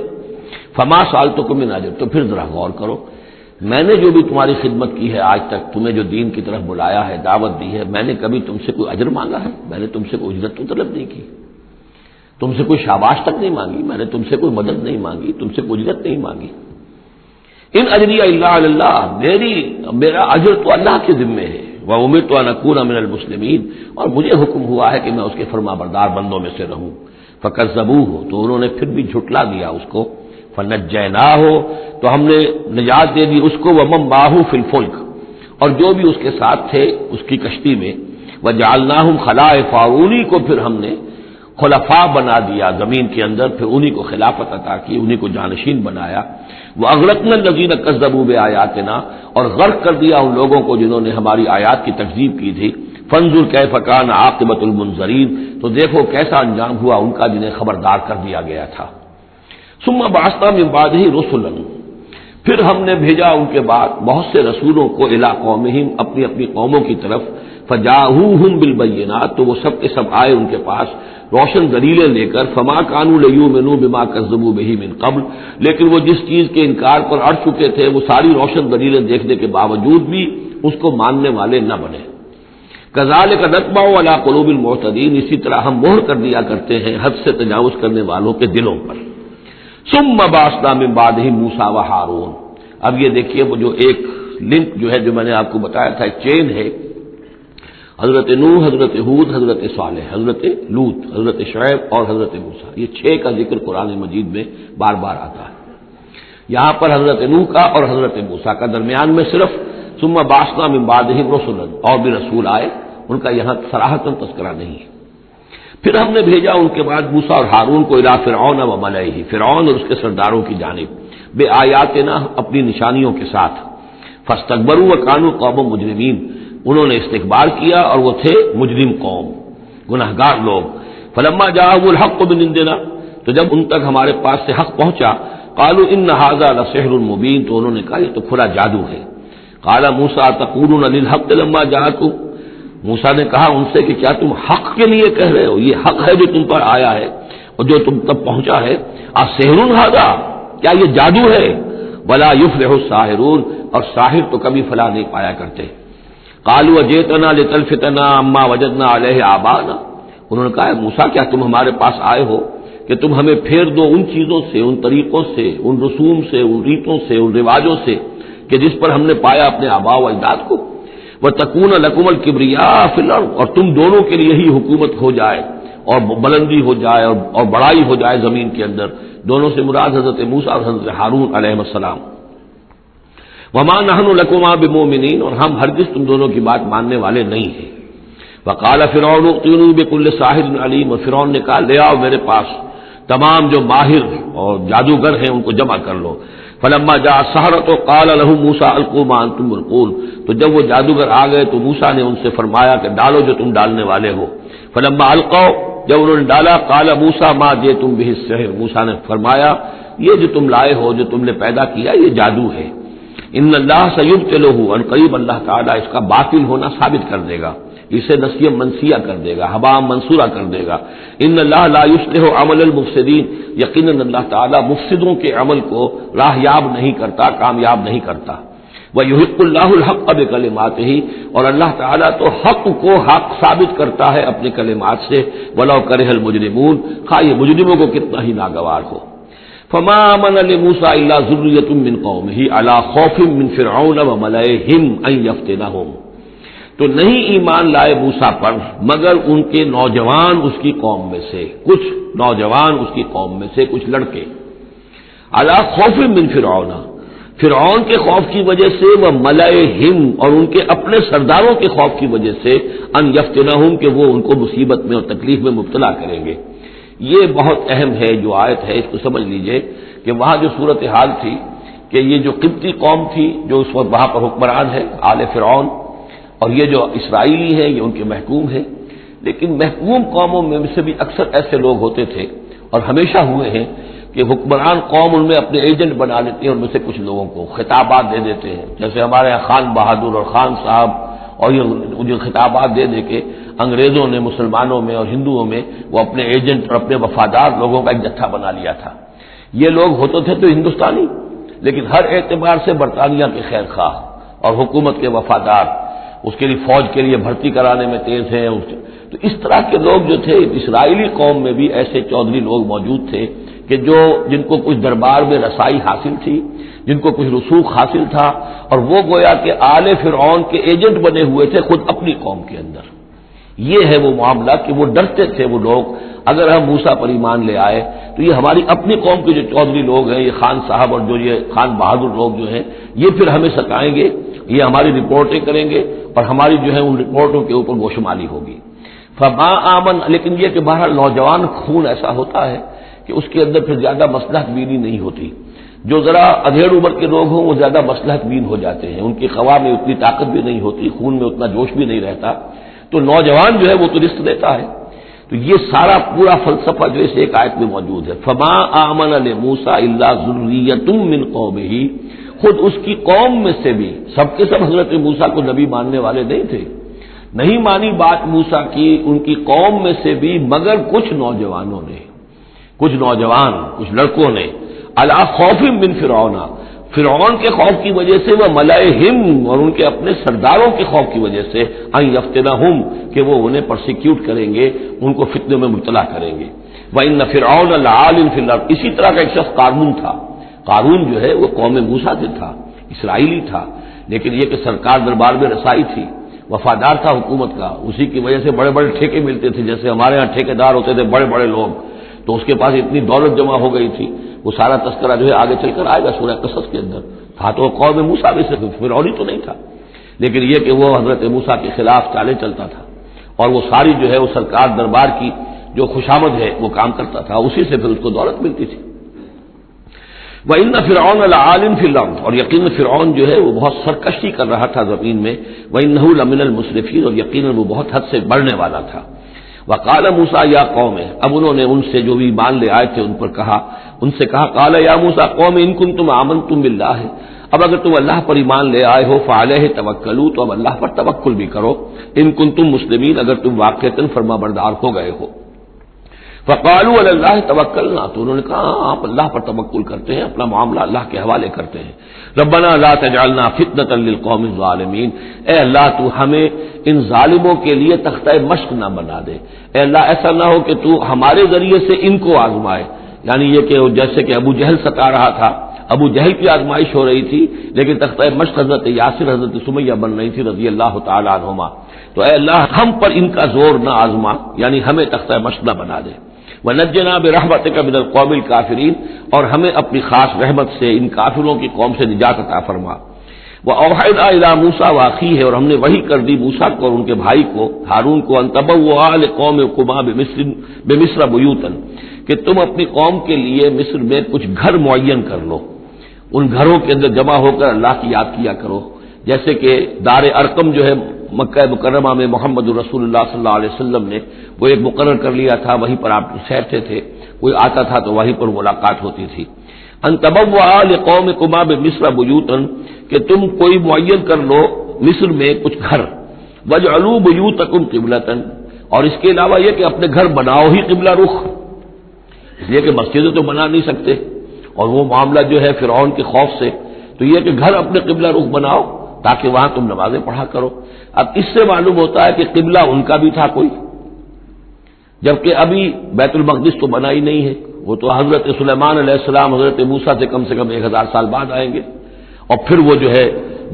فَمَا سَأَلْتُكُم مِّنْ أَجْرٍ، تو پھر ذرا غور کرو، میں نے جو بھی تمہاری خدمت کی ہے آج تک، تمہیں جو دین کی طرف بلایا ہے، دعوت دی ہے، میں نے کبھی تم سے کوئی اجر مانگا ہے؟ میں نے تم سے کوئی اجرت تو طلب نہیں کی، تم سے کوئی شاباش تک نہیں مانگی، میں نے تم سے کوئی مدد نہیں مانگی، تم سے کوئی اجرت نہیں مانگی۔ ان اجری الا علی اللہ، میرا اجر تو اللہ کے ذمے ہے۔ وامرت ان اکون من المسلمین، اور مجھے حکم ہوا ہے کہ میں اس کے فرما بردار بندوں میں سے رہوں۔ فکذبوہ، تو انہوں نے پھر بھی جھٹلا دیا اس کو۔ فنجیناہ، تو ہم نے نجات دے دی اس کو، ومن معہ فی الفلک، اور جو بھی اس کے ساتھ تھے اس کی کشتی میں، وجعلناہم خلائف، انہی کو پھر ہم نے خلفاء بنا دیا زمین کے اندر، پھر انہی کو خلافت عطا کی، انہی کو جانشین بنایا۔ واغرقنا الذین کذبوا بآیاتنا، اور غرق کر دیا ان لوگوں کو جنہوں نے ہماری آیات کی تکذیب کی تھی۔ فانظر کیف کان عاقبۃ المنذرین، تو دیکھو کیسا انجام ہوا ان کا جنہیں خبردار کر دیا گیا تھا۔ ثم بعثنا من بعدہ رسلا، پھر ہم نے بھیجا ان کے بعد بہت سے رسولوں کو الی قومہم، اپنی اپنی قوموں کی طرف، فجاءوہم بالبینات، تو وہ سب کے سب آئے ان کے پاس روشن دلیلیں لے کر، فما کانوا لیؤمنوا بما کذبوا بہ من قبل، لیکن وہ جس چیز کے انکار پر اڑ چکے تھے وہ ساری روشن دلیلیں دیکھنے کے باوجود بھی اس کو ماننے والے نہ بنے۔ کذالک نطبع علی قلوب المعتدین، اسی طرح ہم مہر کر دیا کرتے ہیں حد سے تجاوز کرنے والوں کے دلوں پر۔ ثم بعثنا من بعدہم موسیٰ و ہارون، اب یہ دیکھیے وہ جو ایک لنک جو ہے جو میں نے آپ کو بتایا تھا، ایک چین ہے، حضرت نوح، حضرت ہود، حضرت صالح، حضرت لوط، حضرت شعیب اور حضرت موسیٰ، یہ 6 کا ذکر قرآن مجید میں بار بار آتا ہے۔ یہاں پر حضرت نوح کا اور حضرت موسیٰ کا، درمیان میں صرف ثم بعثنا من بعدہم رسلا، اور بھی رسول آئے، ان کا یہاں صراحتاً تذکرہ نہیں ہے۔ پھر ہم نے بھیجا ان کے بعد موسیٰ اور ہارون کو الی فرعون و ملئہ، فرعون اور اس کے سرداروں کی جانب، بے آیاتنا، اپنی نشانیوں کے ساتھ، فاستکبروا وکانوا قوما مجرمین، انہوں نے استکبار کیا اور وہ تھے مجرم قوم، گنہگار لوگ۔ فلما جاءهم الحق من عندنا، تو جب ان تک ہمارے پاس سے حق پہنچا، قالوا ان ھذا لسحر مبین، تو انہوں نے کہا یہ تو کھلا جادو ہے۔ قال موسیٰ تقولون للحق لما جاءکم، موسیٰ نے کہا ان سے کہ کیا تم حق کے لیے کہہ رہے ہو، یہ حق ہے جو تم پر آیا ہے اور جو تم تک پہنچا ہے، اسحر ھذا، کیا یہ جادو ہے؟ ولا یفلح الساحرون، اور ساحر تو کبھی فلاح نہیں پایا کرتے۔ قالوا اجئتنا لتلفتنا عما وجدنا علیہ آباءنا، انہوں نے کہا موسیٰ کیا تم ہمارے پاس آئے ہو کہ تم ہمیں پھیر دو ان چیزوں سے، ان طریقوں سے، ان رسوم سے، ان ریتوں سے، ان رواجوں سے کہ جس پر ہم نے پایا اپنے آباء و اجداد کو، وتکون لکم الکبریاء فی الارض، اور تم دونوں کے لیے ہی حکومت ہو جائے اور بلندی ہو جائے اور بڑائی ہو جائے زمین کے اندر۔ دونوں سے مراد حضرت موسیٰ اور حضرت ہارون علیہ السلام۔ وما نحن لکما بمؤمنین، اور ہم ہرگز تم دونوں کی بات ماننے والے نہیں ہیں۔ وقال فرعون ائتونی بکل ساحر علیم، اور فرعون نے کہا لے آؤ میرے پاس تمام جو ماہر اور جادوگر ہیں ان کو جمع کر لو۔ فلما جاء السحرۃ قال لهم موسیٰ القوا ما انتم ملقون، تو جب وہ جادوگر آ گئے تو موسیٰ نے ان سے فرمایا کہ ڈالو جو تم ڈالنے والے ہو۔ فلما القوا، جب انہوں نے ڈالا، قال موسیٰ ما جئتم به السحر، موسیٰ نے فرمایا یہ جو تم لائے ہو، جو تم نے پیدا کیا، یہ جادو ہے۔ ان اللہ سیبطلہ، ان قریب اللہ تعالیٰ اس کا باطل ہونا ثابت کر دے گا، اسے نسیہ منسیہ کر دے گا، ہباء منصورہ کر دے گا۔ ان اللہ لا یصلح عمل المفسدین، یقیناً اللہ تعالیٰ مفسدوں کے عمل کو راہیاب نہیں کرتا، کامیاب نہیں کرتا۔ وَيُحِقُّ اللَّهُ الْحَقَّ بِكَلِمَاتِهِ، اور اللہ تعالیٰ تو حق کو حق ثابت کرتا ہے اپنے کلمات سے، وَلَوْ كَرِهَ الْمُجْرِمُونَ، خواہ یہ مجرموں کو کتنا ہی ناگوار ہو۔ فما آمن لموسیٰ الا ذریۃ من قومہ علی خوف من فرعون وملئہم ان یفتنہم، تو نہیں ایمان لائے موسیٰ پر مگر ان کے نوجوان اس کی قوم میں سے، کچھ نوجوان اس کی قوم میں سے، کچھ لڑکے، علی خوف من فرعون، فرعون کے خوف کی وجہ سے، وہ ملئہم، اور ان کے اپنے سرداروں کے خوف کی وجہ سے، ان یفتنہم، کہ وہ ان کو مصیبت میں اور تکلیف میں مبتلا کریں گے۔ یہ بہت اہم ہے جو آیت ہے، اس کو سمجھ لیجئے کہ وہاں جو صورتحال تھی کہ یہ جو قبطی قوم تھی جو اس وقت وہاں پر حکمران ہے آل فرعون، اور یہ جو اسرائیلی ہیں یہ ان کے محکوم ہیں، لیکن محکوم قوموں میں سے بھی اکثر ایسے لوگ ہوتے تھے اور ہمیشہ ہوئے ہیں کہ حکمران قوم ان میں اپنے ایجنٹ بنا لیتے ہیں، ان میں سے کچھ لوگوں کو خطابات دے دیتے ہیں، جیسے ہمارے یہاں خان بہادر اور خان صاحب، اور یہ جو خطابات دے دے کے انگریزوں نے مسلمانوں میں اور ہندوؤں میں وہ اپنے ایجنٹ اور اپنے وفادار لوگوں کا ایک جتھا بنا لیا تھا۔ یہ لوگ ہوتے تھے تو ہندوستانی، لیکن ہر اعتبار سے برطانیہ کے خیر خواہ اور حکومت کے وفادار، اس کے لیے فوج کے لیے بھرتی کرانے میں تیز ہیں۔ تو اس طرح کے لوگ جو تھے اسرائیلی قوم میں بھی ایسے چودھری لوگ موجود تھے کہ جن کو کچھ دربار میں رسائی حاصل تھی، جن کو کچھ رسوخ حاصل تھا، اور وہ گویا کہ آل فرعون کے ایجنٹ بنے ہوئے تھے خود اپنی قوم کے اندر۔ یہ ہے وہ معاملہ کہ وہ ڈرتے تھے وہ لوگ، اگر ہم موسیٰ پر ایمان لے آئے تو یہ ہماری اپنی قوم کے جو چودھری لوگ ہیں، یہ خان صاحب اور جو یہ خان بہادر لوگ جو ہیں، یہ پھر ہمیں ستائیں گے یہ ہماری رپورٹیں کریں گے اور ہماری جو ہے ان رپورٹوں کے اوپر گوشمالی ہوگی. فما آمن، لیکن یہ کہ بہرحال نوجوان خون ایسا ہوتا ہے کہ اس کے اندر پھر زیادہ مصلحت بینی نہیں ہوتی. جو ذرا ادھیڑ عمر کے لوگ ہوں وہ زیادہ مصلحت بین ہو جاتے ہیں، ان کی خوا میں اتنی طاقت بھی نہیں ہوتی، خون میں اتنا جوش بھی نہیں رہتا، تو نوجوان جو ہے وہ تو رزق دیتا ہے. تو یہ سارا پورا فلسفہ جو اس ایک آیت میں موجود ہے. فما آمن لموسیٰ الا ذریۃ من قومہ، خود اس کی قوم میں سے بھی، سب کے سب حضرت موسیٰ کو نبی ماننے والے نہیں تھے، نہیں مانی بات موسیٰ کی ان کی قوم میں سے بھی، مگر کچھ نوجوانوں نے، کچھ نوجوان، کچھ لڑکوں نے، علی خوف من فرعون، فرعون کے خوف کی وجہ سے، وہ ملئہم، اور ان کے اپنے سرداروں کے خوف کی وجہ سے، ان یفتنہم، کہ وہ انہیں پرسیکیوٹ کریں گے، ان کو فتنے میں مبتلا کریں گے. وان فرعون لعال فی الارض، اسی طرح کا ایک شخص قارون تھا. قارون جو ہے وہ قوم موسیٰ سے تھا، اسرائیلی تھا، لیکن یہ کہ سرکار دربار میں رسائی تھی، وفادار تھا حکومت کا، اسی کی وجہ سے بڑے بڑے ٹھیکے ملتے تھے، جیسے ہمارے ہاں ٹھیکیدار ہوتے تھے بڑے بڑے لوگ، تو اس کے پاس اتنی دولت جمع ہو گئی تھی. وہ سارا تذکرہ جو ہے آگے چل کر آئے گا سورہ قصص کے اندر. تھا تو قوم موسیٰ میں سے، فرعونی تو نہیں تھا، لیکن یہ کہ وہ حضرت موسیٰ کے خلاف چالیں چلتا تھا، اور وہ ساری جو ہے وہ سرکار دربار کی جو خوشامد ہے وہ کام کرتا تھا، اسی سے پھر اس کو دولت ملتی تھی. وَإِنَّ فِرْعَوْنَ لَعَالٍ فِي الْأَرْضِ، اور یقیناً فرعون جو ہے وہ بہت سرکشی کر رہا تھا زمین میں. وَإِنَّهُ لَمِنَ الْمُسْرِفِينَ، اور یقیناً وہ بہت حد سے بڑھنے والا تھا. وَقَالَ مُوسَىٰ يَا قَوْمِ، اب انہوں نے ان سے جو بھی ایمان لے آئے تھے ان پر کہا، ان سے کہا، قَالَ يَا مُوسَىٰ قَوْمِ إِن كُنتُمْ آمَنتُم بِاللَّهِ، اب اگر تم اللہ پر ایمان لے آئے ہو، فَعَلَيْهِ تَوَكَّلُوا، تو اب اللہ پر توکل بھی کرو. إِن كُنتُم مُسْلِمِينَ، اگر تم واقعتاً فرما بردار ہو گئے ہو. فقالوا علی اللہ توکلنا، تو انہوں نے کہا آپ اللہ پر توکل کرتے ہیں، اپنا معاملہ اللہ کے حوالے کرتے ہیں. ربنا لا تجعلنا فتنة للقوم الظالمین، اے اللہ تو ہمیں ان ظالموں کے لیے تختہ مشق نہ بنا دے. اے اللہ ایسا نہ ہو کہ تو ہمارے ذریعے سے ان کو آزمائے، یعنی یہ کہ جیسے کہ ابو جہل ستا رہا تھا، ابو جہل کی آزمائش ہو رہی تھی، لیکن تختہ مشق حضرت یاسر، حضرت سمیہ بن رہی تھی رضی اللہ تعالی عنہما. تو اے اللہ ہم پر ان کا زور نہ آزما، یعنی ہمیں تختہ مشق نہ بنا دے. وَنَجِّنَا بِرَحْمَتِكَ مِنَ الْقَوْمِ الْكَافِرِينَ، اور ہمیں اپنی خاص رحمت سے ان کافروں کی قوم سے نجات عطا فرما. وَأَوْحَيْنَا إِلَىٰ مُوسَىٰ وَأَخِيهِ، اور ہم نے وحی کر دی موسیٰ کو اور ان کے بھائی کو ہارون کو، أَن تَبَوَّآ لِقَوْمِكُمَا بِمِصْرَ بُيُوتًا، کہ تم اپنی قوم کے لیے مصر میں کچھ گھر معین کر لو، ان گھروں کے اندر جمع ہو کر اللہ کی یاد کیا کرو. جیسے کہ دار ارقم جو ہے مکہ مکرمہ میں محمد رسول اللہ صلی اللہ علیہ وسلم نے وہ ایک مقرر کر لیا تھا، وہیں پر آپ ٹھہرتے تھے، کوئی آتا تھا تو وہیں پر ملاقات ہوتی تھی. ان تبوأ لقومکما بمصر بیوتا، کہ تم کوئی معین کر لو مصر میں کچھ گھر. واجعلوا بیوتکم قبلۃ، اور اس کے علاوہ یہ کہ اپنے گھر بناؤ ہی قبلہ رخ، اس لیے کہ مسجدیں تو بنا نہیں سکتے، اور وہ معاملہ جو ہے فرعون کے خوف سے، تو یہ کہ گھر اپنے قبلہ رخ بناؤ تاکہ وہاں تم نمازیں پڑھا کرو. اب اس سے معلوم ہوتا ہے کہ قبلہ ان کا بھی تھا کوئی، جبکہ ابھی بیت المقدس تو بنا ہی نہیں ہے، وہ تو حضرت سلیمان علیہ السلام حضرت موسیٰ سے کم 1000 سال بعد آئیں گے، اور پھر وہ جو ہے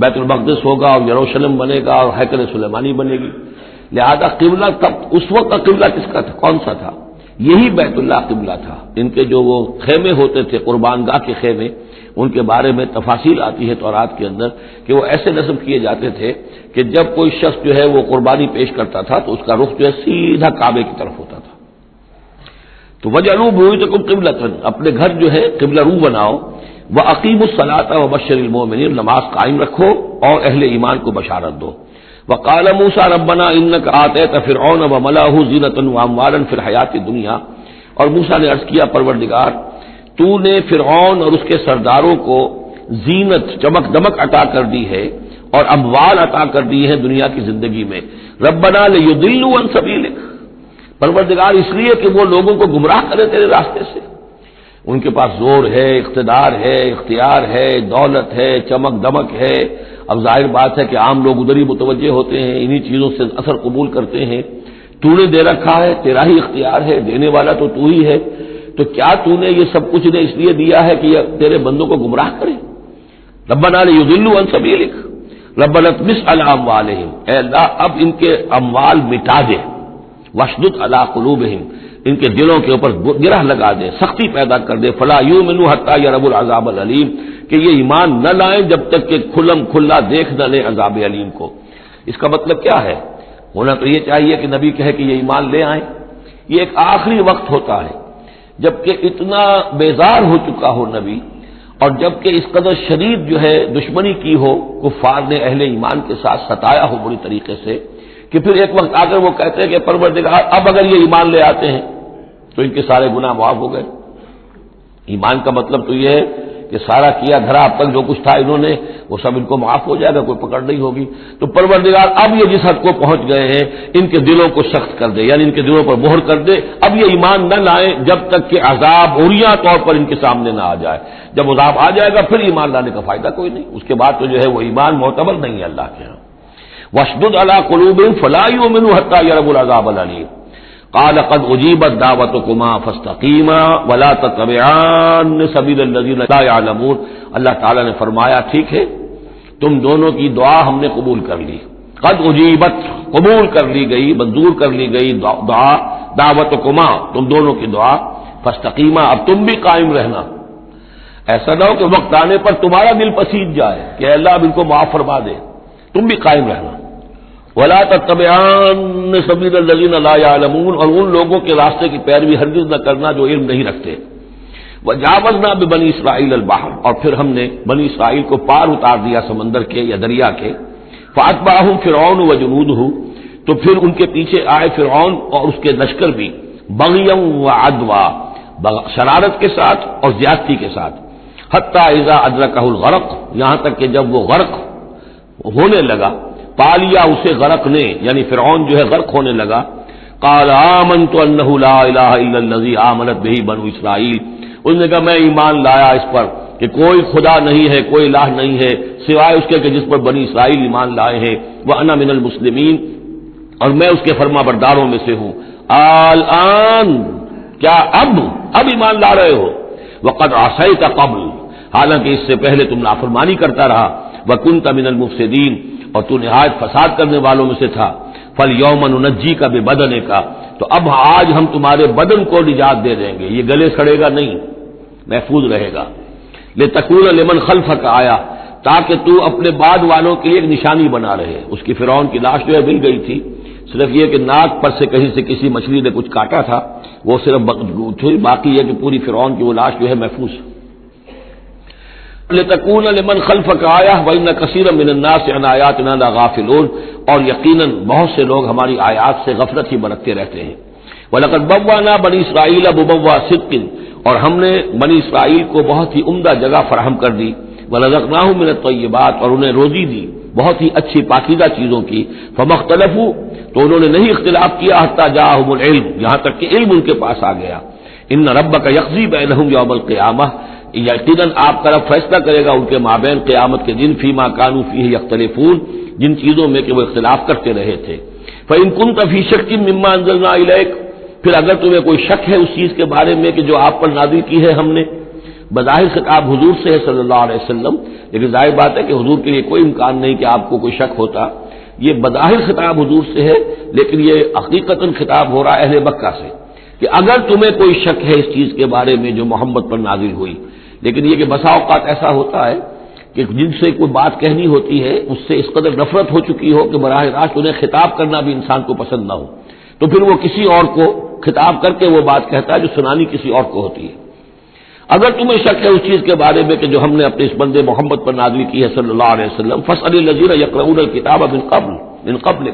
بیت المقدس ہوگا اور یروشلم بنے گا اور ہیکل سلیمانی بنے گی. لہذا قبلہ تب اس وقت کا قبلہ کس کا تھا، کون سا تھا؟ یہی بیت اللہ قبلہ تھا. ان کے جو وہ خیمے ہوتے تھے قربان گاہ کے خیمے، ان کے بارے میں تفاصیل آتی ہے تورات کے اندر کہ وہ ایسے نصب کیے جاتے تھے کہ جب کوئی شخص جو ہے وہ قربانی پیش کرتا تھا تو اس کا رخ جو ہے سیدھا کعبے کی طرف ہوتا تھا. تو وجعلوا بیوتکم قبلۃ، اپنے گھر جو ہے قبلہ رو بناؤ. واقیموا الصلاۃ وبشر المؤمنین، نماز قائم رکھو اور اہل ایمان کو بشارت دو. وقال موسیٰ ربنا انک آتیت فرعون وملأہ زینۃ واموالا فی الحیاۃ الدنیا، اور موسیٰ نے عرض کیا پروردگار تو نے فرعون اور اس کے سرداروں کو زینت، چمک دمک عطا کر دی ہے اور اموال عطا کر دی ہے دنیا کی زندگی میں. ربنا لیضلوا عن سبیلک، پروردگار اس لیے کہ وہ لوگوں کو گمراہ کرے تیرے راستے سے. ان کے پاس زور ہے، اقتدار ہے، اختیار ہے، دولت ہے، چمک دمک ہے. اب ظاہر بات ہے کہ عام لوگ ادھر ہی متوجہ ہوتے ہیں، انہی چیزوں سے اثر قبول کرتے ہیں. تو نے دے رکھا ہے، تیرا ہی اختیار ہے، دینے والا تو تو ہی ہے، تو کیا تو نے یہ سب کچھ نے اس لیے دیا ہے کہ یہ تیرے بندوں کو گمراہ کرے؟ ربنا لیضلوا عن سبیلک ربنا اطمس علی اموالہم، اے اللہ اب ان کے اموال مٹا دے. واشدد علی قلوبہم، ان کے دلوں کے اوپر گرہ لگا دے، سختی پیدا کر دے. فلا یؤمنوا حتی یروا العذاب العلیم، کہ یہ ایمان نہ لائیں جب تک کہ کھلم کھلا دیکھ نہ لیں عذاب علیم کو۔ اس کا مطلب کیا ہے؟ ہونا تو یہ چاہیے کہ نبی کہے کہ یہ ایمان لے آئیں۔ یہ ایک آخری وقت ہوتا ہے جبکہ اتنا بیزار ہو چکا ہو نبی، اور جبکہ اس قدر شدید جو ہے دشمنی کی ہو کفار نے اہل ایمان کے ساتھ، ستایا ہو بری طریقے سے، کہ پھر ایک وقت آ کر وہ کہتے ہیں کہ پروردگار اب اگر یہ ایمان لے آتے ہیں تو ان کے سارے گناہ معاف ہو گئے۔ ایمان کا مطلب تو یہ ہے کہ سارا کیا دھرا اب تک جو کچھ تھا انہوں نے وہ سب ان کو معاف ہو جائے گا، کوئی پکڑ نہیں ہوگی۔ تو پروردگار اب یہ جس حد کو پہنچ گئے ہیں ان کے دلوں کو سخت کر دے، یعنی ان کے دلوں پر مہر کر دے، اب یہ ایمان نہ لائیں جب تک کہ عذاب عریاں طور پر ان کے سامنے نہ آ جائے۔ جب عذاب آ جائے گا پھر ایمان لانے کا فائدہ کوئی نہیں، اس کے بعد تو جو ہے وہ ایمان معتبر نہیں ہے اللہ کے ہاں۔ وَاشْدُدْ عَلَىٰ قُلُوبِهِمْ فَلَا يُؤْمِنُوا حَتَّىٰ يَرَوُا الْعَذَابَ الْأَلِيمَ قَالَ قَدْ أُجِيبَتْ دَعْوَتُكُمَا فَاسْتَقِيمَا وَلَا تَتَّبِعَانَّ سَبِيلَ الَّذِينَ لَا يَعْلَمُونَ۔ اللہ تعالیٰ نے فرمایا ٹھیک ہے، تم دونوں کی دعا ہم نے قبول کر لی، قد اجیبت قبول کر لی گئی، منظور کر لی گئی دعا، دعوتکما تم دونوں کی دعا، فاستقیما اب تم بھی قائم رہنا۔ ایسا نہ ہو کہ وقت آنے پر تمہارا دل پسیج جائے کہ اے اللہ اب ان کو معاف فرما دے، تم بھی قائم رہنا۔ ولا تتبعان سبیل الذین لا یعلمون، اور ان لوگوں کے راستے کی پیروی ہرگز نہ کرنا جو علم نہیں رکھتے۔ وجاوزنا ببنی اسرائیل البحر، اور پھر ہم نے بنی اسرائیل کو پار اتار دیا سمندر کے یا دریا کے، فاتبعہم فرعون وجنودہ، تو پھر ان کے پیچھے آئے فرعون اور اس کے لشکر بھی، بغیا وعدوا، شرارت کے ساتھ اور زیادتی کے ساتھ، حتی اذا ادرکہ الغرق، یہاں تک کہ جب وہ غرق ہونے لگا، پالیا اسے غرق نے، یعنی فرعون جو ہے غرق ہونے لگا، قال آمنت انہ لا الہ الا الذی آمنت بہ بنو اسرائیل، اس نے کہا میں ایمان لایا اس پر کہ کوئی خدا نہیں ہے، کوئی الہ نہیں ہے سوائے اس کے کہ جس پر بنی اسرائیل ایمان لائے ہیں، وانا من المسلمین، اور میں اس کے فرما برداروں میں سے ہوں۔ الآن کیا اب ایمان لا رہے ہو؟ وقد عصیت قبل، حالانکہ اس سے پہلے تم نافرمانی کرتا رہا، وکنت من المفسدین، اور تو نہایت فساد کرنے والوں میں سے تھا۔ فالیوم ننجیک ببدنک، تو اب آج ہم تمہارے بدن کو نجات دے دیں گے، یہ گلے سڑے گا نہیں، محفوظ رہے گا۔ لتکون لمن خلفک آیا، تاکہ تو اپنے بعد والوں کے لیے ایک نشانی بنا رہے۔ اس کی فرعون کی لاش جو ہے مل گئی تھی، صرف یہ کہ ناک پر سے کہیں سے کسی مچھلی نے کچھ کاٹا تھا، وہ صرف باقی ہے کہ پوری فرعون کی وہ لاش جو ہے محفوظ۔ لتکون لمن خلفک آیا وان کثیرا من الناس عن آیاتنا لغافلون، اور یقیناً بہت سے لوگ ہماری آیات سے غفلت ہی برتتے رہتے ہیں۔ وَلَقَدْ بَوَّأْنَا بَنِي إِسْرَائِيلَ مُبَوَّأَ صِدْقٍ، اور ہم نے بنی اسرائیل کو بہت ہی عمدہ جگہ فراہم کر دی، وَرَزَقْنَاهُم مِّنَ الطَّيِّبَاتِ، اور انہیں روزی دی بہت ہی اچھی پاکیزہ چیزوں کی، فَمَا اخْتَلَفُوا، تو انہوں نے نہیں اختلاف کیا، حتیٰ جاءہم العلم، یہاں تک کہ علم ان کے پاس آ گیا۔ ان ربک یقضی بینہم یوم القیامہ، یقیناً آپ کا رب فیصلہ کرے گا ان کے مابین قیامت کے دن، فیما کانوا فیہ یختلفون، جن چیزوں میں کہ وہ اختلاف کرتے رہے تھے۔ فإن كنت فی شک مما انزلنا الیک، پھر اگر تمہیں کوئی شک ہے اس چیز کے بارے میں کہ جو آپ پر نازل کی ہے ہم نے، بظاہر خطاب حضور سے ہے صلی اللہ علیہ وسلم، لیکن ظاہر بات ہے کہ حضور کے لیے کوئی امکان نہیں کہ آپ کو کوئی شک ہوتا، یہ بظاہر خطاب حضور سے ہے، لیکن یہ حقیقتاً خطاب ہو رہا ہے اہل مکہ سے، کہ اگر تمہیں کوئی شک ہے اس چیز کے بارے میں جو محمد پر نازل ہوئی، لیکن یہ کہ بسا اوقات ایسا ہوتا ہے کہ جن سے کوئی بات کہنی ہوتی ہے اس سے اس قدر نفرت ہو چکی ہو کہ براہ راست انہیں خطاب کرنا بھی انسان کو پسند نہ ہو، تو پھر وہ کسی اور کو خطاب کر کے وہ بات کہتا ہے جو سنانی کسی اور کو ہوتی ہے۔ اگر تمہیں شک ہے اس چیز کے بارے میں کہ جو ہم نے اپنے اس بندے محمد پر نازل کی ہے صلی اللہ علیہ وسلم، فاسأل الذین یقرؤون الکتاب من قبل،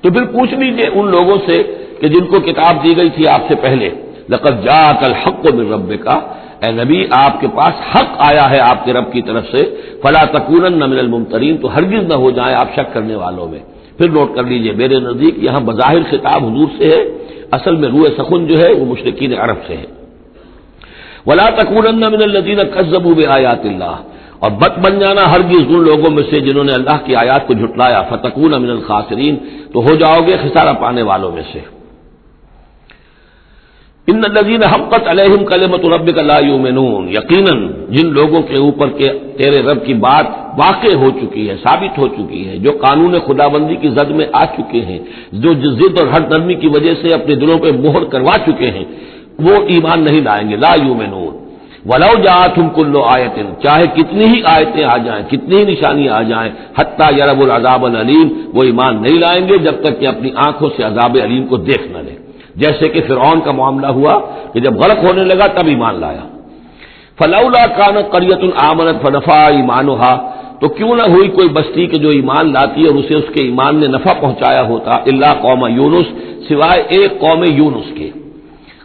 تو پھر پوچھ لیجیے ان لوگوں سے کہ جن کو کتاب دی گئی تھی آپ سے پہلے، لقد جاءک الحق من ربک، اے نبی آپ کے پاس حق آیا ہے آپ کے رب کی طرف سے، فلا تکونن من الممترین، تو ہرگز نہ ہو جائیں آپ شک کرنے والوں میں۔ پھر نوٹ کر لیجئے میرے نزدیک یہاں بظاہر خطاب حضور سے ہے، اصل میں روح سخن جو ہے وہ مشرکین عرب سے ہے۔ ولا تکونن من الذین کذبوا بآیات اللہ، اور بت بن جانا ہرگز ان لوگوں میں سے جنہوں نے اللہ کی آیات کو جھٹلایا، فتکون من الخاسرین، تو ہو جاؤ گے خسارہ پانے والوں میں سے۔ ان الذین حقت علیہم کلمۃ ربک لا یؤمنون، یقیناً جن لوگوں کے اوپر کے تیرے رب کی بات واقع ہو چکی ہے، ثابت ہو چکی ہے، جو قانون خداوندی کی زد میں آ چکے ہیں، جو ضد اور ہر نرمی کی وجہ سے اپنے دلوں پہ مہر کروا چکے ہیں، وہ ایمان نہیں لائیں گے، لا یؤمنون۔ ولو جاءتهم كل آیۃ، چاہے کتنی ہی آیتیں آ جائیں، کتنی ہی نشانیاں آ جائیں، حتی یروا العذاب العلیم، وہ ایمان نہیں لائیں گے جب تک کہ اپنی آنکھوں سے عذاب علیم کو دیکھ نہ لیں. جیسے کہ فرعون کا معاملہ ہوا کہ جب غرق ہونے لگا تب ایمان لایا. فلولا كانت قرية آمنت فنفعها ایمانها، تو کیوں نہ ہوئی کوئی بستی کہ جو ایمان لاتی اور اسے اس کے ایمان نے نفع پہنچایا ہوتا، الا قوم یونس، سوائے ایک قوم یونس کے.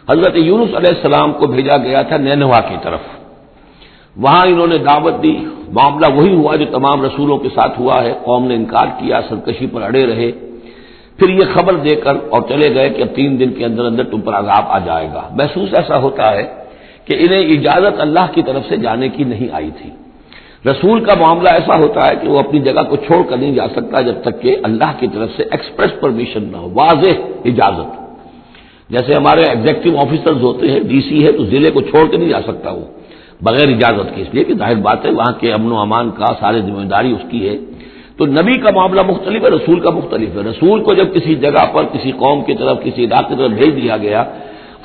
حضرت یونس علیہ السلام کو بھیجا گیا تھا نینوا کی طرف، وہاں انہوں نے دعوت دی، معاملہ وہی ہوا جو تمام رسولوں کے ساتھ ہوا ہے، قوم نے انکار کیا، سرکشی پر اڑے رہے، پھر یہ خبر دے کر اور چلے گئے کہ اب 3 دن کے اندر اندر تم پر عذاب آ جائے گا. محسوس ایسا ہوتا ہے کہ انہیں اجازت اللہ کی طرف سے جانے کی نہیں آئی تھی. رسول کا معاملہ ایسا ہوتا ہے کہ وہ اپنی جگہ کو چھوڑ کر نہیں جا سکتا جب تک کہ اللہ کی طرف سے ایکسپریس پرمیشن نہ ہو، واضح اجازت. جیسے ہمارے ایگزیکٹو آفیسرز ہوتے ہیں، ڈی سی ہے تو ضلع کو چھوڑ کے نہیں جا سکتا وہ بغیر اجازت کے، اس لیے کہ ظاہر بات ہے وہاں کے امن و امان کا سارے ذمہ داری اس کی ہے. تو نبی کا معاملہ مختلف ہے، رسول کا مختلف ہے. رسول کو جب کسی جگہ پر کسی قوم کی طرف کسی علاقے کی طرف بھیج دیا گیا،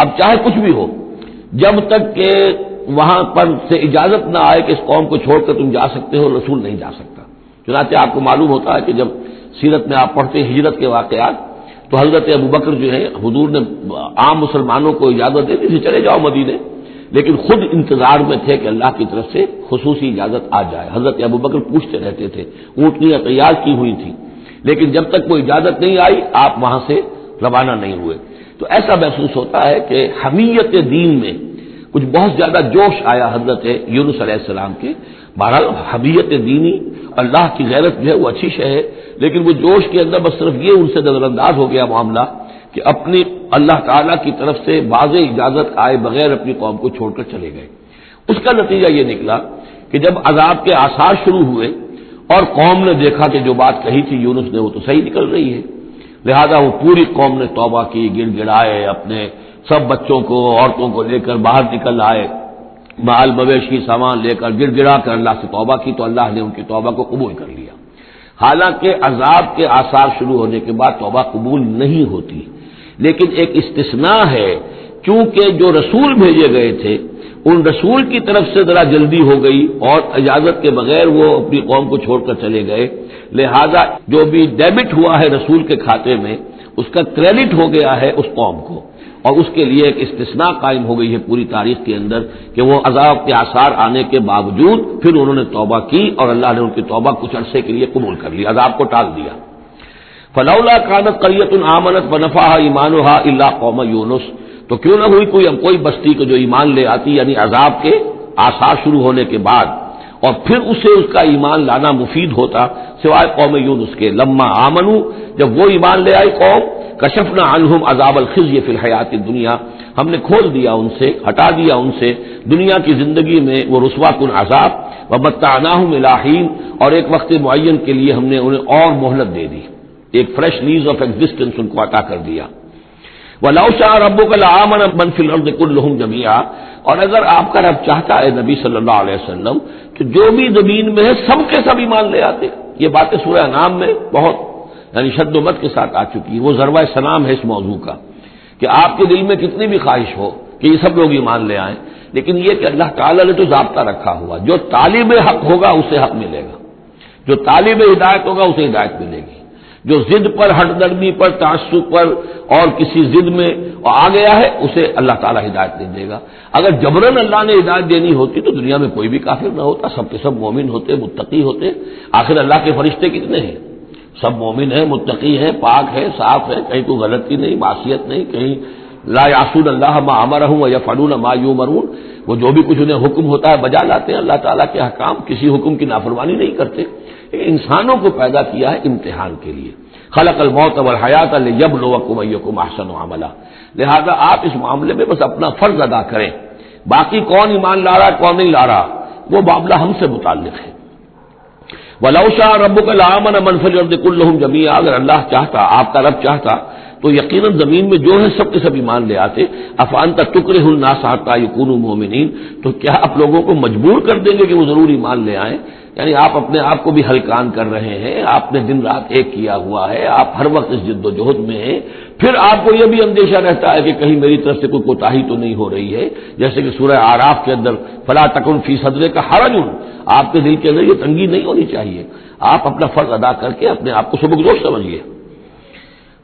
اب چاہے کچھ بھی ہو، جب تک کہ وہاں پر سے اجازت نہ آئے کہ اس قوم کو چھوڑ کر تم جا سکتے ہو، رسول نہیں جا سکتا. چنانچہ آپ کو معلوم ہوتا ہے کہ جب سیرت میں آپ پڑھتے ہیں ہجرت کے واقعات، تو حضرت ابوبکر جو ہے حضور نے عام مسلمانوں کو اجازت دے دی تھی چلے جاؤ مدینے، لیکن خود انتظار میں تھے کہ اللہ کی طرف سے خصوصی اجازت آ جائے. حضرت ابوبکر پوچھتے رہتے تھے، اونٹنیاں تیار کی ہوئی تھیں، لیکن جب تک وہ اجازت نہیں آئی آپ وہاں سے روانہ نہیں ہوئے. تو ایسا محسوس ہوتا ہے کہ حمیت دین میں کچھ بہت زیادہ جوش آیا حضرت یونس علیہ السلام کے. بہرحال حمیت دینی، اللہ کی غیرت جو ہے وہ اچھی شے ہے، لیکن وہ جوش کے اندر بس صرف یہ ان سے نظر انداز ہو گیا معاملہ کہ اپنی اللہ تعالیٰ کی طرف سے واضح اجازت آئے بغیر اپنی قوم کو چھوڑ کر چلے گئے. اس کا نتیجہ یہ نکلا کہ جب عذاب کے آثار شروع ہوئے اور قوم نے دیکھا کہ جو بات کہی تھی یونس نے وہ تو صحیح نکل رہی ہے، لہذا وہ پوری قوم نے توبہ کی، گڑ گڑائے، اپنے سب بچوں کو عورتوں کو لے کر باہر نکل آئے، مال مویشی سامان لے کر گڑ گڑا کر اللہ سے توبہ کی، تو اللہ نے ان کی توبہ کو قبول کر لیا. حالانکہ عذاب کے آثار شروع ہونے کے بعد توبہ قبول نہیں ہوتی، لیکن ایک استثناء ہے، چونکہ جو رسول بھیجے گئے تھے ان رسول کی طرف سے ذرا جلدی ہو گئی اور اجازت کے بغیر وہ اپنی قوم کو چھوڑ کر چلے گئے، لہذا جو بھی ڈیبٹ ہوا ہے رسول کے کھاتے میں اس کا کریڈٹ ہو گیا ہے اس قوم کو، اور اس کے لیے ایک استثناء قائم ہو گئی ہے پوری تاریخ کے اندر کہ وہ عذاب کے آثار آنے کے باوجود پھر انہوں نے توبہ کی اور اللہ نے ان کی توبہ کچھ عرصے کے لیے قبول کر لی، عذاب کو ٹال دیا. فلولا كانت قرية آمنت فنفعها ایمانها الا قوم یونس، تو کیوں نہ ہوئی کوئی بستی کو جو ایمان لے آتی، یعنی عذاب کے آثار شروع ہونے کے بعد اور پھر اسے اس کا ایمان لانا مفید ہوتا، سوائے قوم یونس کے. لما آمنوا، جب وہ ایمان لے آئی قوم، کشفنا عنہم عذاب الخزي فی الحیات الدنیا، ہم نے کھول دیا ان سے، ہٹا دیا ان سے دنیا کی زندگی میں وہ رسوا کن عذاب، ومتعناہم الی حین، اور ایک وقت معین کے لیے ہم نے انہیں اور مہلت دے دی، ایک فریش لیز آف ایگزسٹنس ان کو عطا کر دیا. وَلَوْ شَاءَ رَبُّكَ لَآمَنَ مَنْ فِي الْأَرْضِ كُلُّهُمْ جَمِيعًا، اور اگر آپ کا رب چاہتا ہے نبی صلی اللہ علیہ وسلم تو جو بھی زمین میں ہے سب کے سب ایمان لے آتے. یہ باتیں سورہ انعام میں بہت یعنی شد و مت کے ساتھ آ چکی ہے، وہ ضربہ سلام ہے اس موضوع کا کہ آپ کے دل میں کتنی بھی خواہش ہو کہ یہ سب لوگ ایمان لے آئیں، لیکن یہ کہ اللہ تعالیٰ نے تو ضابطہ رکھا ہوا، جو طالب حق ہوگا اسے حق ملے گا، جو طالب ہدایت ہوگا اسے ہدایت ملے گی، جو ضد پر، ہٹ درمی پر، تعصب پر اور کسی ضد میں آ گیا ہے اسے اللہ تعالیٰ ہدایت نہیں دے گا. اگر جبراً اللہ نے ہدایت دینی ہوتی تو دنیا میں کوئی بھی کافر نہ ہوتا، سب کے سب مومن ہوتے، متقی ہوتے. آخر اللہ کے فرشتے کتنے ہیں؟ سب مومن ہیں، متقی ہیں، پاک ہیں، صاف ہیں، کہیں کوئی غلطی نہیں، معصیت نہیں، کہیں لا یعصون اللہ ما امرہم ویفعلون ما یؤمرون، وہ جو بھی کچھ انہیں حکم ہوتا ہے بجا لاتے ہیں اللہ تعالیٰ کے احکام، کسی حکم کی نافرمانی نہیں کرتے. انسانوں کو پیدا کیا ہے امتحان کے لیے، خلق الموت والحیات لیبلوکم ایکم احسن عملا، لہذا آپ اس معاملے میں بس اپنا فرض ادا کریں، باقی کون ایمان لا رہا کون نہیں لا رہا وہ معاملہ ہم سے متعلق ہے. وَلَوْ شَاءَ رَبُّكَ لَآمَنَ مَنْ فِي الْأَرْضِ كُلُّهُمْ جَمِيعًا، اگر اللہ چاہتا، آپ کا رب چاہتا تو یقیناً زمین میں جو ہے سب کے سب ایمان لے آتے. أَفَأَنْتَ تُكْرِهُ النَّاسَ حَتَّى يَكُونُوا مُؤْمِنِينَ، تو کیا آپ لوگوں کو مجبور کر دیں گے کہ وہ ضرور ایمان لے آئیں؟ یعنی آپ اپنے آپ کو بھی ہلکان کر رہے ہیں، آپ نے دن رات ایک کیا ہوا ہے، آپ ہر وقت اس جد و جہد میں ہیں، پھر آپ کو یہ بھی اندیشہ رہتا ہے کہ کہیں میری طرف سے کوئی کوتاہی تو نہیں ہو رہی ہے، جیسے کہ سورہ اعراف کے اندر فلا تکن فی صدرک حرج، آپ کے دل کے اندر یہ تنگی نہیں ہونی چاہیے، آپ اپنا فرض ادا کر کے اپنے آپ کو سبکدوش سمجھیے۔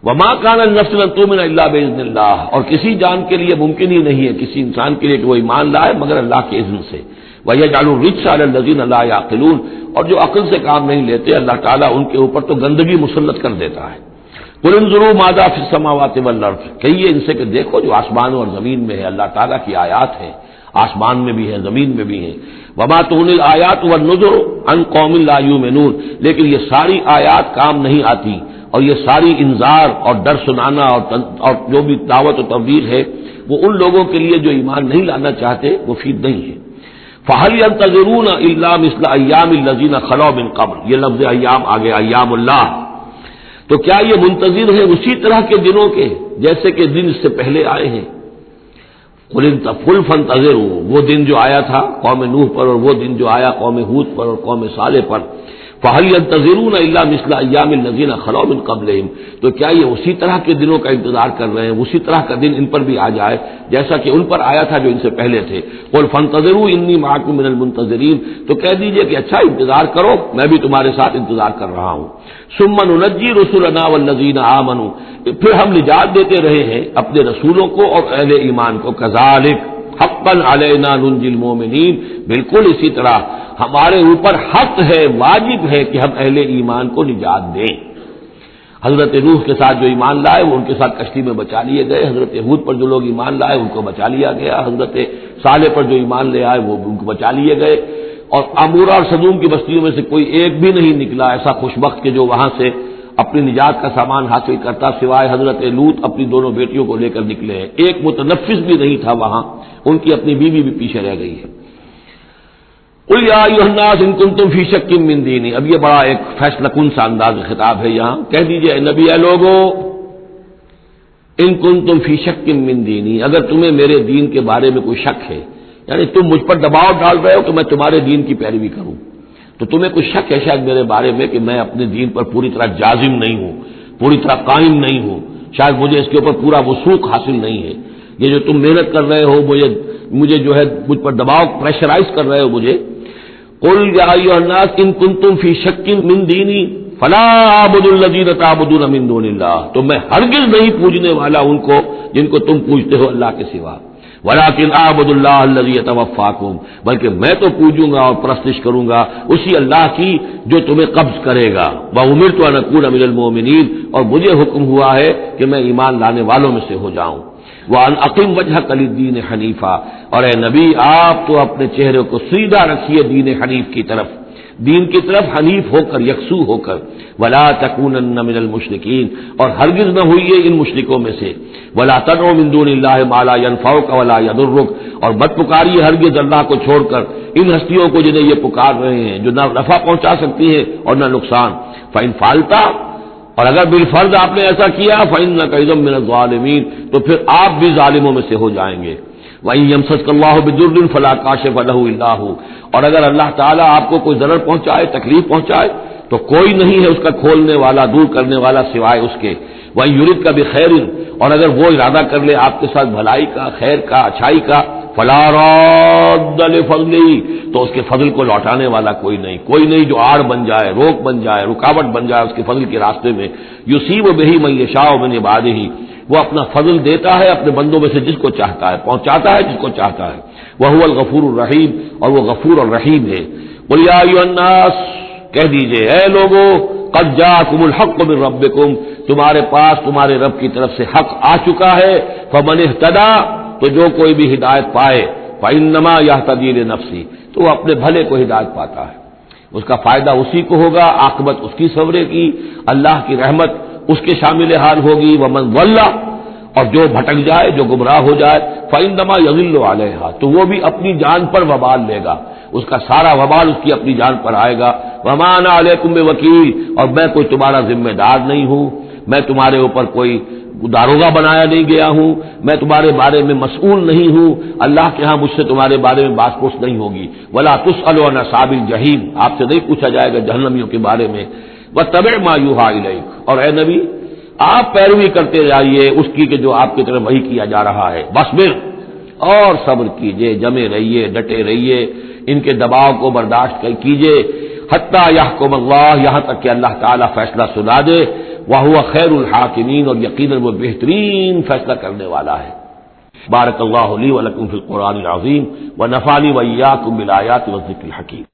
وما کان النفس ان تؤمن الا باذن اللہ، اور کسی جان کے لیے ممکن ہی نہیں ہے، کسی انسان کے لیے کہ وہ ایمان لائے مگر اللہ کے اذن سے۔ وَيَجْعَلُ الرِّجْسَ عَلَى الَّذِينَ لَا يَعْقِلُونَ، اور جو عقل سے کام نہیں لیتے اللہ تعالیٰ ان کے اوپر تو گندگی مسلط کر دیتا ہے۔ قُلِ انظُرُوا مَاذَا فِي السَّمَاوَاتِ وَالْأَرْضِ، کہیے ان سے کہ دیکھو جو آسمانوں اور زمین میں ہے اللہ تعالیٰ کی آیات ہیں، آسمان میں بھی ہے زمین میں بھی ہیں۔ وَمَا تُغْنِي الْآيَاتُ وَالنُّذُرُ عَنْ قَوْمٍ لَا يُؤْمِنُونَ، لیکن یہ ساری آیات کام نہیں آتی، اور یہ ساری انذار اور ڈر سنانا اور جو بھی دعوت و تبلیغ ہے وہ ان لوگوں کے لیے جو ایمان نہیں لانا چاہتے مفید نہیں ہے۔ فَهَلْ يَنتَظِرُونَ إِلَّا مِثْلَ أَيَّامِ الَّذِينَ خَلَوْا مِن قَبْلُ، یہ لفظ ایام آگے ایام اللہ، تو کیا یہ منتظر ہیں اسی طرح کے دنوں کے جیسے کہ دن اس سے پہلے آئے ہیں؟ قُلْ فَانتَظِرُوا، وہ دن جو آیا تھا قوم نوح پر، اور وہ دن جو آیا قوم ہود پر اور قوم صالح پر، فَهَلْ يَنتَظِرُونَ إِلَّا مِثْلَ أَيَّامِ الَّذِينَ خَلَوْا مِن قَبْلِهِمْ، تو کیا یہ اسی طرح کے دنوں کا انتظار کر رہے ہیں، اسی طرح کا دن ان پر بھی آ جائے جیسا کہ ان پر آیا تھا جو ان سے پہلے تھے؟ قُلْ فَانتَظِرُوا إِنِّي مَعَكُم مِّنَ الْمُنتَظِرِينَ، تو کہہ دیجئے کہ اچھا انتظار کرو، میں بھی تمہارے ساتھ انتظار کر رہا ہوں۔ ثُمَّ نُنَجِّي رُسُلَنَا وَالَّذِينَ آمَنُوا، پھر ہم نجات دیتے رہے ہیں اپنے رسولوں کو اور اہل ایمان کو، كَذَلِكَ حقاً علینا ننجی المؤمنین، بالکل اسی طرح ہمارے اوپر حق ہے، واجب ہے کہ ہم اہل ایمان کو نجات دیں۔ حضرت نوح کے ساتھ جو ایمان لائے وہ ان کے ساتھ کشتی میں بچا لیے گئے، حضرت ہود پر جو لوگ ایمان لائے ان کو بچا لیا گیا، حضرت صالح پر جو ایمان لے آئے وہ ان کو بچا لیے گئے، اور عمورہ اور سدوم کی بستیوں میں سے کوئی ایک بھی نہیں نکلا ایسا خوشبخت کہ جو وہاں سے اپنی نجات کا سامان حاصل کرتا، سوائے حضرت لوط اپنی دونوں بیٹیوں کو لے کر نکلے ہیں، ایک متنفس بھی نہیں تھا وہاں، ان کی اپنی بیوی بھی پیچھے رہ گئی ہے۔ قُلْ يَا أَيُّهَا النَّاسُ إِن كُنتُمْ فِي شَكٍّ مِّن دِينِي، اب یہ بڑا ایک فیصلہ کن سا انداز خطاب ہے یہاں، کہہ دیجئے اے نبی، اے لوگو، إِن كُنتُمْ فِي شَكٍّ مِّن دِينِي، اگر تمہیں میرے دین کے بارے میں کوئی شک ہے، یعنی تم مجھ پر دباؤ ڈال رہے ہو کہ میں تمہارے دین کی پیروی کروں، تو تمہیں کچھ شک ہے شاید میرے بارے میں کہ میں اپنے دین پر پوری طرح جازم نہیں ہوں، پوری طرح قائم نہیں ہوں، شاید مجھے اس کے اوپر پورا وثوق حاصل نہیں ہے، یہ جو تم محنت کر رہے ہو مجھے جو ہے مجھ پر دباؤ پریشرائز کر رہے ہو مجھے۔ قُلْ يَا أَيُّهَا النَّاسُ إِن كُنتُمْ فِي شَكٍّ مِّن دِينِي فَلَا أَعْبُدُ الَّذِينَ تَعْبُدُونَ مِن دُونِ اللَّهِ، تو میں ہرگز نہیں پوجنے والا ان کو جن کو تم پوجتے ہو اللہ کے سوا، وَلَٰكِنْ أَعْبُدُ اللَّهَ الَّذِي يَتَوَفَّاكُمْ، بلکہ میں تو پوجوں گا اور پرستش کروں گا اسی اللہ کی جو تمہیں قبض کرے گا، وَأُمِرْتُ أَنْ أَكُونَ مِنَ الْمُؤْمِنِينَ، اور مجھے حکم ہوا ہے کہ میں ایمان لانے والوں میں سے ہو جاؤں۔ وَأَنْ أَقِمْ وَجْهَكَ لِلدِّينِ حَنِيفًا، اور اے نبی آپ تو اپنے چہرے کو سیدھا رکھیے دین حنیف کی طرف، دین کی طرف حنیف ہو کر، یکسو ہو کر، وَلَا تَكُونَنَّ مِنَ الْمُشْرِكِينَ، اور ہرگز نہ ہوئیے ان مشرکوں میں سے، وَلَا تَدْعُ مِن دُونِ اللَّهِ مَا لَا يَنفَعُكَ وَلَا يَضُرُّكَ، اور مت پکاریے ہرگز اللہ کو چھوڑ کر ان ہستیوں کو جنہیں یہ پکار رہے ہیں جو نہ نفع پہنچا سکتی ہیں اور نہ نقصان۔ فَإِن فَعَلْتَ، اور اگر بالفرض آپ نے ایسا کیا، فَإِنَّكَ إِذًا مِّنَ الظَّالِمِينَ، تو پھر آپ بھی ظالموں میں سے ہو جائیں گے۔ وَإِن يَمْسَسْكَ اللَّهُ بِضُرٍّ فَلَا كَاشِفَ لَهُ إِلَّا هُوَ، اور اگر اللہ تعالیٰ آپ کو کوئی ضرر پہنچائے، تکلیف پہنچائے، تو کوئی نہیں ہے اس کا کھولنے والا، دور کرنے والا سوائے اس کے۔ وَإِن يُرِدْكَ بِخَيْرٍ، اور اگر وہ ارادہ کر لے آپ کے ساتھ بھلائی کا، خیر کا، اچھائی کا، فَلَا رَادَّ لِفَضْلِهِ، تو اس کے فضل کو لوٹانے والا کوئی نہیں جو آڑ بن جائے، روک بن جائے، رکاوٹ بن جائے اس کے فضل کے راستے میں۔ يُصِيبُ بِهِ مَن يَشَاءُ مِنْ عِبَادِهِ، وہ اپنا فضل دیتا ہے اپنے بندوں میں سے جس کو چاہتا ہے، پہنچاتا ہے جس کو چاہتا ہے۔ وَهُوَ الْغَفُورُ الرَّحِيمُ، اور وہ غفور اور رحیم ہے۔ قُلْ يَا أَيُّهَا النَّاسُ، کہہ دیجئے اے لوگو، قَدْ جَاءَكُمُ الْحَقُّ مِن رَّبِّكُمْ، تمہارے پاس تمہارے رب کی طرف سے حق آ چکا ہے۔ فَمَنِ اهْتَدَىٰ، تو جو کوئی بھی ہدایت پائے، فَإِنَّمَا يَهْتَدِي لِنَفْسِهِ، تو وہ اپنے بھلے کو ہدایت پاتا ہے، اس کا فائدہ اسی کو ہوگا، عاقبت اس کی سورے کی، اللہ کی رحمت اس کے شامل حال ہوگی۔ وَمَن ضَلَّ، اور جو بھٹک جائے، جو گمراہ ہو جائے، فَإِنَّمَا يَضِلُّ عَلَيْهَا، تو وہ بھی اپنی جان پر وبال لے گا، اس کا سارا وبال اس کی اپنی جان پر آئے گا۔ وَمَا أَنَا عَلَيْكُم بِوَكِيلٍ، اور میں کوئی تمہارا ذمہ دار نہیں ہوں، میں تمہارے اوپر کوئی داروغہ بنایا نہیں گیا ہوں، میں تمہارے بارے میں مسئول نہیں ہوں، اللہ کے ہاں مجھ سے تمہارے بارے میں بات پوچھ نہیں ہوگی، ولا تسأل عن اصحاب الجحیم، آپ سے نہیں پوچھا جائے گا جہنمیوں کے بارے میں، واتبع ما یوحی الیک، اور اے نبی آپ پیروی کرتے جائیے اس کی کہ جو آپ کی طرف وحی کیا جا رہا ہے، واصبر، اور صبر کیجئے، جمے رہیے، ڈٹے رہیے، ان کے دباؤ کو برداشت کیجئے، حتی یحکم اللہ، یہاں تک کہ اللہ تعالیٰ فیصلہ سنا دے، وَهُوَ خَيْرُ الْحَاكِمِينَ، اور یقیناً وہ بہترین فیصلہ کرنے والا ہے۔ بارک اللہ لی ولکم فی القرآن العظیم ونفعنی وإیاکم بالآیات والذکر الحکیم۔